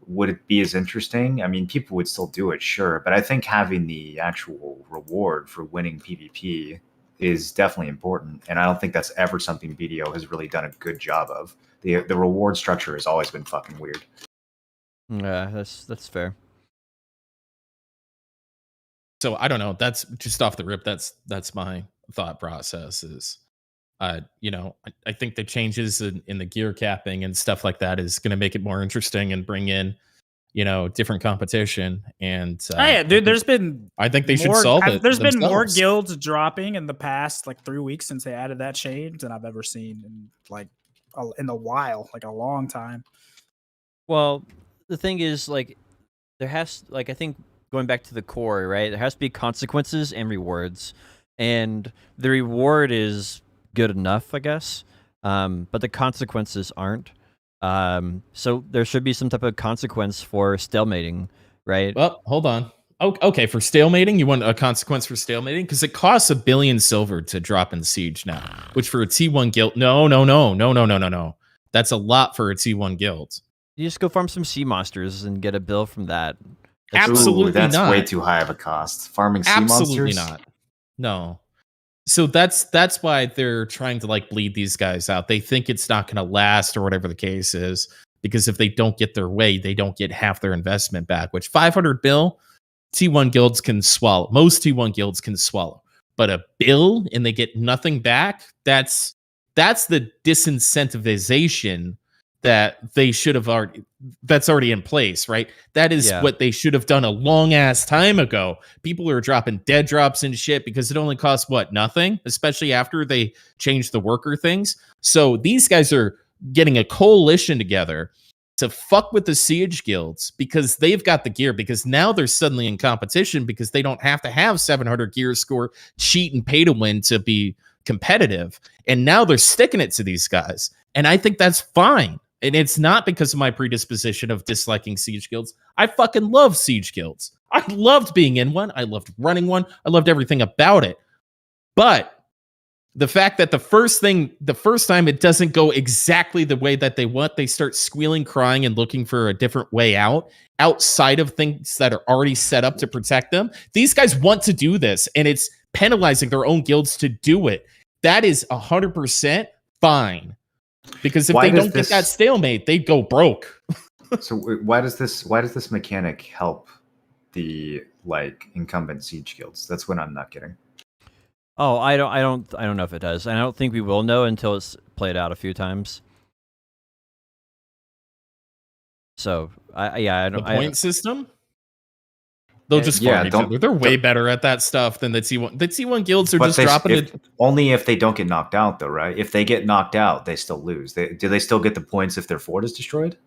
would it be as interesting? I mean, people would still do it, sure. But I think having the actual reward for winning PvP is definitely important. And I don't think that's ever something BDO has really done a good job of. The reward structure has always been fucking weird. Yeah, that's fair. So I don't know. That's just off the rip. That's my thought process is, you know, I think the changes in the gear capping and stuff like that is going to make it more interesting and bring in, you know, different competition. And yeah, dude, I think they should solve it. There's been more guilds dropping in the past like 3 weeks since they added that change than I've ever seen in a while, like a long time. Well, the thing is, like, there has, like, I think going back to the core, right? There has to be consequences and rewards, and the reward is good enough, I guess, but the consequences aren't. So there should be some type of consequence for stalemating, right? Well, hold on. Okay, for stalemating, you want a consequence for stalemating? Because it costs 1 billion silver to drop in Siege now, which for a T1 guild, no. That's a lot for a T1 guild. You just go farm some sea monsters and get a bill from that. Absolutely that's not. Way too high of a cost. Farming sea Absolutely monsters? not. No. So that's why they're trying to like bleed these guys out. They think it's not going to last or whatever the case is, because if they don't get their way, they don't get half their investment back, which 500 bill T1 guilds can swallow. Most T1 guilds can swallow. But a bill and they get nothing back, that's the disincentivization that they should have that's already in place, right? That is what they should have done a long ass time ago. People are dropping dead drops and shit because it only costs nothing, especially after they changed the worker things. So these guys are getting a coalition together to fuck with the Siege guilds because they've got the gear, because now they're suddenly in competition because they don't have to have 700 gear score, cheat and pay to win to be competitive. And now they're sticking it to these guys. And I think that's fine. And it's not because of my predisposition of disliking Siege guilds. I fucking love Siege guilds. I loved being in one. I loved running one. I loved everything about it. But the fact that the first time it doesn't go exactly the way that they want, they start squealing, crying, and looking for a different way out outside of things that are already set up to protect them. These guys want to do this, and it's penalizing their own guilds to do it. That is 100% fine. Because if Why they does don't get that this- stalemate, they go broke. So why does this mechanic help the like incumbent siege guilds? That's what I'm not getting. Oh, I don't know if it does. And I don't think we will know until it's played out a few times. So I The don't. point system? They'll just yeah, farm each don't- other. They're way don't- better at that stuff than the T1. The T1 guilds are But just they, dropping if, it. only if they don't get knocked out, though, right? If they get knocked out, they still lose. Do they still get the points if their fort is destroyed?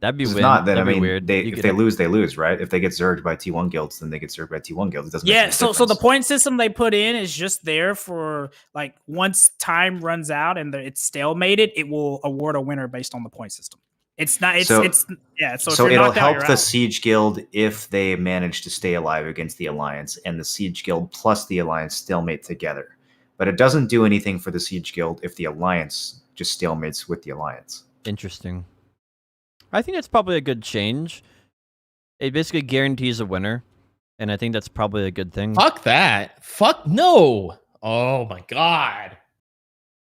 That'd be If weird. not, then I That'd be mean, weird. if they lose, they lose, right? If they get zerged by T1 guilds, then they get zerged by T1 guilds. It doesn't. Make Yeah, any so the difference. point system they put in is just there for like once time runs out and it's stalemated, it will award a winner based on the point system. It's not. It's So- it's yeah. So, if So you're it'll knocked out, help you're the out. siege guild if they manage to stay alive against the alliance, and the siege guild plus the alliance stalemate together. But it doesn't do anything for the siege guild if the alliance just stalemates with the alliance. Interesting. I think that's probably a good change. It basically guarantees a winner, and I think that's probably a good thing. Fuck that. Fuck no. Oh my god.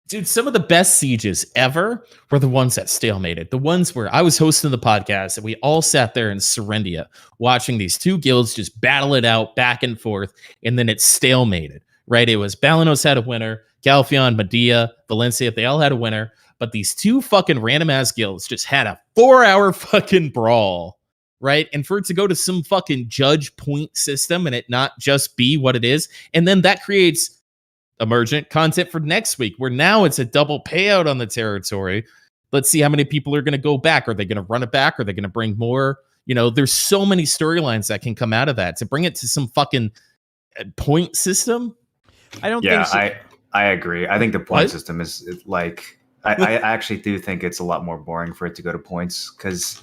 Dude, some of the best sieges ever were the ones that stalemated. The ones where I was hosting the podcast and we all sat there in Serendia watching these two guilds just battle it out back and forth, and then it stalemated, right? It was Balanos had a winner, Galfion, Medea, Valencia, they all had a winner, but these two fucking random ass guilds just had a 4-hour fucking brawl, right? And for it to go to some fucking judge point system and it not just be what it is, and then that creates emergent content for next week, where now it's a double payout on the territory. Let's see how many people are going to go back. Are they going to run it back? Are they going to bring more? You know, there's so many storylines that can come out of that. To bring it to some fucking point system. I don't Yeah, think so. I agree. I think the point What? system is like I actually do think it's a lot more boring for it to go to points because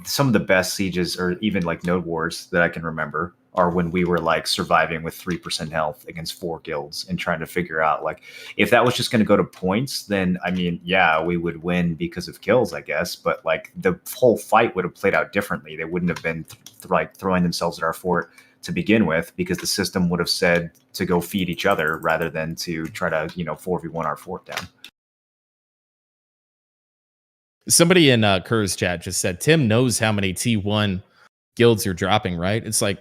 some of the best sieges or even like node wars that I can remember are when we were like surviving with 3% health against 4 guilds and trying to figure out like if that was just going to go to points, then I mean, yeah, we would win because of kills, I guess. But like the whole fight would have played out differently. They wouldn't have been like throwing themselves at our fort to begin with because the system would have said to go feed each other rather than to try to, 4v1 our fort down. Somebody in Kerr's chat just said Tim knows how many T1 guilds you're dropping, right? It's like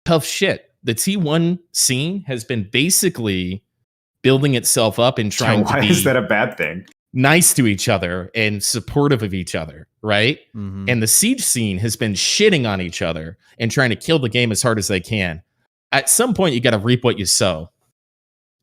tough shit. The T1 scene has been basically building itself up and trying Why to be is that a bad thing? nice to each other and supportive of each other, right? Mhm. And the siege scene has been shitting on each other and trying to kill the game as hard as they can. At some point, you got to reap what you sow,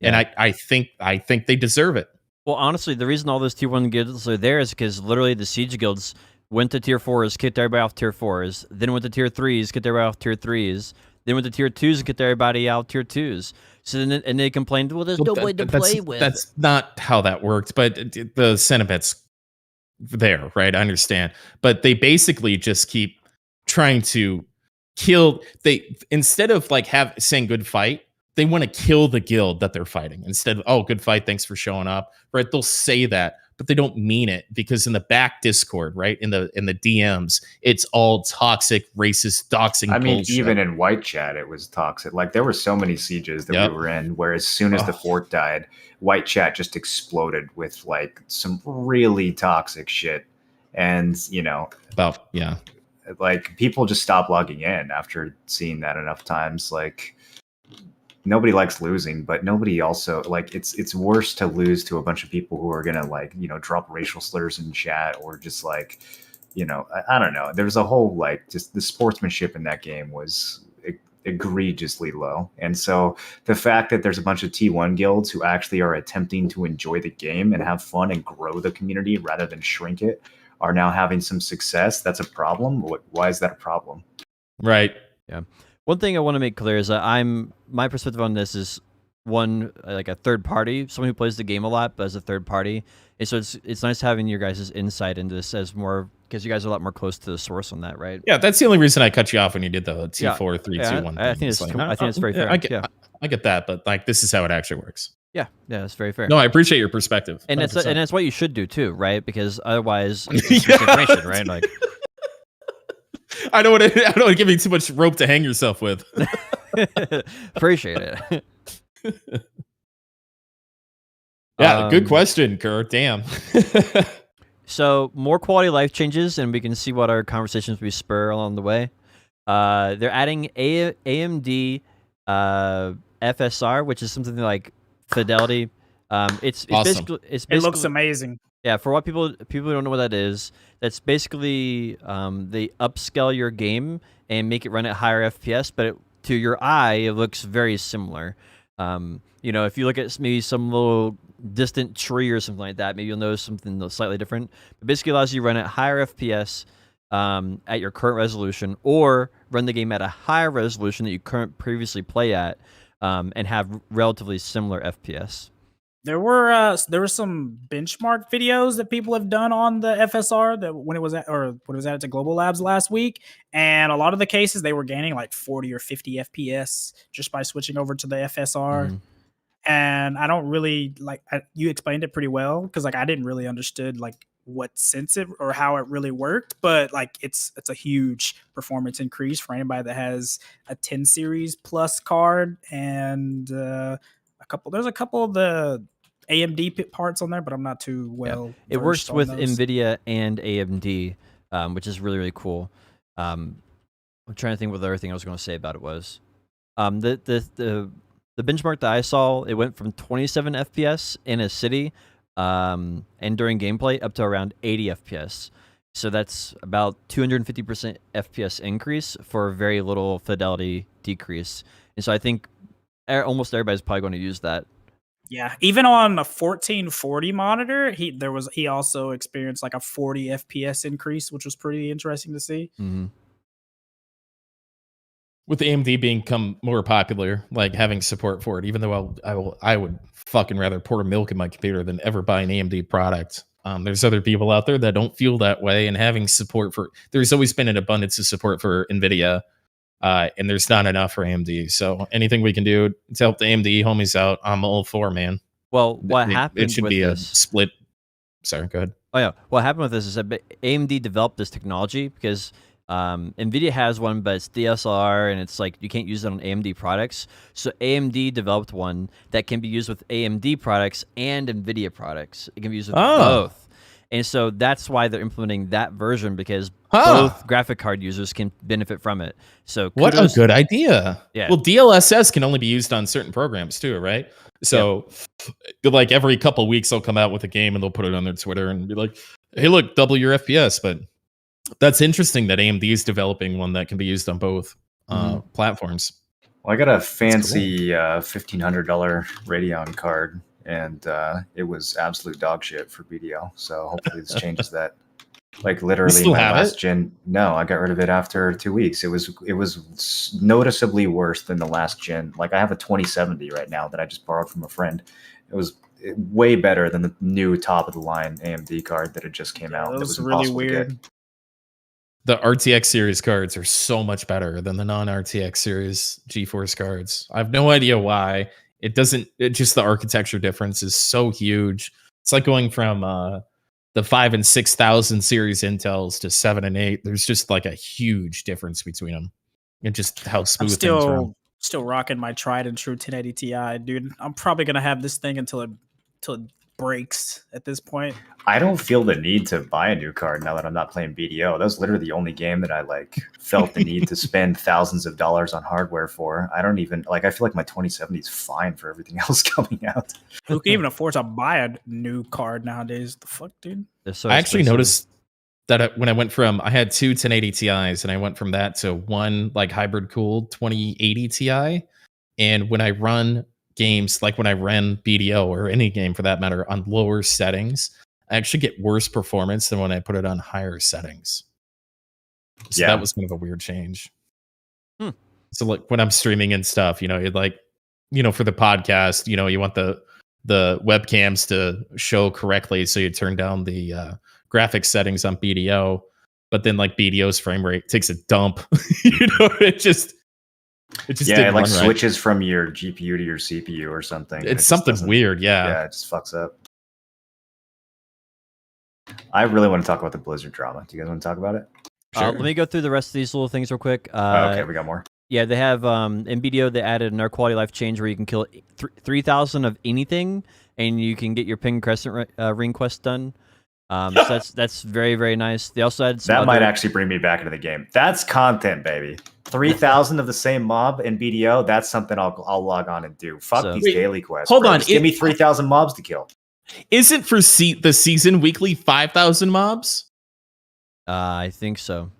and Yeah. I think they deserve it. Well, honestly, the reason all those tier 1 guilds are there is because literally the siege guilds went to tier 4s, kicked everybody off tier 4s, then went to tier 3s, kicked everybody off tier 3s, then went to tier 2s and kicked everybody out tier 2s. So then and they complained, well, there's no way to play with. That's not how that worked, but the sentiment's there, right? I understand, but they basically just keep trying to kill. They instead of like saying good fight, they want to kill the guild that they're fighting. Instead of, oh, good fight, thanks for showing up, right? They'll say that, but they don't mean it because in the back Discord, right, in the DMs, it's all toxic, racist, doxing. I mean, bullshit. even in white chat, it was toxic. Like there were so many sieges that Yep. we were in where as soon as the fort died, white chat just exploded with like some really toxic shit. And, about like people just stopped logging in after seeing that enough times. Like nobody likes losing, but nobody also like it's worse to lose to a bunch of people who are gonna like, drop racial slurs in chat or just like, I don't know. There's a whole like just the sportsmanship in that game was egregiously low. And so the fact that there's a bunch of T1 guilds who actually are attempting to enjoy the game and have fun and grow the community rather than shrink it are now having some success. That's a problem. Why is that a problem? right. Yeah. One thing I want to make clear is that my perspective on this is one like a third party, someone who plays the game a lot, but as a third party. And so it's nice having your guys' insight into this as more because you guys are a lot more close to the source on that, right? Yeah, that's the only reason I cut you off when you did the T4 Yeah. 3 Yeah, 2 1. I think it's like, I think it's very fair. I get that, but like this is how it actually works. Yeah, that's very fair. No, I appreciate your perspective. And 100%. that's what you should do too, right? Because otherwise, it's Yeah. misinformation, right? Like, I don't want to give you too much rope to hang yourself with. appreciate it. Yeah, good question, Kurt. Damn. So more quality life changes, and we can see what our conversations we spur along the way. They're adding AMD FSR, which is something like fidelity. It's Awesome. basically It looks amazing. Yeah, for what people who don't know what that is, that's basically they upscale your game and make it run at higher FPS, but to your eye, it looks very similar. If you look at maybe some little distant tree or something like that, maybe you'll notice something that's slightly different. It basically allows you to run at higher FPS at your current resolution, or run the game at a higher resolution that you previously play at, and have relatively similar FPS. There were some benchmark videos that people have done on the FSR that when it was at to Global Labs last week, and a lot of the cases they were gaining like 40 or 50 FPS just by switching over to the FSR. Mm-hmm. And I don't really you explained it pretty well, because like I didn't really understood like what sense it or how it really worked, but like it's a huge performance increase for anybody that has a 10 series plus card, and there's a couple of the AMD parts on there, but I'm not too well. It works with NVIDIA and AMD, which is really, really cool. I'm trying to think what the other thing I was going to say about it was. The benchmark that I saw, it went from 27 FPS in a city, and during gameplay up to around 80 FPS. So that's about 250% FPS increase for very little fidelity decrease. And so I think almost everybody's probably going to use that. Yeah, even on a 1440 monitor, he also experienced like a 40 FPS increase, which was pretty interesting to see. Mm-hmm. With AMD become more popular, like having support for it, even though I would fucking rather pour milk in my computer than ever buy an AMD product. There's other people out there that don't feel that way, and having support for, there's always been an abundance of support for NVIDIA, and there's not enough for AMD. So anything we can do to help the AMD homies out, I'm all for, man. Well, what happened it should with be this? A split. Sorry, go ahead. Oh yeah, what happened with this is that AMD developed this technology because NVIDIA has one, but it's DSLR, and it's like you can't use it on AMD products. So AMD developed one that can be used with AMD products and NVIDIA products. It can be used with both. And so that's why they're implementing that version, because both graphic card users can benefit from it. So what a good idea. Yeah. Well, DLSS can only be used on certain programs too, right? So like every couple of weeks they'll come out with a game and they'll put it on their Twitter and be like, hey, look, double your FPS. But that's interesting that AMD is developing one that can be used on both platforms. Well, I got a fancy $1,500 Radeon card, and it was absolute dog shit for BDL. So hopefully this changes that. Like literally my last gen. No, I got rid of it after 2 weeks. It was noticeably worse than the last gen. Like I have a 2070 right now that I just borrowed from a friend. It was way better than the new top of the line AMD card that had just came out. That was really weird. The RTX series cards are so much better than the non-RTX series GeForce cards. I have no idea why. Just the architecture difference is so huge. It's like going from the 5 and 6,000 series Intels to 7 and 8. There's just like a huge difference between them, and just how smooth things run. Still rocking my tried and true 1080 Ti, dude. I'm probably gonna have this thing until it breaks at this point. I don't feel the need to buy a new card now that I'm not playing BDO. That was literally the only game that I felt the need to spend thousands of dollars on hardware for. I don't even I feel like my 2070 is fine for everything else coming out. Who can even afford to buy a new card nowadays? The fuck, dude? So I actually noticed that when I went from, I had two 1080 Ti's, and I went from that to one hybrid cooled 2080 Ti. And when I run games, like when I ran BDO or any game for that matter on lower settings, I actually get worse performance than when I put it on higher settings. So that was kind of a weird change. So when I'm streaming and stuff, you'd for the podcast, you want the webcams to show correctly, so you turn down the graphics settings on BDO, but then BDO's frame rate takes a dump. It just it switches from your GPU to your CPU or something. It's something weird. Yeah, it just fucks up. I really want to talk about the Blizzard drama. Do you guys want to talk about it? Sure. Let me go through the rest of these little things real quick. Okay, we got more. Yeah, they have in BDO they added another quality of life change where you can kill 3,000 of anything, and you can get your pink crescent ring quest done. So that's very, very nice. They also had some That might actually bring me back into the game. That's content, baby. 3,000 of the same mob in BDO. That's something I'll log on and do. Fuck these daily quests. Hold bro. on, Just give me 3,000 mobs to kill. Isn't for the season weekly 5,000 mobs? I think so.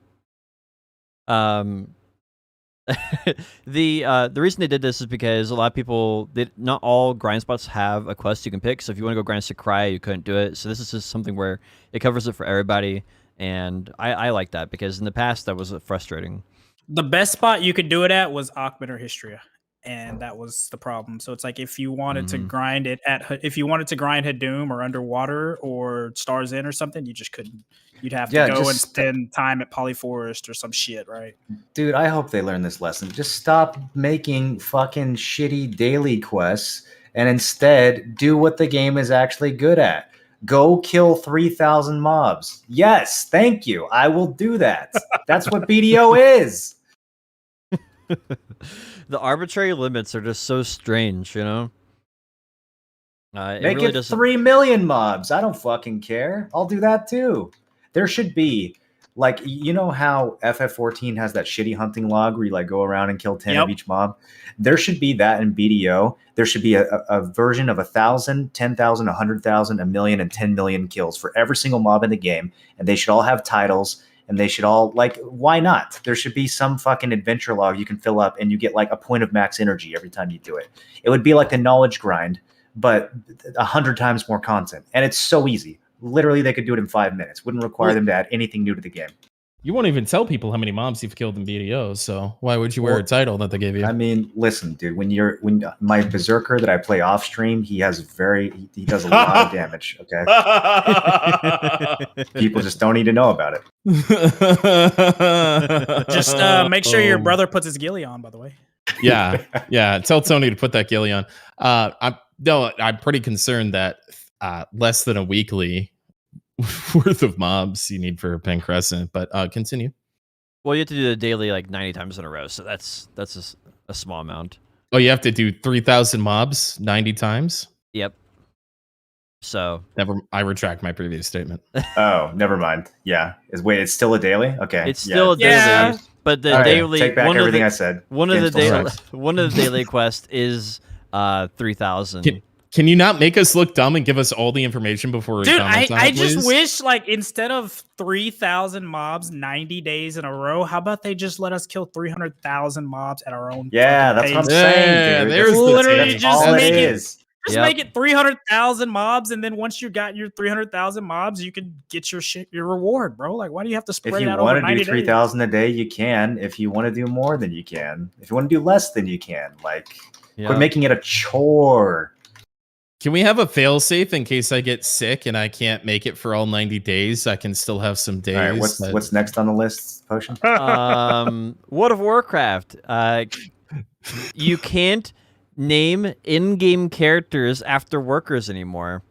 The reason they did this is because a lot of people, not all grind spots have a quest you can pick. So if you want to go grind Sakurai, you couldn't do it. So this is just something where it covers it for everybody, and I like that because in the past that was frustrating. The best spot you could do it at was Akhmet or Histria, and that was the problem. So it's like if you wanted to grind it if you wanted to grind Hadoom or Underwater or Stars In or something, you just couldn't. You'd have to go and spend time at Polyforest or some shit, right? Dude, I hope they learn this lesson. Just stop making fucking shitty daily quests and instead do what the game is actually good at. Go kill 3,000 mobs. Yes, thank you. I will do that. That's what BDO is. The arbitrary limits are just so strange, you know? Make it 3 million mobs. I don't fucking care. I'll do that too. There should be, like, you know how FF14 has that shitty hunting log where you like go around and kill 10 of each mob? There should be that in BDO. There should be a version of 1,000, 10,000, 100,000, 1,000,000, and 10 million kills for every single mob in the game. And they should all have titles. And they should all, like, why not? There should be some fucking adventure log you can fill up and you get like a point of max energy every time you do it. It would be like the knowledge grind, but 100 times more content. And it's so easy. Literally, they could do it in 5 minutes. Wouldn't require them to add anything new to the game. You won't even tell people how many mobs you've killed in BDO, so why would you wear a title that they gave you? I mean, listen, dude, when my Berserker that I play off stream, he does a lot of damage, okay? People just don't need to know about it. Just make sure your brother puts his ghillie on, by the way. Yeah. Tell Tony to put that ghillie on. I'm pretty concerned that less than a weekly worth of mobs you need for a pink crescent, but continue. Well, you have to do the daily like 90 times in a row, so that's a small amount. Oh, you have to do 3,000 mobs 90 times? Yep. So I retract my previous statement. Oh, never mind. Yeah. It's still a daily? Okay. It's still a daily, but the daily take back everything I said. One of the daily quest is 3,000. Can you not make us look dumb and give us all the information before we comment on it, I just wish, like, instead of 3,000 mobs 90 days in a row, how about they just let us kill 300,000 mobs at our own that's what I'm saying, dude. There's literally just make it. Just make it 300,000 mobs, and then once you got your 300,000 mobs, you can get your reward, bro. Like, why do you have to spread it out over 90 days? If you want to do 3,000 a day, you can. If you want to do more, then you can. If you want to do less, then you can. Like, quit making it a chore. Can we have a failsafe in case I get sick and I can't make it for all 90 days? I can still have some days. All right, what's next on the list, Potion? World of Warcraft. You can't name in-game characters after workers anymore.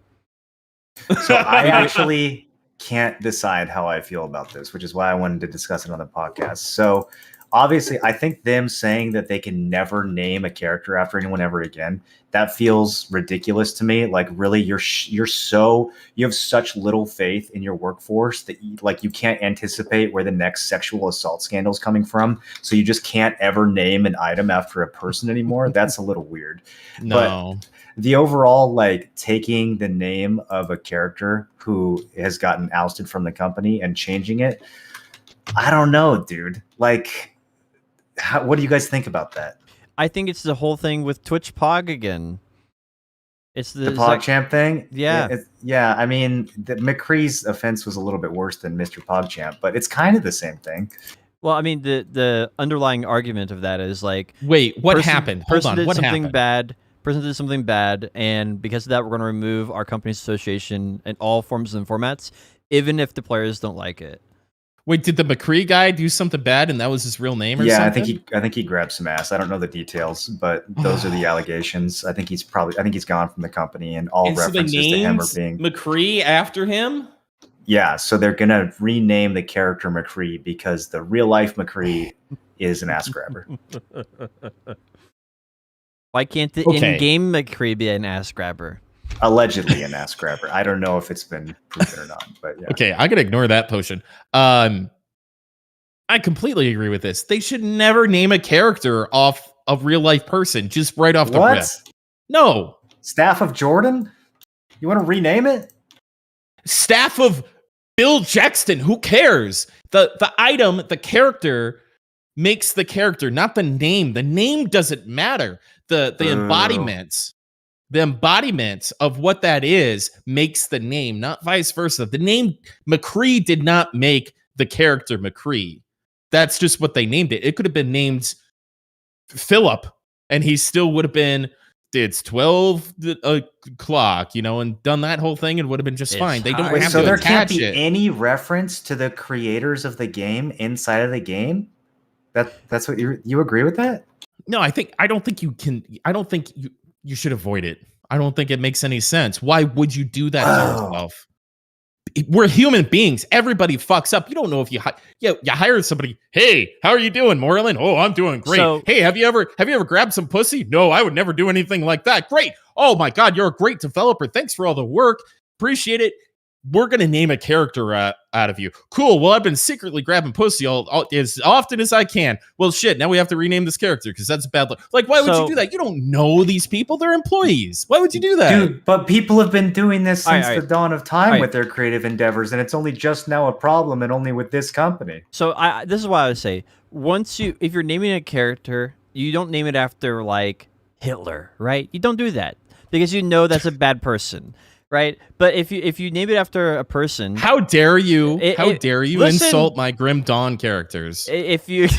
So I actually can't decide how I feel about this, which is why I wanted to discuss it on the podcast. So obviously, I think them saying that they can never name a character after anyone ever again, that feels ridiculous to me. Like, really, you have such little faith in your workforce that you can't anticipate where the next sexual assault scandal is coming from. So you just can't ever name an item after a person anymore. That's a little weird. No. But the overall, like, taking the name of a character who has gotten ousted from the company and changing it, I don't know, dude. Like, what do you guys think about that? I think it's the whole thing with Twitch Pog again. It's the PogChamp thing? Yeah. Yeah, I mean, McCree's offense was a little bit worse than Mr. PogChamp, but it's kind of the same thing. Well, I mean, the underlying argument of that is like... Wait, what happened? Hold on, what happened? happened? Person did something bad, and because of that, we're going to remove our company's association in all forms and formats, even if the players don't like it. Wait, did the McCree guy do something bad and that was his real name or something? I think he grabbed some ass. I don't know the details, but those are the allegations. I think he's gone from the company, and all references to him are being McCree after him? Yeah, so they're gonna rename the character McCree because the real life McCree is an ass grabber. Why can't the Okay. in-game McCree be an ass grabber? Allegedly an ass grabber. I don't know if it's been proven or not, but yeah. Okay, I gotta ignore that potion. I completely agree with this. They should never name a character off a real life person just right off the What? rip. No. Staff of Jordan? You want to rename it? Staff of Bill Jackson. Who cares? The item, the character makes the character, not the name. The name doesn't matter. The embodiments of what that is makes the name, not vice versa. The name McCree did not make the character McCree. That's just what they named it. It could have been named Philip, and he still would have been, it's 12 o'clock, and done that whole thing and would have been just fine. They don't have so to there attach can't be it. any reference to the creators of the game inside of the game? That's what you agree with that? No, I don't think you should avoid it. I don't think it makes any sense. Why would you do that to yourself? We're human beings. Everybody fucks up. You don't know if you hire somebody. Hey, how are you doing, Moreland? Oh, I'm doing great. So- hey, have you ever grabbed some pussy? No, I would never do anything like that. Great. Oh my God, you're a great developer. Thanks for all the work. Appreciate it. We're gonna name a character out of you. Cool. Well, I've been secretly grabbing pussy all as often as I can. Well, shit. Now we have to rename this character because that's bad luck. Like, why would you do that? You don't know these people. They're employees. Why would you do that, dude? But people have been doing this since All right. the dawn of time with their creative endeavors, and it's only just now a problem, and only with this company. So this is why I would say, if you're naming a character, you don't name it after like Hitler, right? You don't do that because you know that's a bad person. Right, but if you name it after a person, how dare you? Listen, insult my Grim Dawn characters? Basically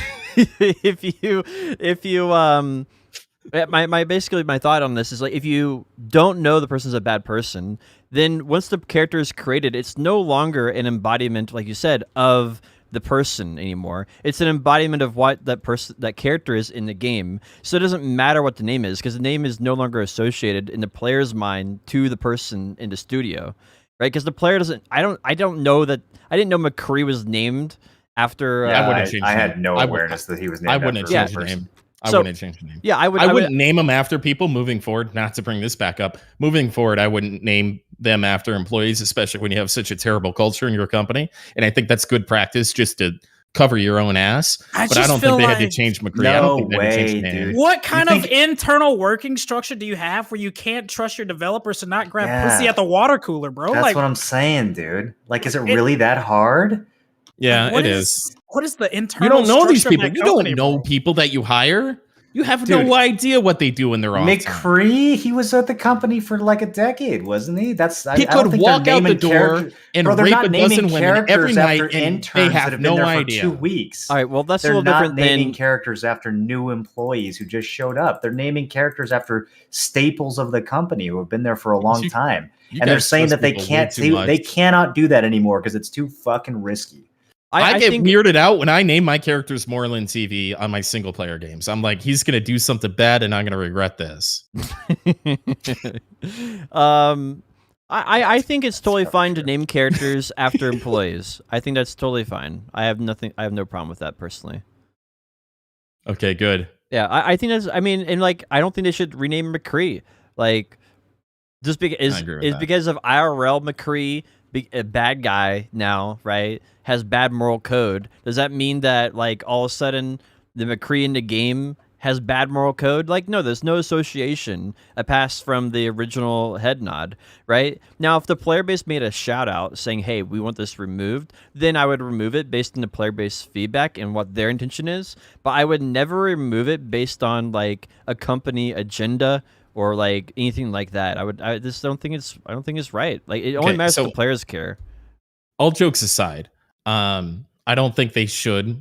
my thought on this is like, if you don't know the person's a bad person, then once the character is created, it's no longer an embodiment, like you said, of the person anymore. It's an embodiment of what that character is in the game. So it doesn't matter what the name is, because the name is no longer associated in the player's mind to the person in the studio, right? Because the player doesn't. I don't know that. I didn't know McCree was named after. I had no awareness that he was named. I wouldn't change the name. I wouldn't change the name. Yeah, I wouldn't name them after people moving forward. Not to bring this back up. Moving forward, I wouldn't name them after employees, especially when you have such a terrible culture in your company. And I think that's good practice just to cover your own ass. But I don't think they had to change McCree. I don't think they had to change the name. Dude. What kind of internal working structure do you have where you can't trust your developers to not grab pussy at the water cooler, bro? That's what I'm saying, dude. Like, is it really that hard? Yeah, it is. What is the internal? You don't know these structure of people. that You company, don't know bro? people that you hire. You have no idea what they do in their off time. McCree, he was at the company for like a decade, wasn't he? He could walk out the door and rape a dozen women every night, and they have no idea. For 2 weeks. All right, well, that's They're a little not different naming than characters after new employees who just showed up. They're naming characters after staples of the company who have been there for a long time. And they're saying that they cannot do that anymore because it's too fucking risky. I get weirded out when I name my characters Moreland TV on my single player games. I'm like, he's gonna do something bad, and I'm gonna regret this. I think it's totally fine to name characters after employees. I think that's totally fine. I have no problem with that personally. Okay, good. Yeah, I think that's. I mean, and like, I don't think they should rename McCree. Like, just because because of IRL McCree, a bad guy now, right? Has bad moral code. Does that mean that like all of a sudden the McCree in the game has bad moral code? Like, no, there's no association past from the original head nod, right? Now, if the player base made a shout out saying, hey, we want this removed, then I would remove it based on the player base feedback and what their intention is. But I would never remove it based on like a company agenda or like anything like that. I just don't think it's right. Like, it only matters if the players care. All jokes aside, I don't think they should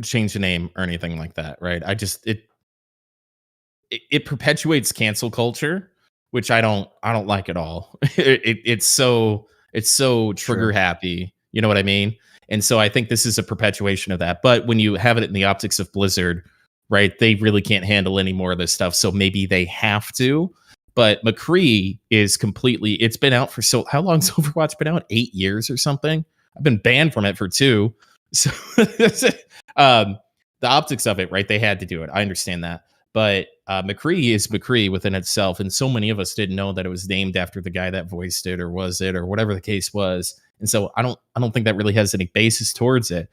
change the name or anything like that, right? It perpetuates cancel culture, which I don't like at all. It's so trigger happy, you know what I mean? And so I think this is a perpetuation of that. But when you have it in the optics of Blizzard, right, they really can't handle any more of this stuff. So maybe they have to. But McCree is completely. It's been out for so. How long's Overwatch been out? 8 years or something. I've been banned from it for 2. So the optics of it, right? They had to do it. I understand that. But McCree is McCree within itself, and so many of us didn't know that it was named after the guy that voiced it, or was it, or whatever the case was. And so I don't think that really has any basis towards it.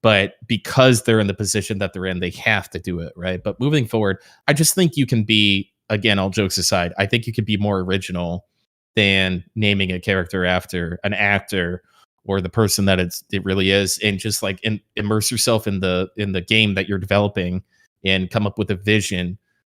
But because they're in the position that they're in, they have to do it, right? But moving forward, I just think you can be, again, all jokes aside, I think you could be more original than naming a character after an actor or the person that it really is, and just like immerse yourself in the game that you're developing and come up with a vision,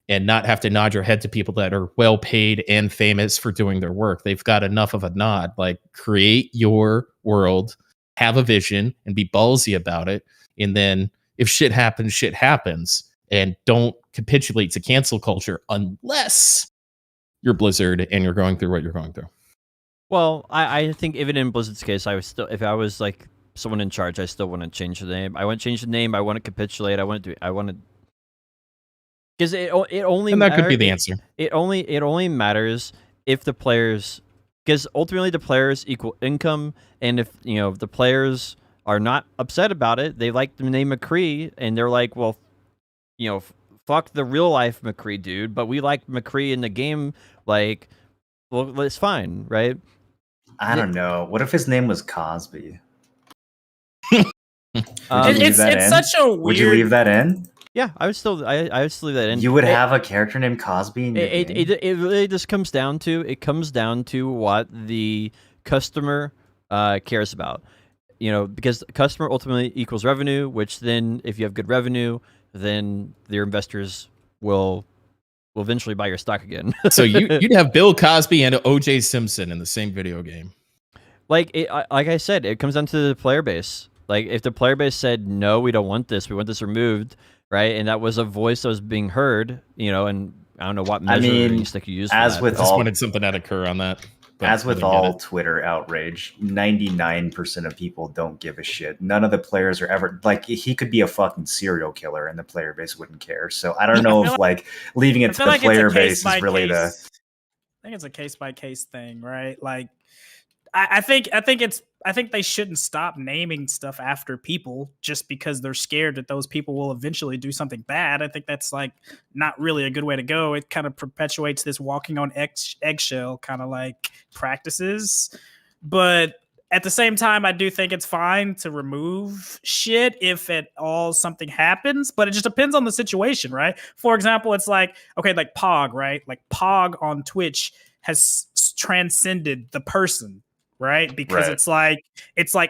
and not have to nod your head to people that are well paid and famous for doing their work. They've got enough of a nod. Like, create your world, have a vision, and be ballsy about it. And then if shit happens, and don't capitulate to cancel culture unless you're Blizzard and you're going through what you're going through. Well, I think even in Blizzard's case, I was still, if I was like someone in charge, I still want to change the name. I want to change the name. I want to capitulate. I want to, because it only, and that could be the answer. It only matters if the players, because ultimately the players equal income, and if the players are not upset about it, they like the name McCree, and they're like, well, fuck the real life McCree dude, but we like McCree in the game, like, well, it's fine, right? I don't know. What if his name was Cosby? It's such a weird. Would you leave that in? Yeah, I would still leave that in. You would have a character named Cosby in your game? It really just comes down to what the customer cares about. Because the customer ultimately equals revenue, which then, if you have good revenue, then your investors will eventually buy your stock again. So you'd have Bill Cosby and O.J. Simpson in the same video game. Like I said, it comes down to the player base. Like, if the player base said, no, we don't want this, we want this removed, right? And that was a voice that was being heard, and I don't know what measuring stick you use. As with I just wanted something to occur on that. As with all Twitter outrage, 99% of people don't give a shit. None of the players are ever, like, he could be a fucking serial killer and the player base wouldn't care. So I don't know if like leaving it to the player base is really the. I think it's a case by case thing, right? Like, I think they shouldn't stop naming stuff after people just because they're scared that those people will eventually do something bad. I think that's like not really a good way to go. It kind of perpetuates this walking on eggshell kind of like practices. But at the same time, I do think it's fine to remove shit if at all something happens, but it just depends on the situation, right? For example, it's like, okay, like Pog, right? Like Pog on Twitch has transcended the person. Right, because it's like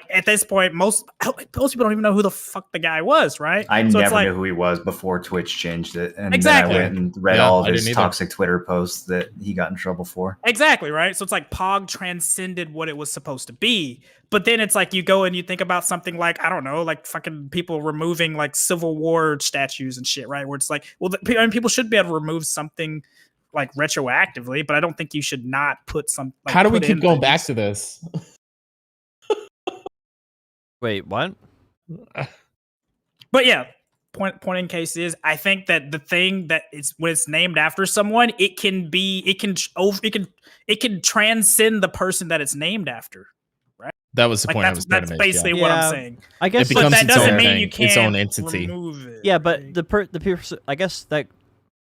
at this point, most people don't even know who the fuck the guy was. Right, I never knew who he was before Twitch changed it, and exactly. then I went and read all of his toxic Twitter posts that he got in trouble for. Exactly, right. So it's like Pog transcended what it was supposed to be, but then it's like you go and you think about something like, I don't know, like fucking people removing like Civil War statues and shit, right? Where it's like, well, people should be able to remove something like retroactively, but I don't think you should not put some. Like, how do we keep going back to this? Wait, what? But yeah, point in case is, I think that the thing that is when it's named after someone, it can transcend the person that it's named after. Right. That was the like point I was trying to make. That's basically what I'm saying. I guess it becomes that doesn't mean thing, you can't its own entity. remove it. Yeah, but the person, I guess that.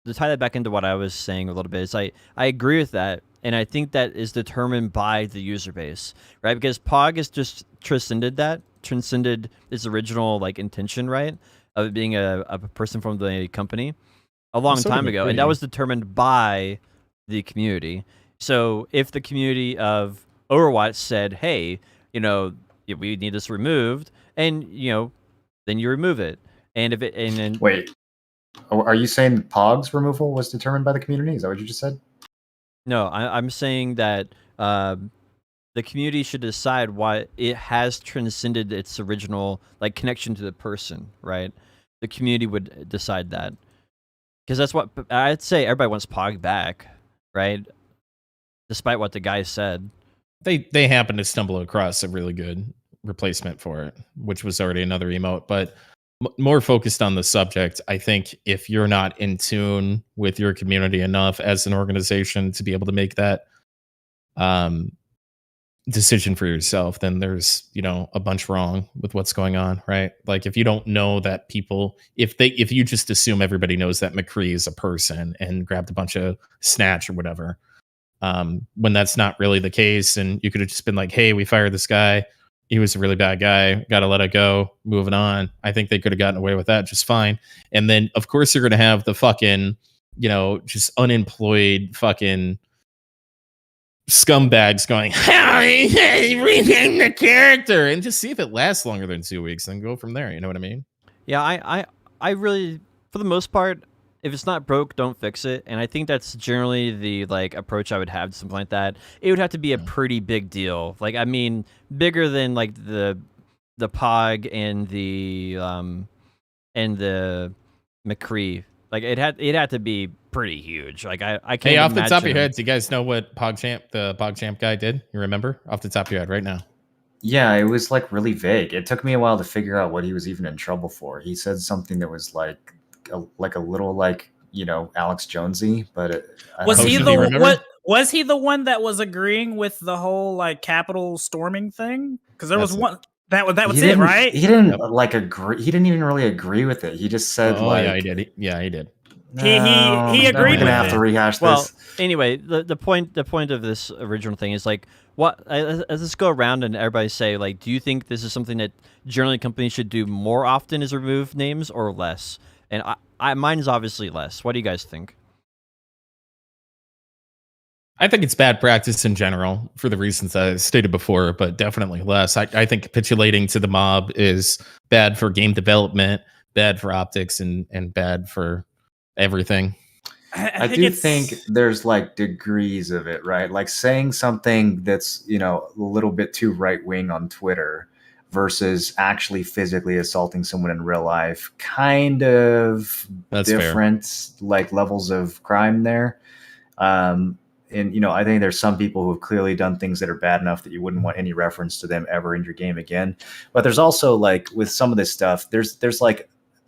To tie that back into what I was saying a little bit, is I agree with that, and I think that is determined by the user base, right? Because Pog has just transcended its original like intention, right, of it being a person from the company a long time ago, and that was determined by the community. So if the community of Overwatch said, "Hey, we need this removed," and then you remove it, and if it and then wait. Are you saying Pog's removal was determined by the community? Is that what you just said? No, I'm saying that the community should decide why it has transcended its original like connection to the person, right? The community would decide that, because that's what I'd say. Everybody wants Pog back, right? Despite what the guy said, they happened to stumble across a really good replacement for it, which was already another emote, but. more focused on the subject. I think if you're not in tune with your community enough as an organization to be able to make that decision for yourself, then there's, a bunch wrong with what's going on, right? Like if you don't know that people, if you just assume everybody knows that McCree is a person and grabbed a bunch of snatch or whatever, when that's not really the case, and you could have just been like, hey, we fired this guy, he was a really bad guy, gotta let it go, moving on. I think they could have gotten away with that just fine. And then of course you're gonna have the fucking, just unemployed fucking scumbags going, hey, rename the character, and just see if it lasts longer than 2 weeks, then go from there. You know what I mean? Yeah, I really, for the most part, if it's not broke, don't fix it. And I think that's generally the approach I would have to something like that. It would have to be a pretty big deal. Like, I mean, bigger than like the Pog and the McCree. Like it had to be pretty huge. Like I can't. Hey, off the top of your imagine- heads, do you guys know what the PogChamp guy did? You remember off the top of your head right now? Yeah, it was like really vague. It took me a while to figure out what he was even in trouble for. He said something that was like a little Alex Jonesy, but Was he do you remember? Was he the one that was agreeing with the whole Capitol storming thing? Because there was That's it. one that was he it, didn't- right? He didn't agree. He didn't even really agree with it. He just said Yeah, he did. Yeah, he did. He agreed We're gonna with have it. to rehash Well, this. anyway, the point of this original thing is like, let's go around and everybody say like, do you think this is something that generally companies should do more often, is remove names, or less? And mine is obviously less. What do you guys think? I think it's bad practice in general for the reasons I stated before, but definitely less. I think capitulating to the mob is bad for game development, bad for optics, and bad for everything. I do think there's degrees of it, right? Like saying something that's, a little bit too right wing on Twitter versus actually physically assaulting someone in real life, kind of That's different, levels of crime there. And, I think there's some people who have clearly done things that are bad enough that you wouldn't want any reference to them ever in your game again. But there's also with some of this stuff, there's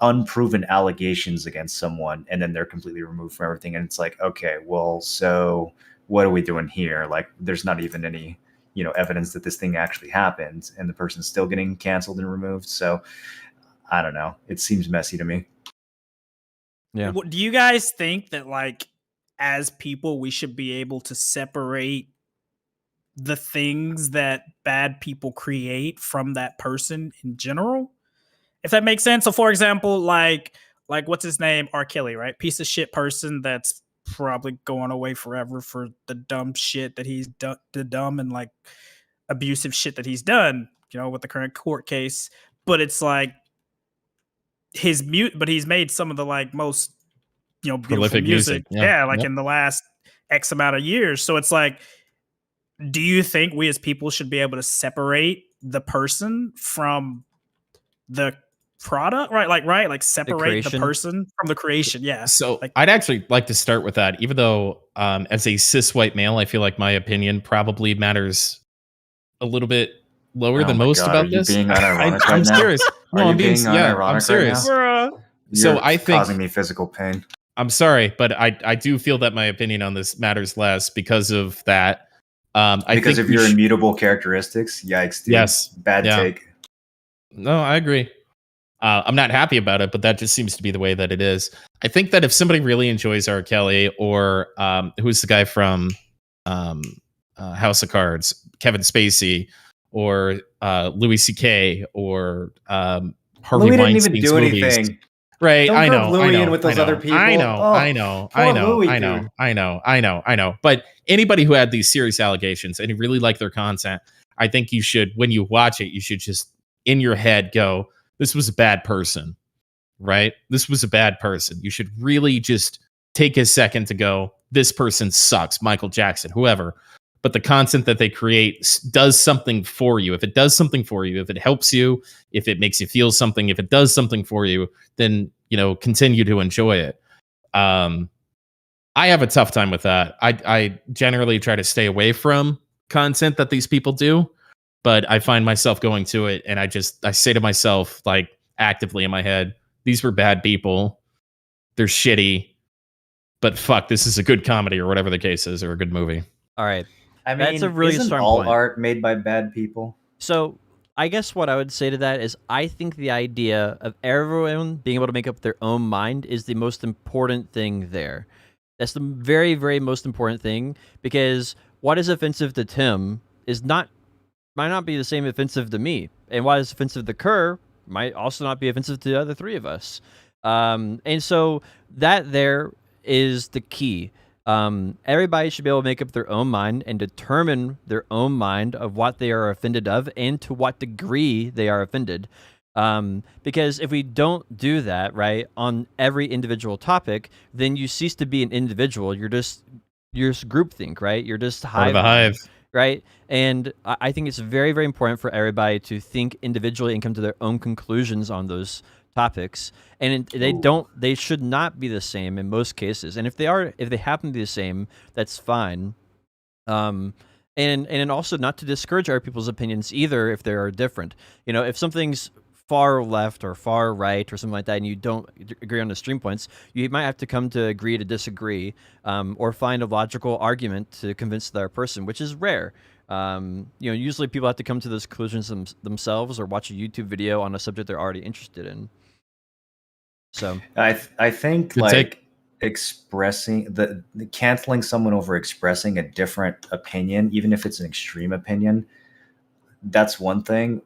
unproven allegations against someone, and then they're completely removed from everything. And it's like, okay, well, so what are we doing here? There's not even any, evidence that this thing actually happened, and the person's still getting canceled and removed. So I don't know. It seems messy to me. Yeah. Do you guys think that as people, we should be able to separate the things that bad people create from that person in general? If that makes sense. So for example, like what's his name? R. Kelly, right? Piece of shit person that's probably going away forever for the dumb shit that he's done, the dumb and abusive shit that he's done, with the current court case. But it's but he's made some of the most, beautiful Prolific music. Yeah, Yep. in the last X amount of years. So it's do you think we as people should be able to separate the person from the product, right? Separate the person from the creation. Yeah. So I'd actually like to start with that, even though as a cis white male, I feel like my opinion probably matters a little bit lower than most God, about are you this. being unironic I'm right now? serious. Are No, you I'm being unironic I'm right serious. now? So You're I think causing me physical pain. I'm sorry, but I do feel that my opinion on this matters less because of that. Because think of your immutable characteristics. Yikes, dude. Yes. Bad Yeah. take. No, I agree. I'm not happy about it, but that just seems to be the way that it is. I think that if somebody really enjoys R. Kelly, or who's the guy from House of Cards, Kevin Spacey, or Louis C.K., or Harvey Louis didn't Weinstein's even do movies. anything. Right, Don't I group know. Louis I know, in with those I know, other people. I know, Oh, I know, poor I know, Louis, I know, dude. I know. But anybody who had these serious allegations and you really like their content, I think you should, when you watch it, you should just in your head go, "This was a bad person." Right? This was a bad person. You should really just take a second to go, "This person sucks." Michael Jackson, whoever. But the content that they create does something for you. If it does something for you, if it helps you, if it makes you feel something, if it does something for you, then, continue to enjoy it. I have a tough time with that. I generally try to stay away from content that these people do, but I find myself going to it, and I say to myself, actively in my head. These were bad people. They're shitty. But fuck, this is a good comedy or whatever the case is, or a good movie. All right. I mean, That's a really isn't strong all point. art made by bad people? So I guess what I would say to that is I think the idea of everyone being able to make up their own mind is the most important thing there. That's the very, very most important thing, because what is offensive to Tim might not be the same offensive to me. And what is offensive to Kerr might also not be offensive to the other three of us. And so that there is the key. Everybody should be able to make up their own mind and determine their own mind of what they are offended of and to what degree they are offended. Because if we don't do that, right, on every individual topic, then you cease to be an individual. You're just groupthink, right? You're just Part of a hive. Right? And I think it's very, very important for everybody to think individually and come to their own conclusions on those topics. And they should not be the same in most cases. And if they happen to be the same, that's fine. And also not to discourage other people's opinions either if they are different. You know, if something's far left or far right or something like that, and you don't agree on the stream points, you might have to come to agree to disagree, or find a logical argument to convince the other person, which is rare. Usually people have to come to those conclusions themselves or watch a YouTube video on a subject they're already interested in. So I think expressing the canceling someone over expressing a different opinion, even if it's an extreme opinion, that's one thing.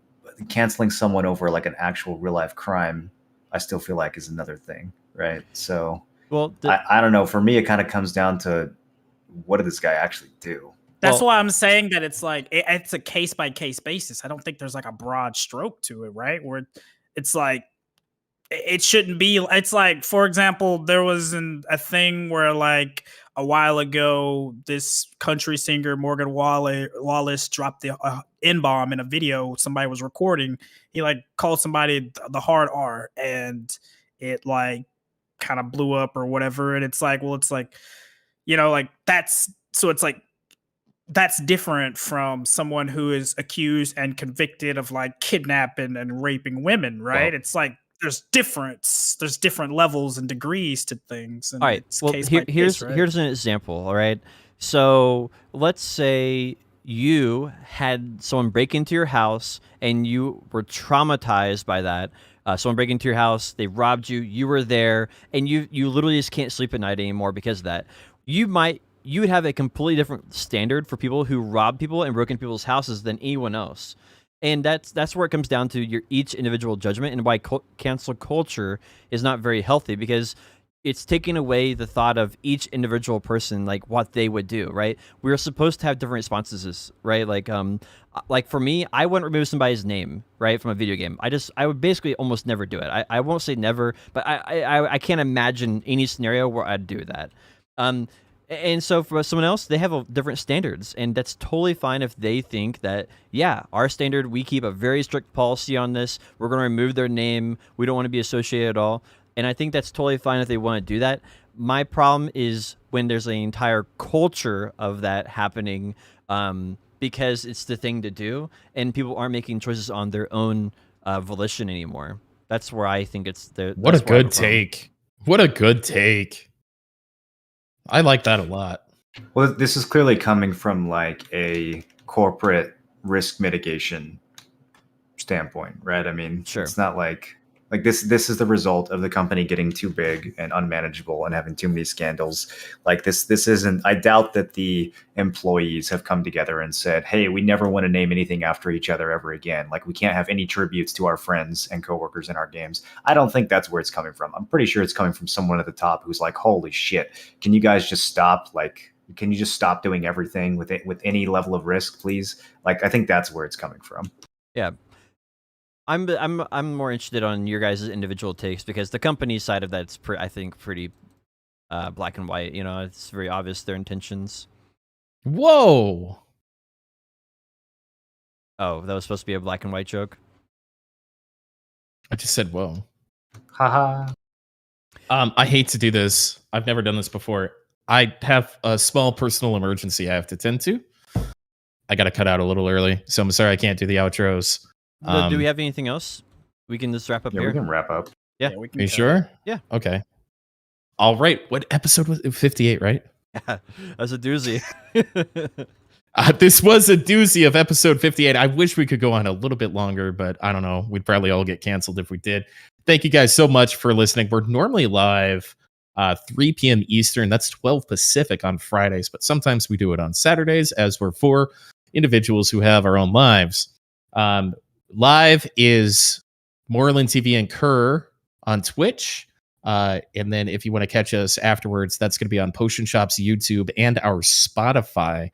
Canceling someone over like an actual real life crime, I still feel like is another thing, right? So, well, I don't know. For me, it kind of comes down to what did this guy actually do? That's why I'm saying that it's like it's a case by case basis. I don't think there's like a broad stroke to it, right? Where it's like it shouldn't be. It's like, for example, there was a thing where like a while ago, this country singer Morgan Wallace dropped the N-bomb in a video somebody was recording. He like called somebody the hard R, and it like kind of blew up or whatever. And it's like, well, it's like, like that's different from someone who is accused and convicted of like kidnapping and raping women, right? Well, it's like there's different levels and degrees to things. And all right. Well, here's an example. All right. So let's say you had someone break into your house and you were traumatized by that. Someone break into your house, they robbed you, you were there, and you literally just can't sleep at night anymore because of that. You would have a completely different standard for people who rob people and broke into people's houses than anyone else. And that's where it comes down to your each individual judgment, and why cancel culture is not very healthy, because it's taking away the thought of each individual person, like what they would do, right? We're supposed to have different responses, right? Like for me, I wouldn't remove somebody's name, right, from a video game. I would basically almost never do it. I won't say never, but I can't imagine any scenario where I'd do that. And so for someone else, they have different standards, and that's totally fine if they think that, yeah, our standard, we keep a very strict policy on this. We're going to remove their name. We don't want to be associated at all. And I think that's totally fine if they want to do that. My problem is when there's an entire culture of that happening, because it's the thing to do, and people aren't making choices on their own volition anymore. That's where I think it's the. What a good take. What a good take. I like that a lot. Well, this is clearly coming from like a corporate risk mitigation standpoint, right? I mean, sure. It's not like this is the result of the company getting too big and unmanageable and having too many scandals. Like this isn't, I doubt that the employees have come together and said, hey, we never want to name anything after each other ever again. Like we can't have any tributes to our friends and coworkers in our games. I don't think that's where it's coming from. I'm pretty sure it's coming from someone at the top who's like, holy shit, can you guys just stop? Like, can you just stop doing everything with any level of risk, please? Like, I think that's where it's coming from. Yeah. I'm more interested on your guys' individual takes, because the company side of that's I think pretty black and white. You know, it's very obvious their intentions. Whoa! Oh, that was supposed to be a black and white joke? I just said whoa. Haha. I hate to do this. I've never done this before. I have a small personal emergency I have to tend to. I got to cut out a little early, so I'm sorry I can't do the outros. Do we have anything else we can just wrap up Yeah, here. we can wrap up. Yeah. we Are can you cut. sure? Yeah. Okay. All right. What episode was it? 58, right? That's a doozy. This was a doozy of episode 58. I wish we could go on a little bit longer, but I don't know. We'd probably all get canceled if we did. Thank you guys so much for listening. We're normally live 3 p.m. Eastern. That's 12 Pacific on Fridays, but sometimes we do it on Saturdays, as we're 4 individuals who have our own lives. Live is Moreland TV and Kerr on Twitch. And then if you want to catch us afterwards, that's going to be on Potion Shop's YouTube and our Spotify.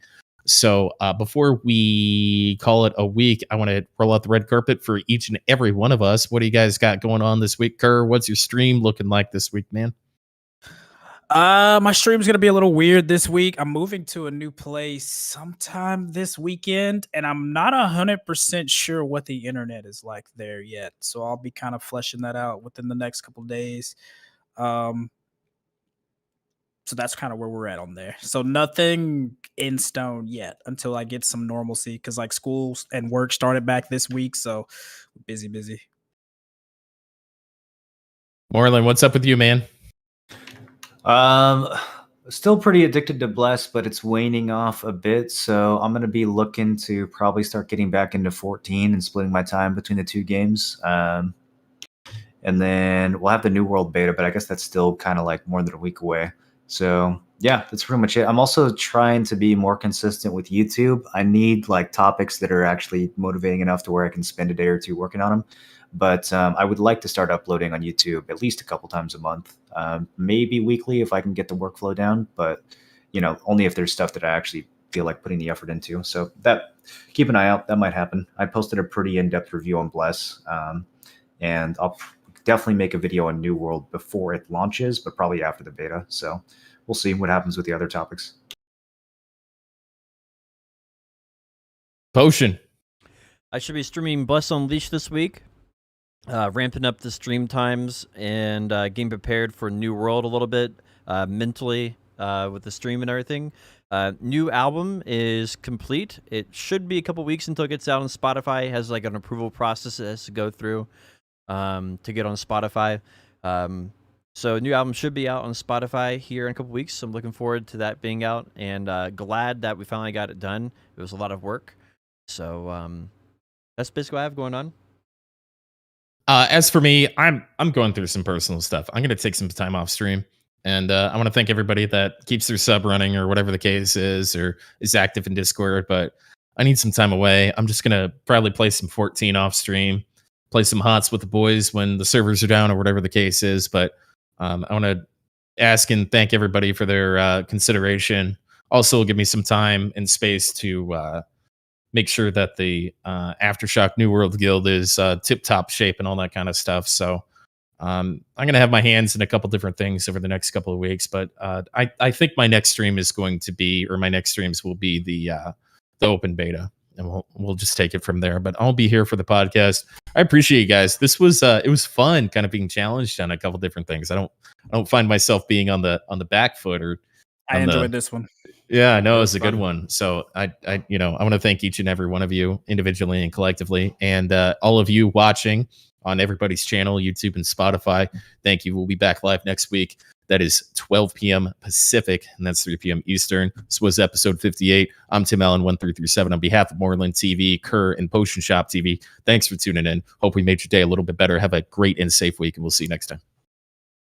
So before we call it a week, I want to roll out the red carpet for each and every one of us. What do you guys got going on this week? Kerr, what's your stream looking like this week, man? My stream's gonna be a little weird this week. I'm moving to a new place sometime this weekend, and I'm not 100% sure what the internet is like there yet. So I'll be kind of fleshing that out within the next couple of days. So that's kind of where we're at on there. So nothing in stone yet until I get some normalcy, because like school and work started back this week. So busy. Moreland, what's up with you, man? Still pretty addicted to Bless, but it's waning off a bit. So I'm going to be looking to probably start getting back into 14 and splitting my time between the 2 games. And then we'll have the New World beta, but I guess that's still kind of like more than a week away. So yeah, that's pretty much it. I'm also trying to be more consistent with YouTube. I need like topics that are actually motivating enough to where I can spend a day or 2 working on them. But I would like to start uploading on YouTube at least a couple times a month, maybe weekly if I can get the workflow down. But only if there's stuff that I actually feel like putting the effort into. So that, keep an eye out. That might happen. I posted a pretty in-depth review on Bless, and I'll definitely make a video on New World before it launches, but probably after the beta. So we'll see what happens with the other topics. Potion. I should be streaming Bless Unleashed this week. Ramping up the stream times and getting prepared for New World a little bit mentally with the stream and everything. New album is complete. It should be a couple weeks until it gets out on Spotify. It has like an approval process it has to go through to get on Spotify. So new album should be out on Spotify here in a couple weeks. So I'm looking forward to that being out, and glad that we finally got it done. It was a lot of work. So that's basically what I have going on. As for me, I'm going through some personal stuff. I'm going to take some time off stream, and I want to thank everybody that keeps their sub running or whatever the case is, or is active in Discord. But I need some time away. I'm just going to probably play some 14 off stream, play some HOTS with the boys when the servers are down or whatever the case is. But I want to ask and thank everybody for their consideration. Also, give me some time and space to make sure that the Aftershock New World Guild is tip-top shape and all that kind of stuff. So I'm going to have my hands in a couple different things over the next couple of weeks. But I think my next stream is going to be, or my next streams will be the open beta. And we'll just take it from there. But I'll be here for the podcast. I appreciate you guys. This was it was fun, kind of being challenged on a couple different things. I don't find myself being on the back foot or. I enjoyed this one. Yeah, no, it was a good one. So I want to thank each and every one of you individually and collectively, and all of you watching on everybody's channel, YouTube and Spotify. Thank you. We'll be back live next week. That is 12 p.m. Pacific, and that's 3 p.m. Eastern. This was episode 58. I'm Tim Allen 1337 on behalf of Moreland TV, Kerr, and Potion Shop TV. Thanks for tuning in. Hope we made your day a little bit better. Have a great and safe week, and we'll see you next time.